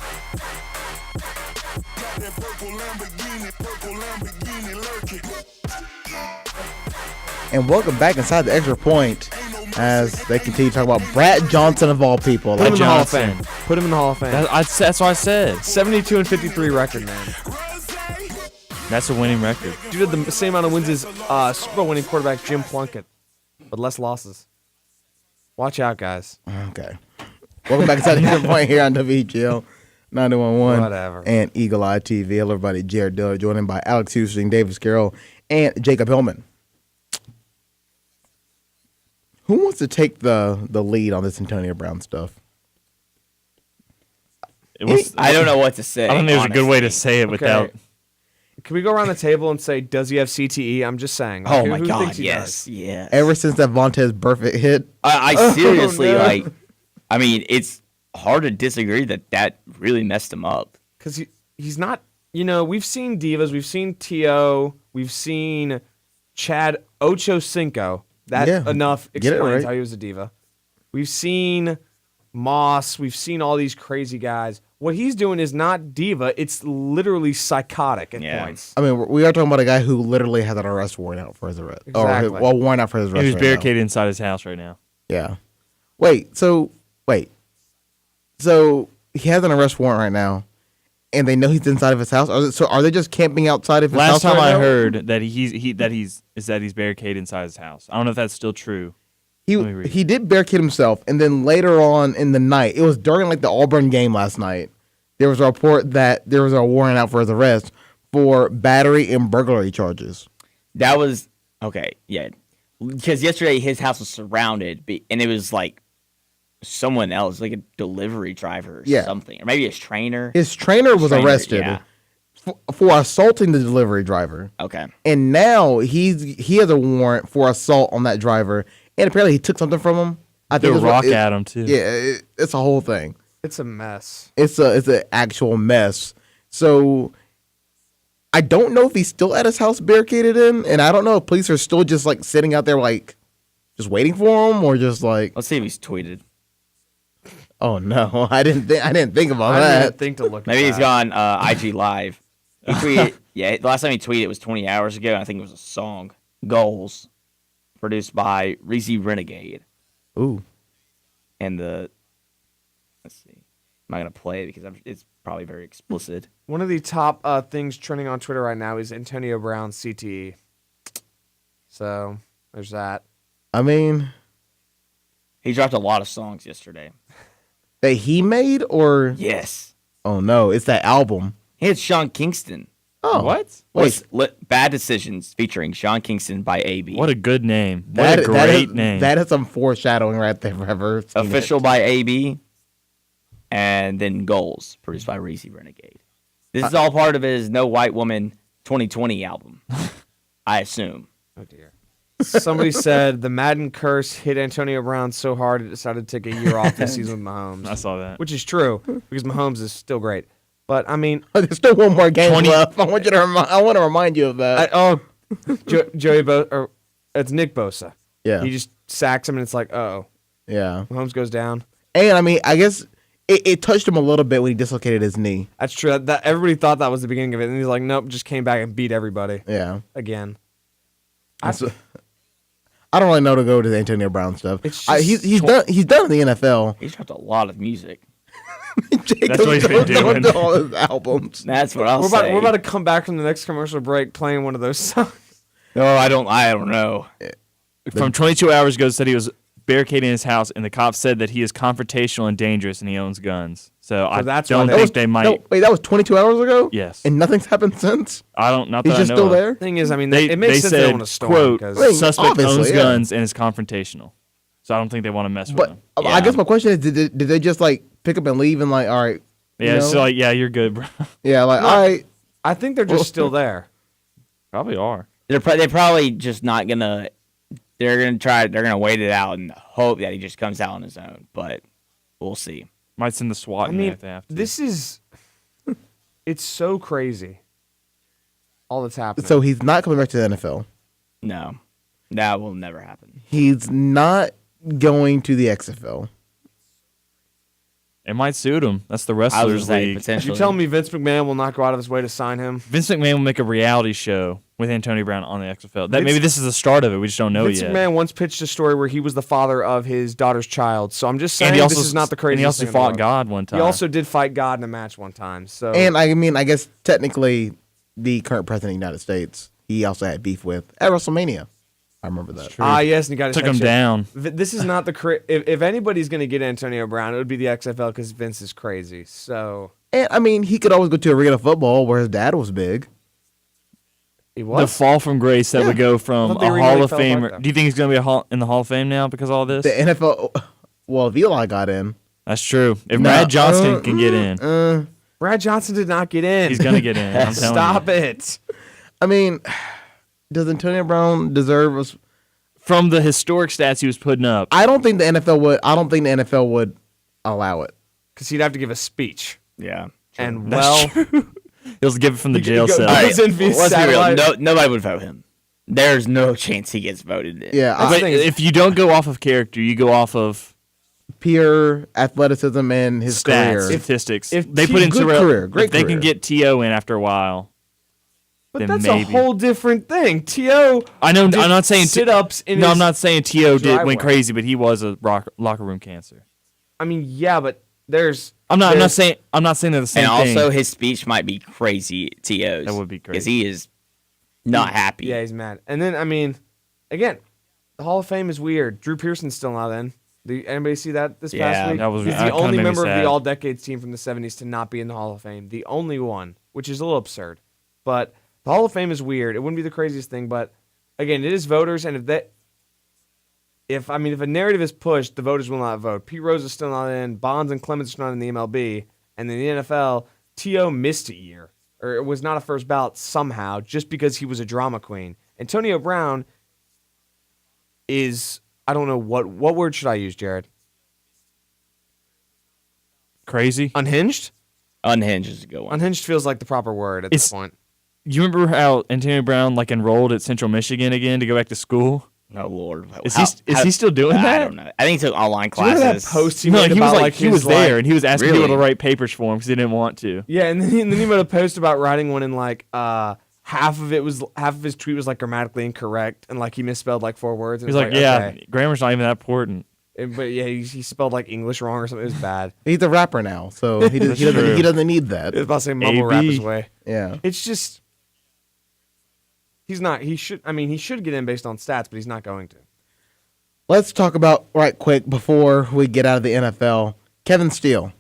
Got that purple Lamborghini lurking. And welcome back inside the Extra Point as they continue to talk about Brad Johnson of all people. Put him in the Hall of Fame. Put him in the Hall of Fame. That's what I said. 72-53 record, man. That's a winning record. Dude had the same amount of wins as Super Bowl winning quarterback Jim Plunkett, but less losses. Watch out, guys. Okay. Welcome back inside the Extra Point here on WGL 91.1 Whatever. and Eagle Eye TV. Hello, everybody. Jared Diller, joined by Alex Houston, Davis Carroll, and Jacob Hillman. Who wants to take the lead on this Antonio Brown stuff? I don't know what to say. I don't think there's a good way to say it without. Can we go around the table and say, does he have CTE? I'm just saying. Oh, Like, my who God, thinks he yes, does? yes. Ever since that Vontez Burfict hit. I seriously, no. I mean, it's hard to disagree that really messed him up. Because he's not, we've seen divas. We've seen T.O. We've seen Chad Ochocinco. That enough explains how he was a diva. We've seen Moss. We've seen all these crazy guys. What he's doing is not diva. It's literally psychotic at points. I mean, we are talking about a guy who literally has an arrest warrant out for his arrest. Exactly. Or warrant out for his arrest. He was right barricaded inside his house right now. Yeah. So he has an arrest warrant right now, and they know he's inside of his house. Are they just camping outside of his house? Last time right I now? heard that he's barricaded inside his house. I don't know if that's still true. He did barricade himself, and then later on in the night, it was during the Auburn game last night, there was a report that there was a warrant out for his arrest for battery and burglary charges. That was okay, yeah. Because yesterday his house was surrounded, and it was someone else, like a delivery driver or something, or maybe his trainer. His trainer was arrested, yeah. for assaulting the delivery driver. Okay. And now he has a warrant for assault on that driver, and apparently he took something from him. I think Threw a rock at him too. Yeah, it's a whole thing. It's a mess. It's an actual mess. So I don't know if he's still at his house barricaded in, and I don't know if police are still just like sitting out there like just waiting for him, or just like. Let's see if he's tweeted. Oh no, I didn't think about I that. didn't think to look. Maybe at he's that. gone IG Live. He tweeted. Yeah, the last time he tweeted was 20 hours ago. And I think it was a song, "Goals," produced by Reese Renegade. Ooh. And let's see. I'm not gonna play it because it's probably very explicit. One of the top things trending on Twitter right now is Antonio Brown's CTE. So there's that. I mean, he dropped a lot of songs yesterday. That he made, or yes. Oh no, it's that album. He had Sean Kingston. Oh, what? Bad Decisions featuring Sean Kingston by AB. What a good name. What a great name. That is some foreshadowing right there. Forever. Official by AB, and then Goals produced by Reese Renegade. This is all part of his No White Woman 2020 album, I assume. Oh dear. Somebody said the Madden curse hit Antonio Brown so hard it decided to take a year off this season with Mahomes. I saw that. Which is true because Mahomes is still great. But I mean, there's still one more game left. I want to remind you of that. It's Nick Bosa. Yeah. He just sacks him and it's like, oh. Yeah. Mahomes goes down. And I mean, I guess it touched him a little bit when he dislocated his knee. That's true. That everybody thought that was the beginning of it, and he's like, nope, just came back and beat everybody. Yeah. Again. I don't really know to go to the Antonio Brown stuff. It's He's done in the NFL. He's dropped a lot of music. That's what he's been doing. All his albums. That's what I'll say. We're about to come back from the next commercial break playing one of those songs. No, I don't know. From 22 hours ago, said he was barricading his house, and the cops said that he is confrontational and dangerous, and he owns guns. So I don't think they might. No, wait, that was 22 hours ago? Yes. And nothing's happened since? Not He's that I just know still of. there? Thing is, I mean, they it makes sense said, they don't want to storm. quote, Because suspect owns yeah. guns and is confrontational. So I don't think they want to mess with him. I guess my question is, did they just like pick up and leave and like, all right. Yeah, it's like, yeah, you're good, bro. Yeah, like, all right. I think they're just still there. Probably are. They're probably just not gonna. They're gonna wait it out and hope that he just comes out on his own. But we'll see. Might send the SWAT in there if they have to. This is. It's so crazy. All that's happening. So he's not coming back to the NFL. No, that will never happen. He's not going to the XFL. It might suit him. That's the Wrestlers League. You telling me Vince McMahon will not go out of his way to sign him? Vince McMahon will make a reality show with Antonio Brown on the XFL. Maybe this is the start of it. We just don't know Vince yet. McMahon once pitched a story where he was the father of his daughter's child. So I'm just saying this is not the craziest And he also thing in the fought world. God one time. He also did fight God in a match one time. So And I mean, I guess technically the current president of the United States, he also had beef with at WrestleMania. I remember that. Yes, and he got his Took head him shaved. down. This is not the if anybody's going to get Antonio Brown, it would be the XFL because Vince is crazy. So And I mean, he could always go to Arena Football where his dad was big. He The fall from grace that would go from I thought the a arena Hall really of fell apart, Famer. though. Do you think he's going to be in the Hall of Fame now because of all this? The NFL, well, if Eli got in. That's true. If No, Brad Johnston can get in, Brad Johnson did not get in. he's going to get in. I'm telling Stop you. it. I mean, does Antonio Brown deserve us? From the historic stats he was putting up, I don't think the NFL would. I don't think the NFL would allow it Because he'd have to give a speech. Yeah. And That's he'll give it from the jail go- cell. All right, Let's be real. satellite. Nobody would vote him. There's no chance he gets voted in. Yeah, But if you don't go off of character, you go off of pure athleticism and his stats, career. statistics. If they T- put in good career, great if they career. can get T.O. in after a while, But then that's maybe. a whole different thing. T.O. I know. did I'm not saying sit-ups in No, his I'm not saying T.O. driveway. went crazy, but he was a locker room cancer. I mean, yeah, but there's. I'm not there's- saying they're the same And thing. also, his speech might be crazy. T.O.'s. That would be because crazy. he is not happy. Yeah, he's mad. And then, I mean, again, the Hall of Fame is weird. Drew Pearson's still not in. Did anybody see that this Yeah, past week? that was- He's that the kinda only made me member of sad. the All Decades team from the 70s to not be in the Hall of Fame. The only one, which is a little absurd. But the Hall of Fame is weird. It wouldn't be the craziest thing, but again, it is voters, and if a narrative is pushed, the voters will not vote. Pete Rose is still not in. Bonds and Clemens are not in the MLB, and in the NFL, T.O. missed a year or it was not a first ballot somehow just because he was a drama queen. Antonio Brown is, I don't know, what word should I use, Jared? Crazy? Unhinged? Unhinged is a good one. Unhinged feels like the proper word at this point. You remember how Antonio Brown enrolled at Central Michigan again to go back to school? Oh Lord, is he still doing that? I don't know. I think he took online Do you remember classes. that post he No, made he about, was he was there and he was asking people to write papers for him because he didn't want to. Yeah, and then he made a post about writing one and half of his tweet was grammatically incorrect and he misspelled 4 words. And He's okay. Grammar's not even that important. But yeah, he spelled English wrong or something. It was bad. He's a rapper now, so he doesn't need that. I was about to say mumble rap his way. Yeah. It's just he's not. He should get in based on stats, but he's not going to. Let's talk about right quick before we get out of the NFL. Kevin Steele.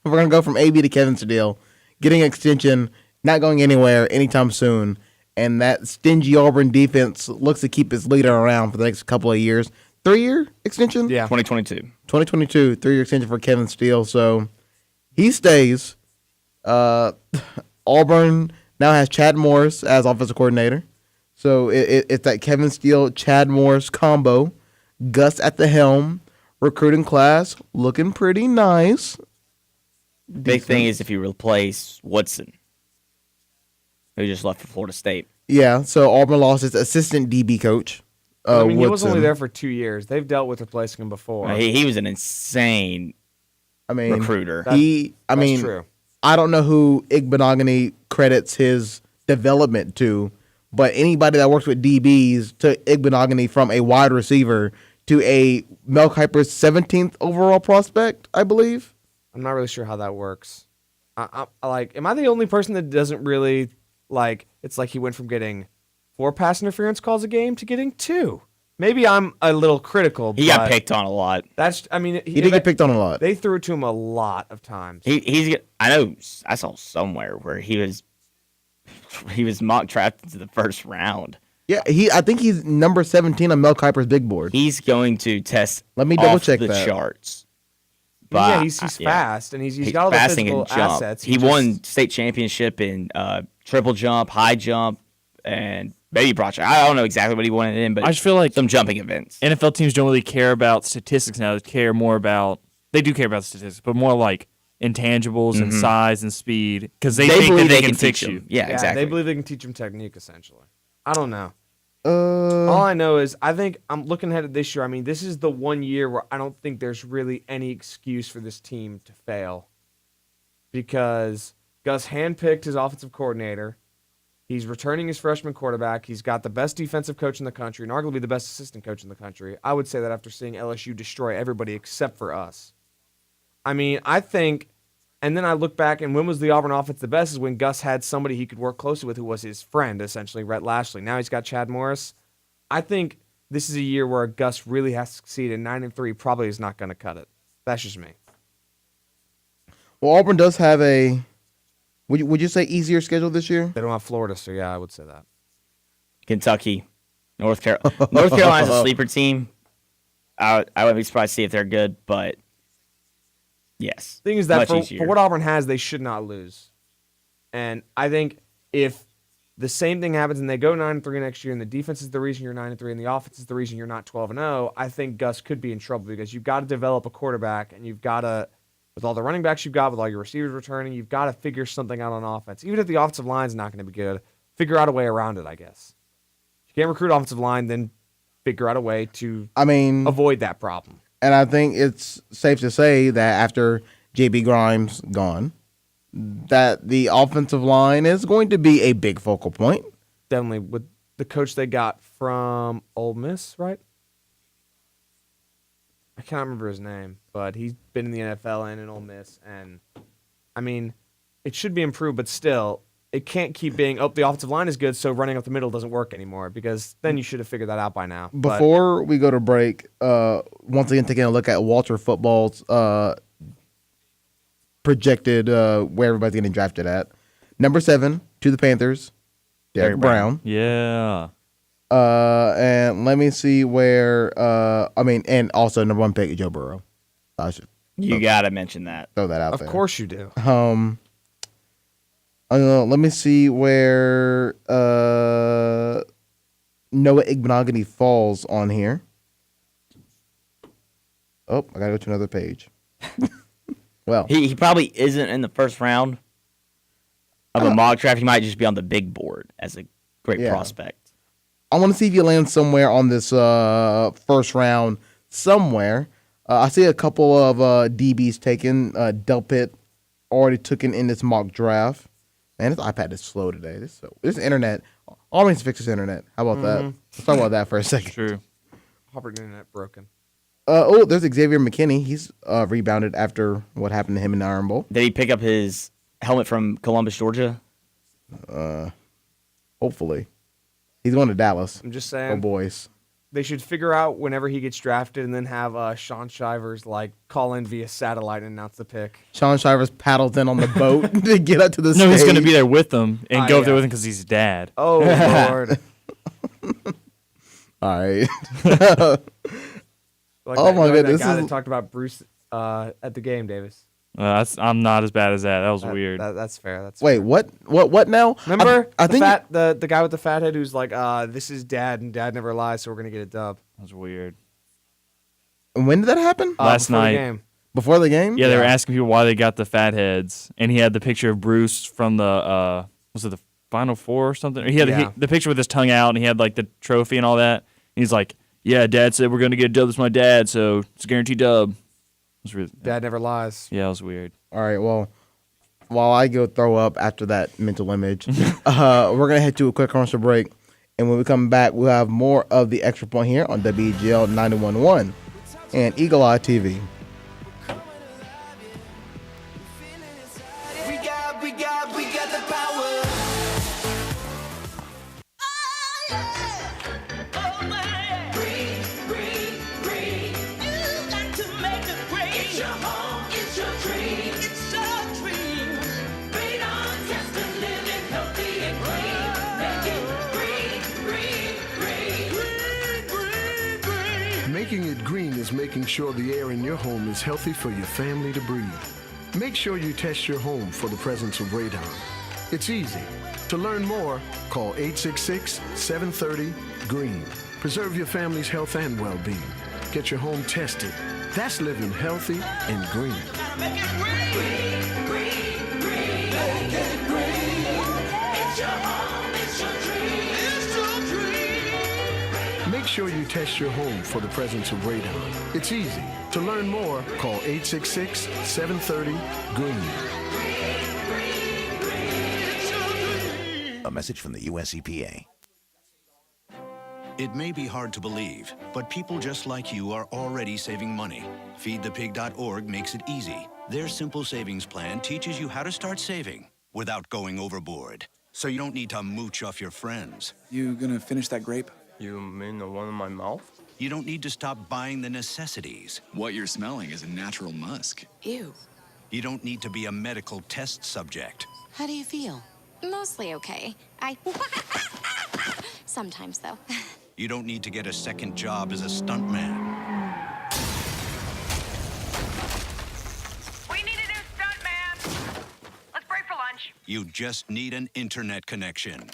We're gonna go from AB to Kevin Steele, getting an extension, not going anywhere anytime soon, and that stingy Auburn defense looks to keep its leader around for the next couple of years. 3-year extension? Yeah. 2022. 2022, 3-year extension for Kevin Steele. So he stays. Auburn now has Chad Morris as offensive coordinator. So it's that Kevin Steele, Chad Morris combo. Gus at the helm. Recruiting class looking pretty nice. Big thing is if you replace Woodson, who just left for Florida State. Yeah, so Auburn lost its assistant DB coach. He was only there for 2 years. They've dealt with replacing him before. He was an insane recruiter. That's true. I don't know who Igbenogany credits his development to, but anybody that works with DBs took Igbenogany from a wide receiver to a Mel Kiper's 17th overall prospect, I believe. I'm not really sure how that works. Am I the only person that doesn't really it's he went from getting 4 pass interference calls a game to getting 2. Maybe I'm a little critical. He got picked on a lot. He did get picked on a lot. They threw it to him a lot of times. I saw somewhere where he was mock drafted to the first round. Yeah, I think he's number 17 on Mel Kiper's big board. He's going to test. Let me double check the that. charts. But he's fast and he's got all the physical assets. He won state championship in triple jump, high jump, and maybe broad jump. I don't know exactly what he won it in, but I just feel like some jumping events. NFL teams don't really care about statistics now. They do care about statistics, but more intangibles and size and speed because they think that they can fix you. Yeah, exactly. They believe they can teach him technique, essentially. I don't know. All I know is I think I'm looking ahead at this year. This is the one year where I don't think there's really any excuse for this team to fail because Gus handpicked his offensive coordinator. He's returning his freshman quarterback. He's got the best defensive coach in the country and arguably the best assistant coach in the country. I would say that after seeing LSU destroy everybody except for us. I think, and then I look back and when was the Auburn offense the best is when Gus had somebody he could work closely with who was his friend, essentially, Rhett Lashley. Now he's got Chad Morris. I think this is a year where Gus really has to succeed, and 9-3 probably is not going to cut it. That's just me. Well, Auburn does have a, would you say easier schedule this year? They don't have Florida, so yeah, I would say that. Kentucky, North Carolina. North Carolina's a sleeper team. I wouldn't be surprised to see if they're good, but yes. The thing is that for what Auburn has, they should not lose. And I think if the same thing happens and they go 9-3 next year and the defense is the reason you're 9-3 and the offense is the reason you're not 12-0, I think Gus could be in trouble because you've got to develop a quarterback and you've got to, with all the running backs you've got, with all your receivers returning, you've got to figure something out on offense. Even if the offensive line is not going to be good, figure out a way around it, I guess. If you can't recruit offensive line, then figure out a way to avoid that problem. And I think it's safe to say that after J.B. Grimes gone, that the offensive line is going to be a big focal point. Definitely with the coach they got from Ole Miss, right? I can't remember his name, but he's been in the NFL and in Ole Miss. And, it should be improved, but still, it can't keep being, the offensive line is good, so running up the middle doesn't work anymore because then you should have figured that out by now. Before we go to break, once again, taking a look at Walter Football's projected where everybody's getting drafted at. Number 7 to the Panthers, Derek Brown. Yeah. And let me see where. And also number 1 pick Joe Burrow. You gotta mention that. Throw that out there. Of course you do. Let me see where Noah Igbenogany falls on here. Oh, I gotta go to another page. Well, he probably isn't in the first round of a mock draft. He might just be on the big board as a great prospect. I want to see if he lands somewhere on this first round somewhere. I see a couple of DBs taken. Delpit already took in this mock draft. Man, this iPad is slow today. This internet. Auburn needs to fix this internet. How about that? Let's talk about that for a second. True. Auburn internet broken. There's Xavier McKinney. He's rebounded after what happened to him in the Iron Bowl. Did he pick up his helmet from Columbus, Georgia? Hopefully. He's going to Dallas. I'm just saying. Oh, boys. They should figure out whenever he gets drafted and then have Sean Shivers call in via satellite and announce the pick. Sean Shivers paddles in on the boat to get up to the stage. No, he's going to be there with them and go up there with him because he's dad. Oh, Lord. All right. My goodness. That guy that talked about Bruce at the game, Davis. I'm not as bad as that. That was weird. That's fair. Wait, what? What now? Remember I think the guy with the fat head who's like, this is dad and dad never lies, so we're going to get a dub. That was weird. When did that happen? Last before night. The game. Before the game? Yeah, they were asking people why they got the fat heads, and he had the picture of Bruce from the was it the Final Four or something? He had the picture with his tongue out, and he had like the trophy and all that. And he's like, "Yeah, Dad said we're gonna get a dub. It's my dad, so it's a guaranteed dub." It was really, Dad never lies. Yeah, it was weird. All right, well, while I go throw up after that mental image, we're gonna head to a quick commercial break, and when we come back, we'll have more of the Extra Point here on WGL 91.1 and Eagle Eye TV. We got the power. Making it green is making sure the air in your home is healthy for your family to breathe. Make sure you test your home for the presence of radon. It's easy. To learn more, call 866-730-GREEN. Preserve your family's health and well-being. Get your home tested. That's living healthy and green. Make sure you test your home for the presence of radon. It's easy. To learn more, call 866-730-GREEN. A message from the US EPA. It may be hard to believe, but people just like you are already saving money. FeedThePig.org makes it easy. Their simple savings plan teaches you how to start saving without going overboard. So you don't need to mooch off your friends. You gonna finish that grape? You mean the one in my mouth? You don't need to stop buying the necessities. What you're smelling is a natural musk. Ew. You don't need to be a medical test subject. How do you feel? Mostly okay. Sometimes, though. You don't need to get a second job as a stuntman. We need a new stuntman. Let's break for lunch. You just need an internet connection.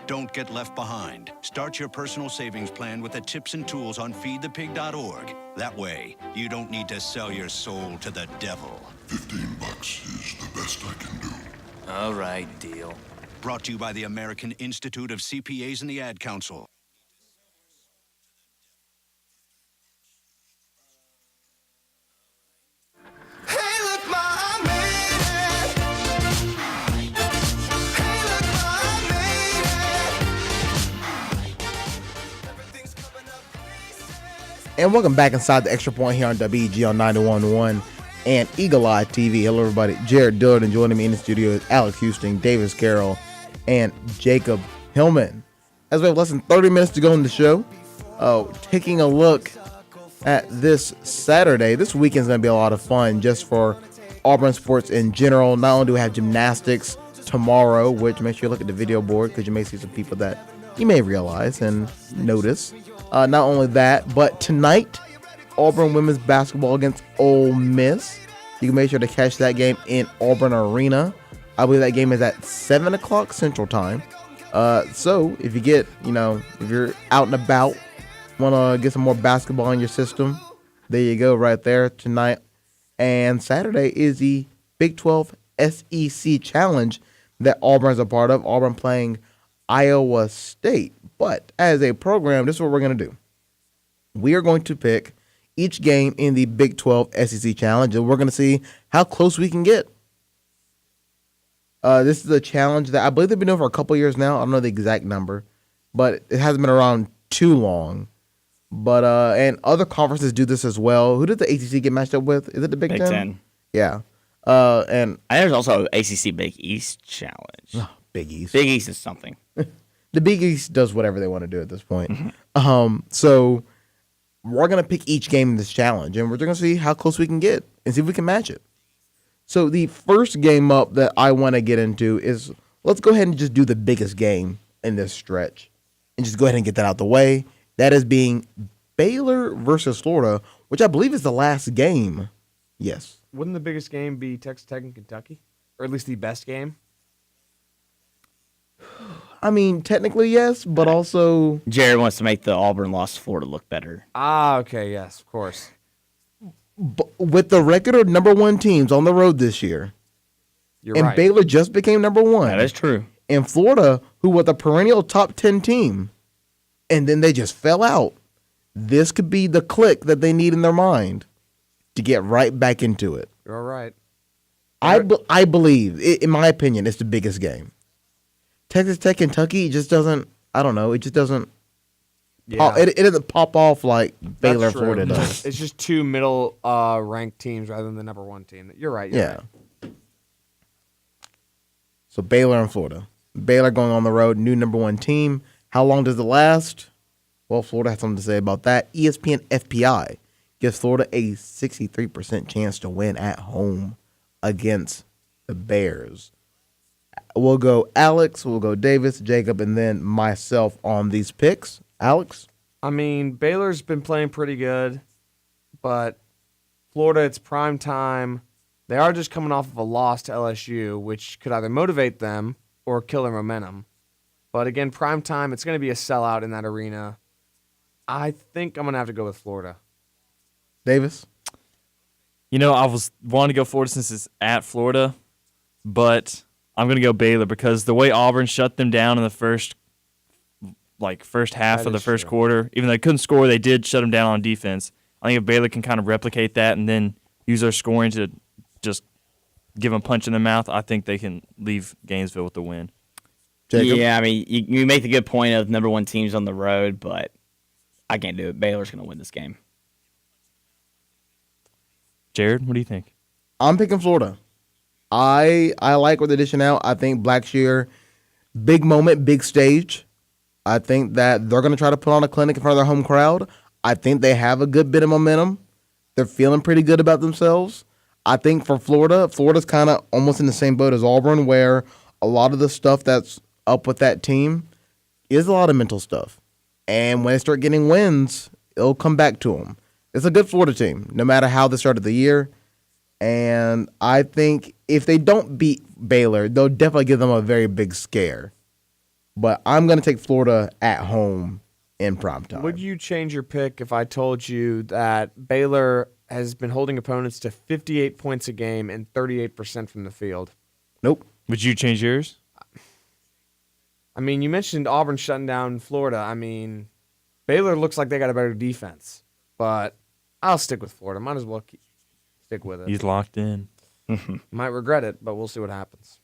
Don't get left behind. Start your personal savings plan with the tips and tools on feedthepig.org. That way, you don't need to sell your soul to the devil. $15 is the best I can do. All right, deal. Brought to you by the American Institute of CPAs and the Ad Council. Hey, look, Ma, I made it. Hey, look, Ma, I made it. Everything's coming up pieces. And welcome back inside the Extra Point here on WGL 91.1 and Eagle Eye TV. Hello, everybody. Jared Dillard, and joining me in the studio is Alex Houston, Davis Carroll, and Jacob Hillman. As we have less than 30 minutes to go in the show, taking a look at this Saturday. This weekend's going to be a lot of fun just for Auburn sports in general. Not only do we have gymnastics tomorrow, which make sure you look at the video board because you may see some people that you may realize and notice. Not only that, but tonight, Auburn women's basketball against Ole Miss. You can make sure to catch that game in Auburn Arena. I believe that game is at 7 o'clock Central Time. So if you get, if you're out and about, want to get some more basketball in your system, there you go right there tonight. And Saturday is the Big 12 SEC Challenge that Auburn's a part of. Auburn playing Iowa State. But as a program, this is what we're going to do. We are going to pick each game in the Big 12 SEC Challenge, and we're going to see how close we can get. This is a challenge that I believe they've been doing for a couple years now. I don't know the exact number, but it hasn't been around too long. But and other conferences do this as well. Who did the ACC get matched up with? Is it the Big Ten? Yeah. And there's also ACC Big East Challenge. Oh, Big East. Big East is something. The Big East does whatever they want to do at this point. So we're going to pick each game in this challenge, and we're going to see how close we can get and see if we can match it. So the first game up that I want to get into is, let's go ahead and just do the biggest game in this stretch and just go ahead and get that out the way. That is being Baylor versus Florida, which I believe is the last game. Yes. Wouldn't the biggest game be Texas Tech and Kentucky? Or at least the best game? I mean, technically, yes, but also... Jared wants to make the Auburn loss to Florida look better. Ah, okay, yes, of course. With the record of number one teams on the road this year, You're and right. Baylor just became number one. That is true. And Florida, who was a perennial top 10 team, and then they just fell out. This could be the click that they need in their mind to get right back into it. You're right. I believe, in my opinion, it's the biggest game. Texas Tech, Kentucky, just doesn't, I don't know, it just doesn't, it doesn't pop off like Baylor, Florida does. It's just two middle ranked teams rather than the number one team. You're right. You're right. So Baylor and Florida. Baylor going on the road, new number one team. How long does it last? Well, Florida has something to say about that. ESPN FPI gives Florida a 63% chance to win at home against the Bears. We'll go Alex, we'll go Davis, Jacob, and then myself on these picks. Alex? I mean, Baylor's been playing pretty good, but Florida, it's prime time. They are just coming off of a loss to LSU, which could either motivate them or kill their momentum. But again, prime time, it's going to be a sellout in that arena. I think I'm going to have to go with Florida. Davis? I was wanting to go Florida since it's at Florida, but I'm going to go Baylor because the way Auburn shut them down in the first half of the first quarter, even though they couldn't score, they did shut them down on defense. I think if Baylor can kind of replicate that and then use their scoring to just give them a punch in the mouth, I think they can leave Gainesville with the win. Jacob? Yeah, I mean, you make the good point of number one teams on the road, but I can't do it. Baylor's going to win this game. Jared, what do you think? I'm picking Florida. I like what they're dishing out. I think Blackshear, big moment, big stage. I think that they're going to try to put on a clinic in front of their home crowd. I think they have a good bit of momentum. They're feeling pretty good about themselves. I think for Florida's kind of almost in the same boat as Auburn, where a lot of the stuff that's up with that team is a lot of mental stuff. And when they start getting wins, it'll come back to them. It's a good Florida team, no matter how they started the year. And I think if they don't beat Baylor, they'll definitely give them a very big scare. But I'm going to take Florida at home in primetime. Would you change your pick if I told you that Baylor has been holding opponents to 58 points a game and 38% from the field? Nope. Would you change yours? I mean, you mentioned Auburn shutting down Florida. I mean, Baylor looks like they got a better defense, but I'll stick with Florida. Might as well stick with it. He's locked in. Might regret it, but we'll see what happens.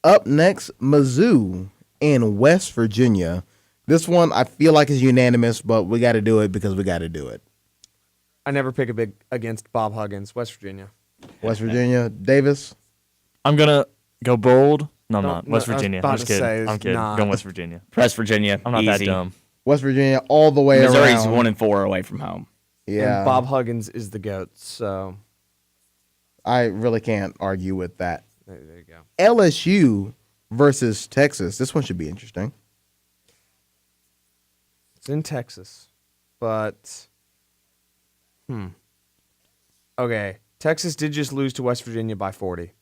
Up next, Mizzou in West Virginia. This one I feel like is unanimous, but we got to do it because we got to do it. I never pick a big against Bob Huggins, West Virginia. West Virginia. Davis? I'm going to go bold. No, I'm not. No, West I was Virginia. about I'm just to kidding. say, I'm kidding. nah. Going West Virginia. West Virginia. I'm not easy. that dumb. West Virginia all the way Missouri's around. 1-4 away from home. Yeah. And Bob Huggins is the GOAT, so I really can't argue with that. there you go. LSU versus Texas. This one should be interesting. It's in Texas, but okay. Texas did just lose to West Virginia by 40,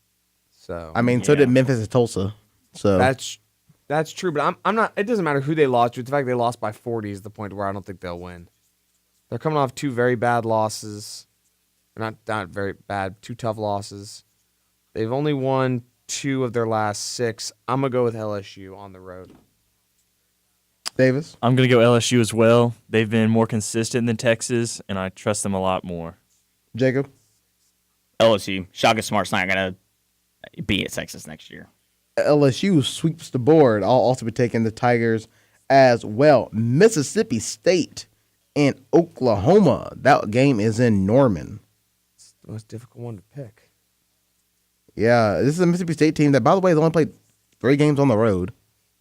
So I mean, so did Memphis and Tulsa. So that's true, but I'm not. It doesn't matter who they lost to. The fact they lost by 40 is the point where I don't think they'll win. They're coming off 2 very bad losses. Not very bad, 2 tough losses. They've only won 2 of their last 6. I'm gonna go with LSU on the road. Davis? I'm going to go LSU as well. They've been more consistent than Texas, and I trust them a lot more. Jacob? LSU. Shaka Smart's not going to be at Texas next year. LSU sweeps the board. I'll also be taking the Tigers as well. Mississippi State and Oklahoma. That game is in Norman. It's the most difficult one to pick. Yeah, this is a Mississippi State team that, by the way, has only played 3 games on the road.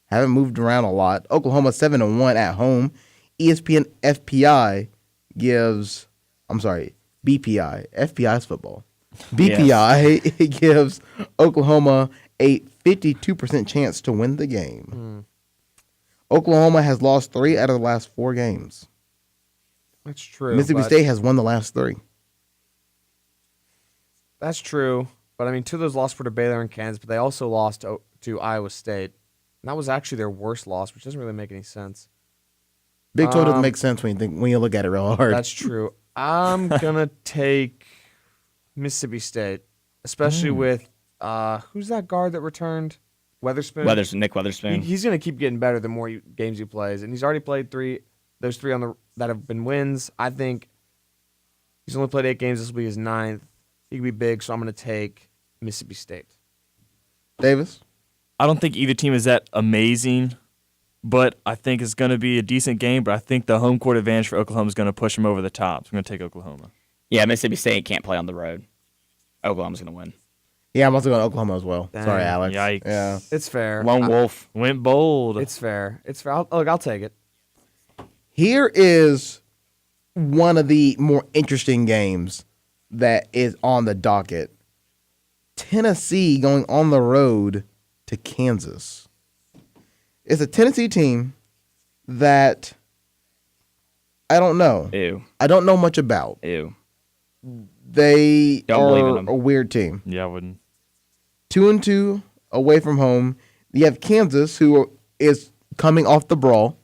Haven't moved around a lot. Oklahoma 7-1 at home. ESPN FPI gives, BPI. FPI is football. BPI gives Oklahoma a 52% chance to win the game. Oklahoma has lost 3 out of the last 4 games. That's true. Mississippi State has won the last 3. That's true. But, I mean, 2 of those losses were to Baylor and Kansas, but they also lost to Iowa State. And that was actually their worst loss, which doesn't really make any sense. Big 12 doesn't make sense when you look at it real hard. That's true. I'm going to take Mississippi State, especially with who's that guard that returned? Weatherspoon? Nick Weatherspoon. He's going to keep getting better the more games he plays. And he's already played 3. There's 3 that have been wins. I think he's only played 8 games. This will be his 9th. He could be big, so I'm going to take Mississippi State. Davis? I don't think either team is that amazing, but I think it's going to be a decent game. But I think the home court advantage for Oklahoma is going to push them over the top. So I'm going to take Oklahoma. Yeah, Mississippi State can't play on the road. Oklahoma's going to win. Yeah, I'm also going to Oklahoma as well. Dang. Sorry, Alex. Yikes. Yeah. It's fair. Lone Wolf went bold. It's fair. I'll take it. Here is one of the more interesting games that is on the docket. Tennessee going on the road to Kansas. It's a Tennessee team that I don't know. Ew. I don't know much about. Ew. They Don't believe in are them. a weird team. Yeah, I wouldn't. 2-2 away from home. You have Kansas, who is coming off the brawl.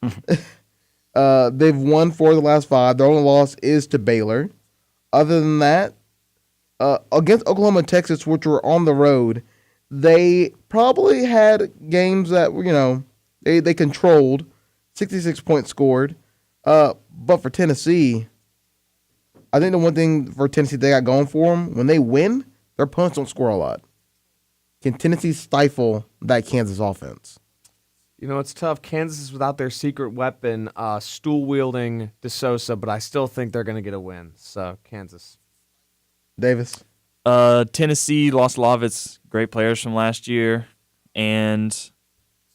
They've won 4 of the last 5. Their only loss is to Baylor. Other than that, against Oklahoma and Texas, which were on the road, they probably had games that were, they controlled. 66 points scored. But for Tennessee, I think the one thing for Tennessee they got going for them, when they win, their opponents don't score a lot. Can Tennessee stifle that Kansas offense? It's tough. Kansas is without their secret weapon, stool-wielding DeSosa, but I still think they're going to get a win. So, Kansas. Davis? Tennessee lost a lot of its great players from last year, and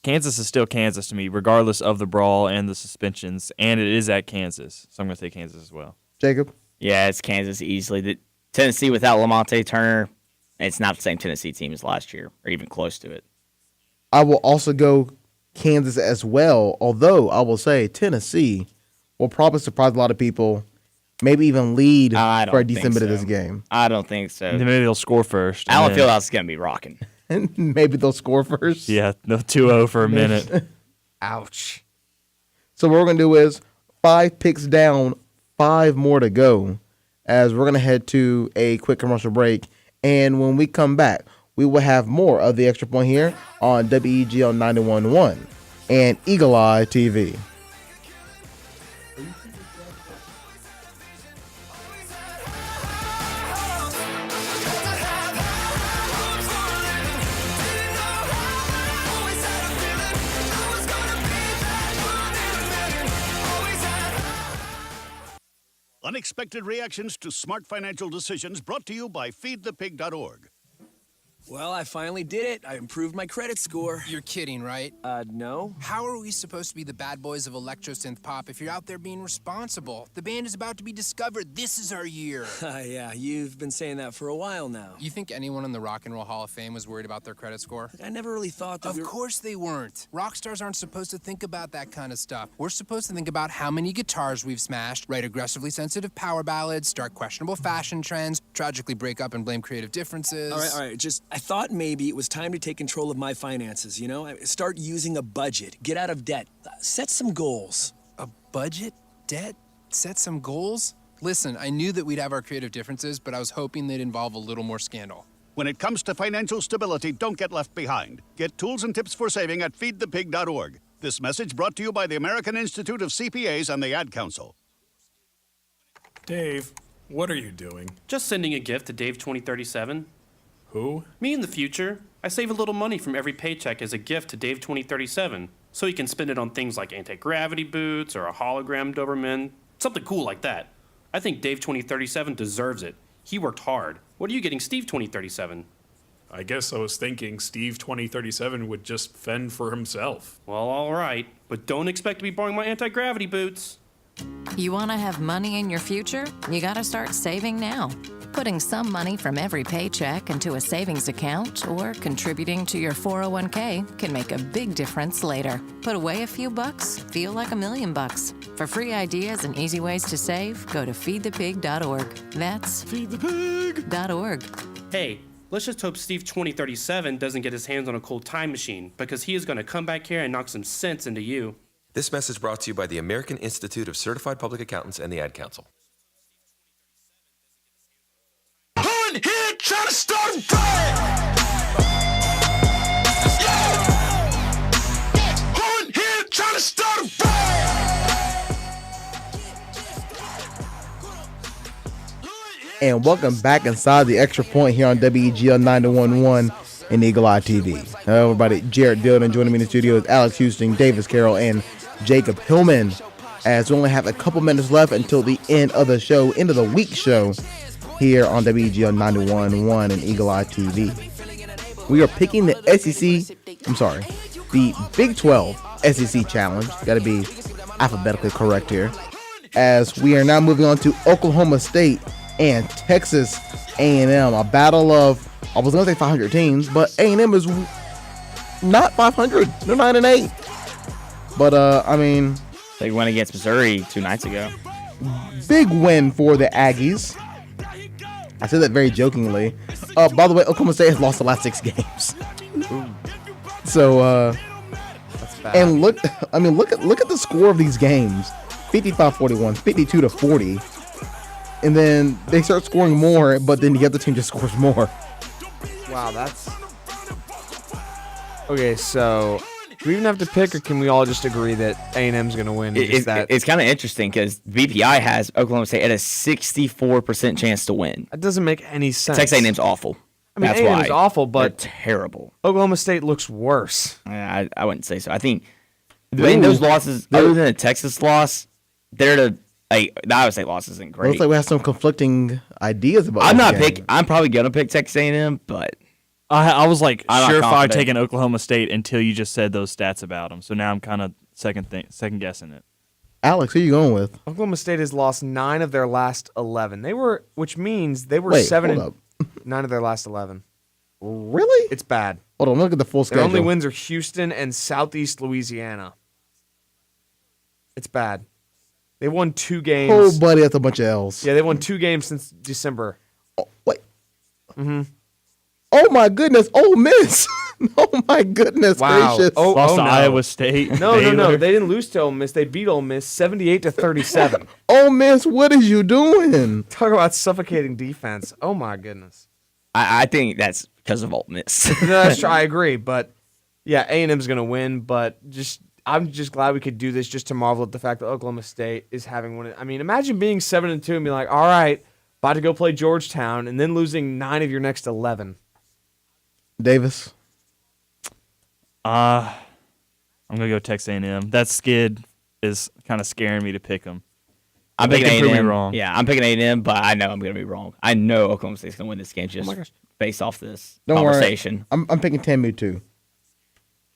Kansas is still Kansas to me, regardless of the brawl and the suspensions, and it is at Kansas. So I'm going to take Kansas as well. Jacob? Yeah, it's Kansas easily. The Tennessee without Lamonte Turner, it's not the same Tennessee team as last year, or even close to it. I will also go Kansas as well, although I will say Tennessee will probably surprise a lot of people, maybe even lead for a decent bit of this game. I don't think so. And then maybe they'll score first. Allen Fieldhouse is going to be rocking. And maybe they'll score first. Yeah, no 2-0 for a minute. Ouch. So what we're going to do is 5 picks down, 5 more to go, as we're going to head to a quick commercial break. And when we come back, we will have more of the Extra Point here on WEGL 91.1 and Eagle Eye TV. Unexpected reactions to smart financial decisions brought to you by feedthepig.org. Well, I finally did it. I improved my credit score. You're kidding, right? No. How are we supposed to be the bad boys of electro synth pop if you're out there being responsible? The band is about to be discovered. This is our year. Yeah, you've been saying that for a while now. You think anyone in the Rock and Roll Hall of Fame was worried about their credit score? I never really thought that. Of course they weren't. Rock stars aren't supposed to think about that kind of stuff. We're supposed to think about how many guitars we've smashed, write aggressively sensitive power ballads, start questionable fashion trends, tragically break up and blame creative differences. All right. Just I thought maybe it was time to take control of my finances, you know? Start using a budget, get out of debt, set some goals. A budget? Debt? Set some goals? Listen, I knew that we'd have our creative differences, but I was hoping they'd involve a little more scandal. When it comes to financial stability, don't get left behind. Get tools and tips for saving at feedthepig.org. This message brought to you by the American Institute of CPAs and the Ad Council. Dave, what are you doing? Just sending a gift to Dave 2037. Who? Me in the future. I save a little money from every paycheck as a gift to Dave 2037, so he can spend it on things like anti-gravity boots or a hologram Doberman, something cool like that. I think Dave 2037 deserves it. He worked hard. What are you getting Steve 2037? I guess I was thinking Steve 2037 would just fend for himself. Well, all right, but don't expect to be borrowing my anti-gravity boots. You want to have money in your future? You got to start saving now. Putting some money from every paycheck into a savings account or contributing to your 401k can make a big difference later. Put away a few bucks, feel like $1 million. For free ideas and easy ways to save, go to feedthepig.org. That's feedthepig.org. Hey, let's just hope Steve 2037 doesn't get his hands on a cold time machine, because he is going to come back here and knock some sense into you. This message brought to you by the American Institute of Certified Public Accountants and the Ad Council. Who in here trying to start a riot? Who in here trying to start a riot? And welcome back inside the Extra Point here on WEGL 911 and Eagle Eye TV. Hello, everybody. Jared Dillon joining me in the studio is Alex Houston, Davis Carroll, and Jacob Hillman. As we only have a couple minutes left until the end of the show, end of the week show, here on WEGL 911 and Eagle Eye TV. We are picking the the Big 12 SEC Challenge. Got to be alphabetically correct here. As we are now moving on to Oklahoma State and Texas A&M, a battle of, I was going to say 500 teams, but A&M is not 500. They're 9-8. But, I mean, they went against Missouri 2 nights ago. Big win for the Aggies. I said that very jokingly. By the way, Oklahoma State has lost the last 6 games. So, that's bad. And look at the score of these games: 55-41, 52-40. And then they start scoring more, but then the other team just scores more. Wow, that's... Okay, so do we even have to pick, or can we all just agree that A&M's going to win? It's kind of interesting because BPI has Oklahoma State at a 64% chance to win. That doesn't make any sense. Texas A&M's awful. I mean, That's A&M's why. awful, but they're terrible. Oklahoma State looks worse. I wouldn't say so. I think those losses, other than a Texas loss, the Iowa State loss isn't great. Looks like we have some conflicting ideas about. I'm probably gonna pick Texas A&M, but I was like I'm not surefire confident. taking Oklahoma State until you just said those stats about them. So now I'm kind of second guessing it. Alex, who are you going with? Oklahoma State has lost 9 of their last 11. Which means they were Wait, 7 hold and 9 of their last 11. Really? It's bad. Hold on, look at the full Their schedule. only wins are Houston and Southeast Louisiana. It's bad. They won 2 games. Oh, buddy, that's a bunch of L's. Yeah, they won 2 games since December. Oh, wait. Mm-hmm. Oh, my goodness. Ole Miss. Oh, my goodness gracious. Lost to Iowa State. No. They didn't lose to Ole Miss. They beat Ole Miss 78-37. Ole Miss, what is you doing? Talk about suffocating defense. Oh, my goodness. I think that's because of Ole Miss. No, that's true. I agree. But, yeah, A&M's going to win. But I'm just glad we could do this just to marvel at the fact that Oklahoma State is having one. I mean, imagine being 7-2 and being like, all right, about to go play Georgetown, and then losing 9 of your next 11. Davis? I'm going to go Texas A&M. That skid is kind of scaring me to pick them. I'm picking prove me A&M. wrong. Yeah, I'm picking A&M, but I know I'm going to be wrong. I know Oklahoma State's going to win this game just based off this Don't conversation. worry. I'm picking TAMU too.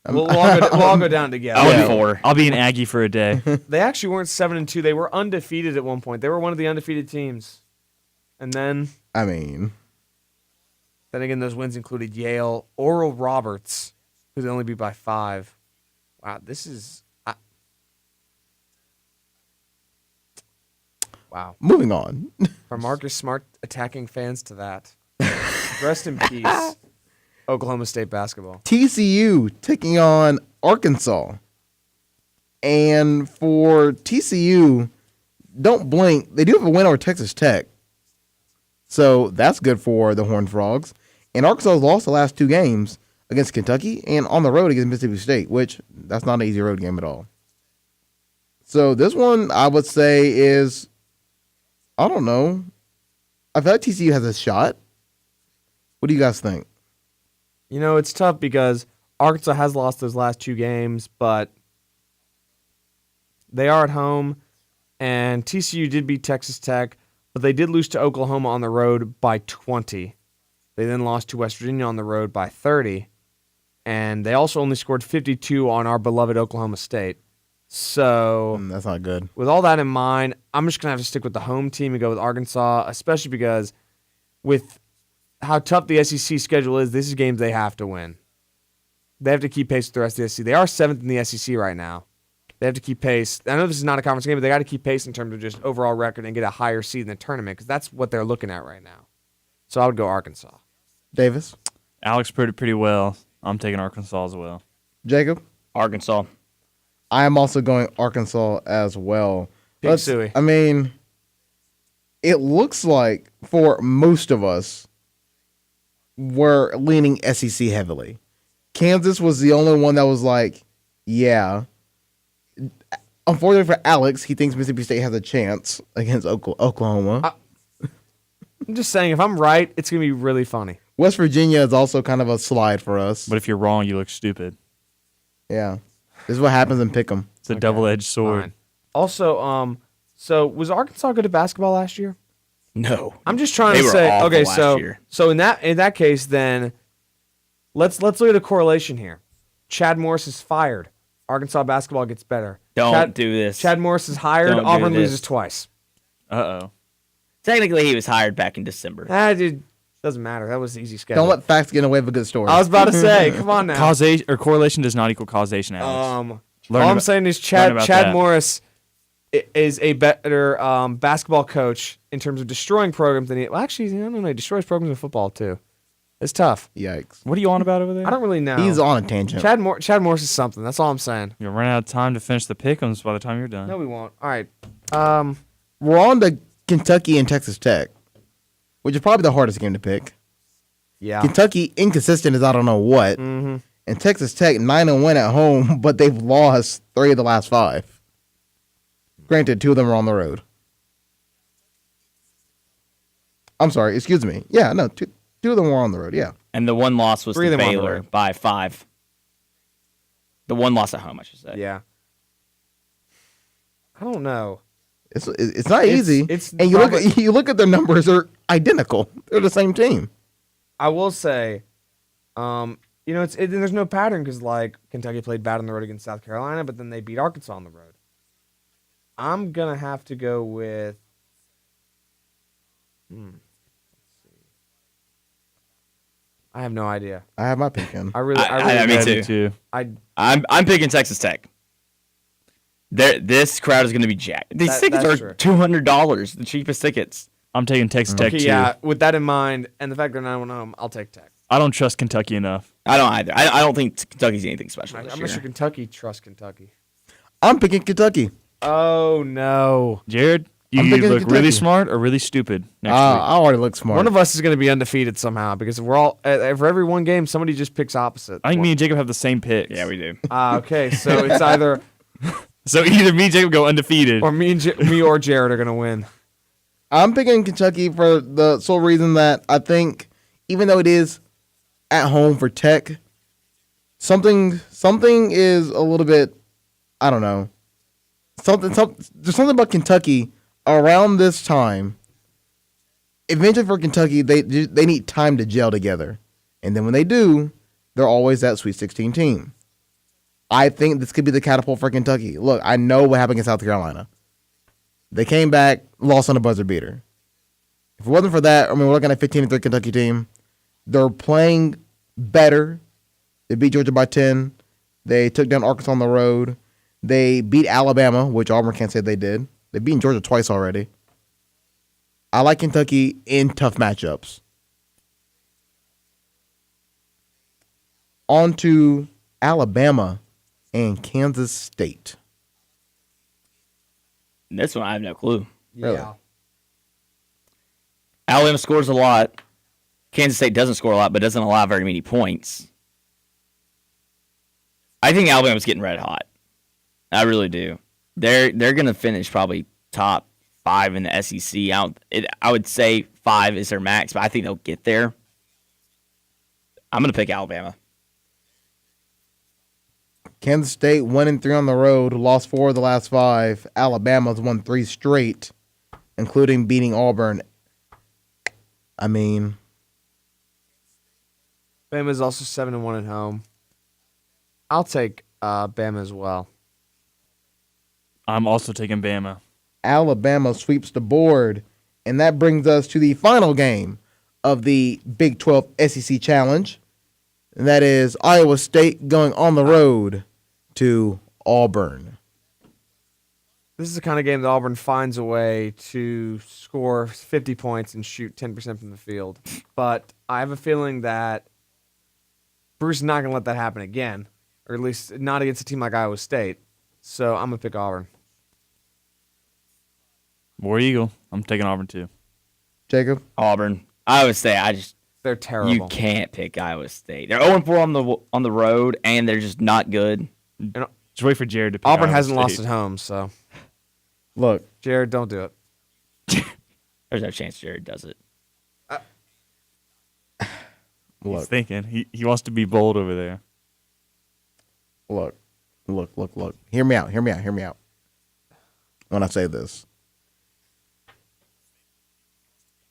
We'll all go down together. I'll be an Aggie for a day. They actually weren't 7-2. They were undefeated at one point. They were one of the undefeated teams. And then... Then again, those wins included Yale, Oral Roberts, who they only beat by 5. Wow, this is... Wow. Moving on. From Marcus Smart attacking fans to that. Rest in peace. Oklahoma State basketball. TCU taking on Arkansas. And for TCU, don't blink. They do have a win over Texas Tech. So that's good for the Horned Frogs. And Arkansas has lost the last 2 games against Kentucky and on the road against Mississippi State, which that's not an easy road game at all. So this one, I would say, is, I don't know. I feel like TCU has a shot. What do you guys think? You know, it's tough because Arkansas has lost those last 2 games, but they are at home, and TCU did beat Texas Tech, but they did lose to Oklahoma on the road by 20. They then lost to West Virginia on the road by 30, and they also only scored 52 on our beloved Oklahoma State. So that's not good. With all that in mind, I'm just going to have to stick with the home team and go with Arkansas, especially because with how tough the SEC schedule is, this is games they have to win. They have to keep pace with the rest of the SEC. They are 7th in the SEC right now. They have to keep pace. I know this is not a conference game, but they got to keep pace in terms of just overall record and get a higher seed in the tournament because that's what they're looking at right now. So I would go Arkansas. Davis? Alex put it pretty well. I'm taking Arkansas as well. Jacob? Arkansas. I am also going Arkansas as well. Big Suey. I mean, it looks like for most of us, we're leaning SEC heavily. Kansas was the only one that was like, yeah. Unfortunately for Alex, he thinks Mississippi State has a chance against Oklahoma. I'm just saying, if I'm right, it's going to be really funny. West Virginia is also kind of a slide for us. But if you're wrong, you look stupid. Yeah. This is what happens in Pick'em. It's a double-edged sword. Fine. Also, so was Arkansas good at basketball last year? No. I'm just trying They to were say, awful okay, last year. so in that case, then let's look at a correlation here. Chad Morris is fired. Arkansas basketball gets better. Don't do this. Chad Morris is hired. Don't do Auburn this. loses twice. Uh-oh. Technically, he was hired back in December. Dude, doesn't matter. That was easy schedule. Don't let facts get in the way of a good story. I was about to say, come on now. Causation or correlation does not equal causation, Alex. All I'm saying is Chad Morris is a better basketball coach in terms of destroying programs than he. Well, actually, I don't know. He destroys programs in football too. It's tough. Yikes. What are you on about over there? I don't really know. He's on a tangent. Chad Morris is something. That's all I'm saying. You'll run out of time to finish the pick'ems by the time you're done. No, we won't. All right. We're on to Kentucky and Texas Tech, which is probably the hardest game to pick. Yeah. Kentucky inconsistent as I don't know what. Mm-hmm. And Texas Tech 9-1 at home, but they've lost 3 of the last 5. Granted, 2 of them are on the road. I'm sorry, excuse me. Yeah, no, two of them were on the road, yeah. And the one loss was 3 of to them on the Baylor road. by 5. The one loss at home, I should say. Yeah. I don't know. It's not easy. And you look at their numbers, they're identical. They're the same team. I will say, there's no pattern because like Kentucky played bad on the road against South Carolina, but then they beat Arkansas on the road. I'm gonna have to go with. Let's see. I have no idea. I have my pick in. Me too. I'm picking Texas Tech. This crowd is going to be jacked. These tickets are $200, the cheapest tickets. I'm taking Texas Tech too. Yeah, with that in mind, and the fact they're 9-1 home, I'll take Tech. I don't trust Kentucky enough. I don't either. I don't think Kentucky's anything special this I'm year. not sure Kentucky trusts Kentucky. I'm picking Kentucky. Oh no, Jared, you look really smart or really stupid next week. I already look smart. One of us is going to be undefeated somehow because we're all for every one game somebody just picks opposite. I think me and Jacob have the same picks. Yeah, we do. Okay, so it's either either me and Jacob go undefeated, or me or Jared are going to win. I'm picking Kentucky for the sole reason that I think, even though it is at home for Tech, something is a little bit, I don't know. There's something about Kentucky around this time. Eventually, for Kentucky, they need time to gel together, and then when they do, they're always that Sweet 16 team. I think this could be the catapult for Kentucky. Look, I know what happened in South Carolina. They came back, lost on a buzzer beater. If it wasn't for that, we're looking at a 15-3 Kentucky team. They're playing better. They beat Georgia by 10. They took down Arkansas on the road. They beat Alabama, which Auburn can't say they did. They've beaten Georgia twice already. I like Kentucky in tough matchups. On to Alabama and Kansas State. This one I have no clue. Really? Yeah. Alabama scores a lot. Kansas State doesn't score a lot, but doesn't allow very many points. I think Alabama's getting red hot. I really do. They're going to finish probably top 5 in the SEC. I would say 5 is their max, but I think they'll get there. I'm going to pick Alabama. Kansas State 1-3 on the road, lost 4 of the last 5. Alabama's won 3 straight, including beating Auburn. I mean, Bama's also 7-1 at home. I'll take Bama as well. I'm also taking Bama. Alabama sweeps the board, and that brings us to the final game of the Big 12 SEC Challenge, and that is Iowa State going on the road to Auburn. This is the kind of game that Auburn finds a way to score 50 points and shoot 10% from the field. But I have a feeling that Bruce is not going to let that happen again, or at least not against a team like Iowa State. So I'm going to pick Auburn. War Eagle. I'm taking Auburn too. Jacob? Auburn. Iowa State, they're terrible. You can't pick Iowa State. They're 0-4 on the road, and they're just not good. Just wait for Jared to pick Auburn Iowa hasn't State. lost at home, so. Look. Jared, don't do it. There's no chance Jared does it. He's thinking. He wants to be bold over there. Look. Hear me out. When I say this.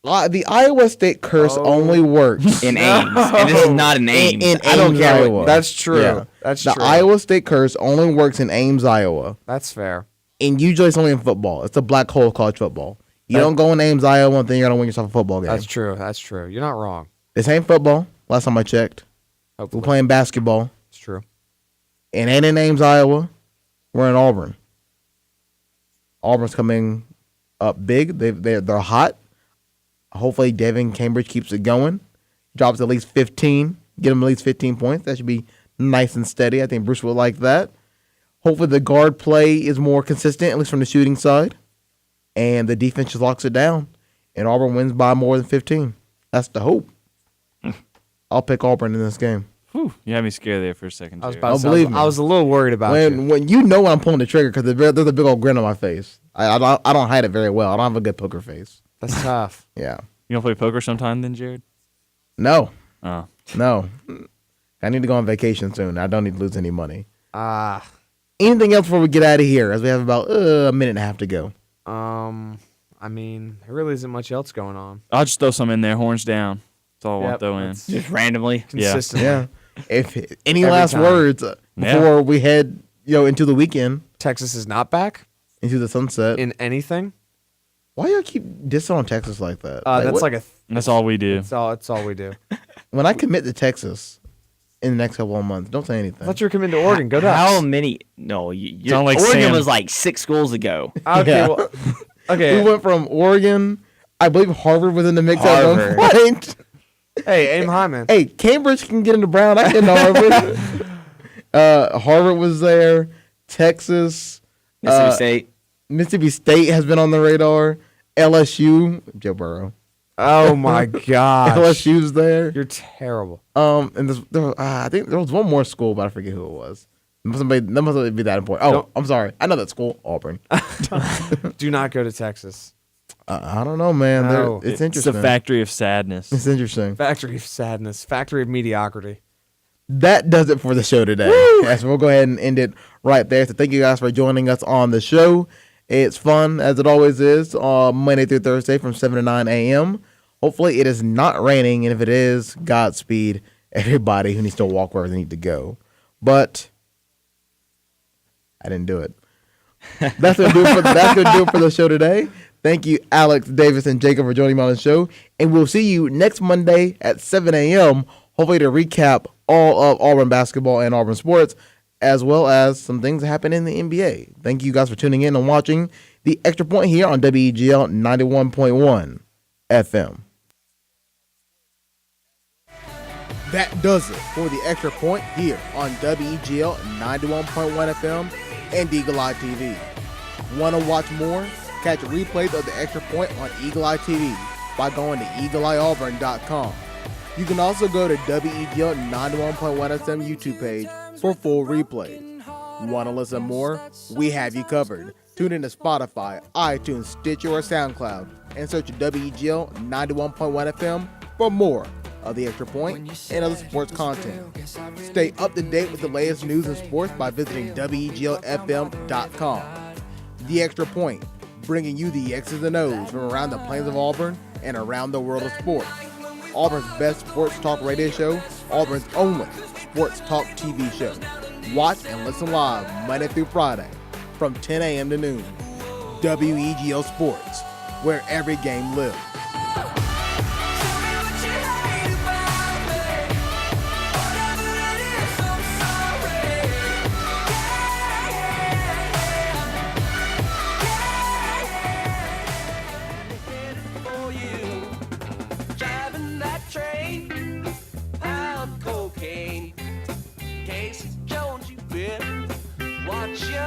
The Iowa State curse only works in Ames. And this is not in Ames. In I don't Ames, care. Iowa. That's true. Yeah. That's the true. Iowa State curse only works in Ames, Iowa. That's fair. And usually it's only in football. It's a black hole of college football. You don't go in Ames, Iowa, and then you're going to win yourself a football game. That's true. You're not wrong. This ain't football. Last time I checked. Hopefully. We're playing basketball. It's true. And ain't in Ames, Iowa. We're in Auburn. Auburn's coming up big. They're hot. Hopefully Devin Cambridge keeps it going. Drops at least 15. Get him at least 15 points. That should be nice and steady. I think Bruce will like that. Hopefully the guard play is more consistent, at least from the shooting side. And the defense just locks it down. And Auburn wins by more than 15. That's the hope. I'll pick Auburn in this game. Whew, you had me scared there for a second. I was Jared. about to say, I was a little worried about you. When you know when I'm pulling the trigger, because there's a big old grin on my face. I don't hide it very well. I don't have a good poker face. That's tough. Yeah. You gonna play poker sometime then, Jared? No. Oh. No. I need to go on vacation soon. I don't need to lose any money. Anything else before we get out of here, as we have about a minute and a half to go? I mean, there really isn't much else going on. I'll just throw some in there. Horns down. That's all I want to throw in. Just randomly. Consistently. Yeah. If any Every last time. words before we head, into the weekend, Texas is not back into the sunset. in anything. Why y'all keep dissing on Texas like that? That's like a. That's all we do. It's all we do. When I commit to Texas in the next couple of months, don't say I anything. thought you were coming to Oregon. Go Ducks. How many? No, Sound like Oregon Sam. was like 6 schools ago. Okay. Yeah. Well, okay. We went from Oregon. I believe Harvard was in the mix at Harvard. one point. Hey, aim high, man. Hey, Cambridge can get into Brown. I can get into Harvard. Harvard was there. Texas. Mississippi State. Mississippi State has been on the radar. LSU. Joe Burrow. Oh my gosh. LSU's there. You're terrible. And I think there was one more school, but I forget who it was. That must be that important. Oh, I'm sorry. I know that school, Auburn. Do not go to Texas. I don't know, man. No. It's interesting. It's a factory of sadness. It's interesting. Factory of sadness. Factory of mediocrity. That does it for the show today. Yes, we'll go ahead and end it right there. So thank you guys for joining us on the show. It's fun, as it always is, Monday through Thursday from 7 to 9 a.m. Hopefully it is not raining, and if it is, Godspeed everybody who needs to walk where they need to go. But I didn't do it. That's going to do it for the show today. Thank you, Alex, Davis, and Jacob for joining me on the show. And we'll see you next Monday at 7 a.m., hopefully to recap all of Auburn basketball and Auburn sports, as well as some things that happen in the NBA. Thank you guys for tuning in and watching the Extra Point here on WEGL 91.1 FM. That does it for the Extra Point here on WEGL 91.1 FM and Eagle Eye TV. Want to watch more? Catch replays of the Extra Point on Eagle Eye TV by going to eagleeyeauburn.com. You can also go to WEGL 91.1 FM YouTube page for full replays. Want to listen more? We have you covered. Tune in to Spotify, iTunes, Stitcher, or SoundCloud and search WEGL 91.1 FM for more of the Extra Point and other sports content. Stay up to date with the latest news and sports by visiting WEGLFM.com. The Extra Point, bringing you the X's and O's from around the plains of Auburn and around the world of sports. Auburn's best sports talk radio show, Auburn's only sports talk TV show. Watch and listen live Monday through Friday from 10 a.m. to noon. WEGL Sports, where every game lives. Driving that train, pound cocaine. Casey Jones, you bet. Watch your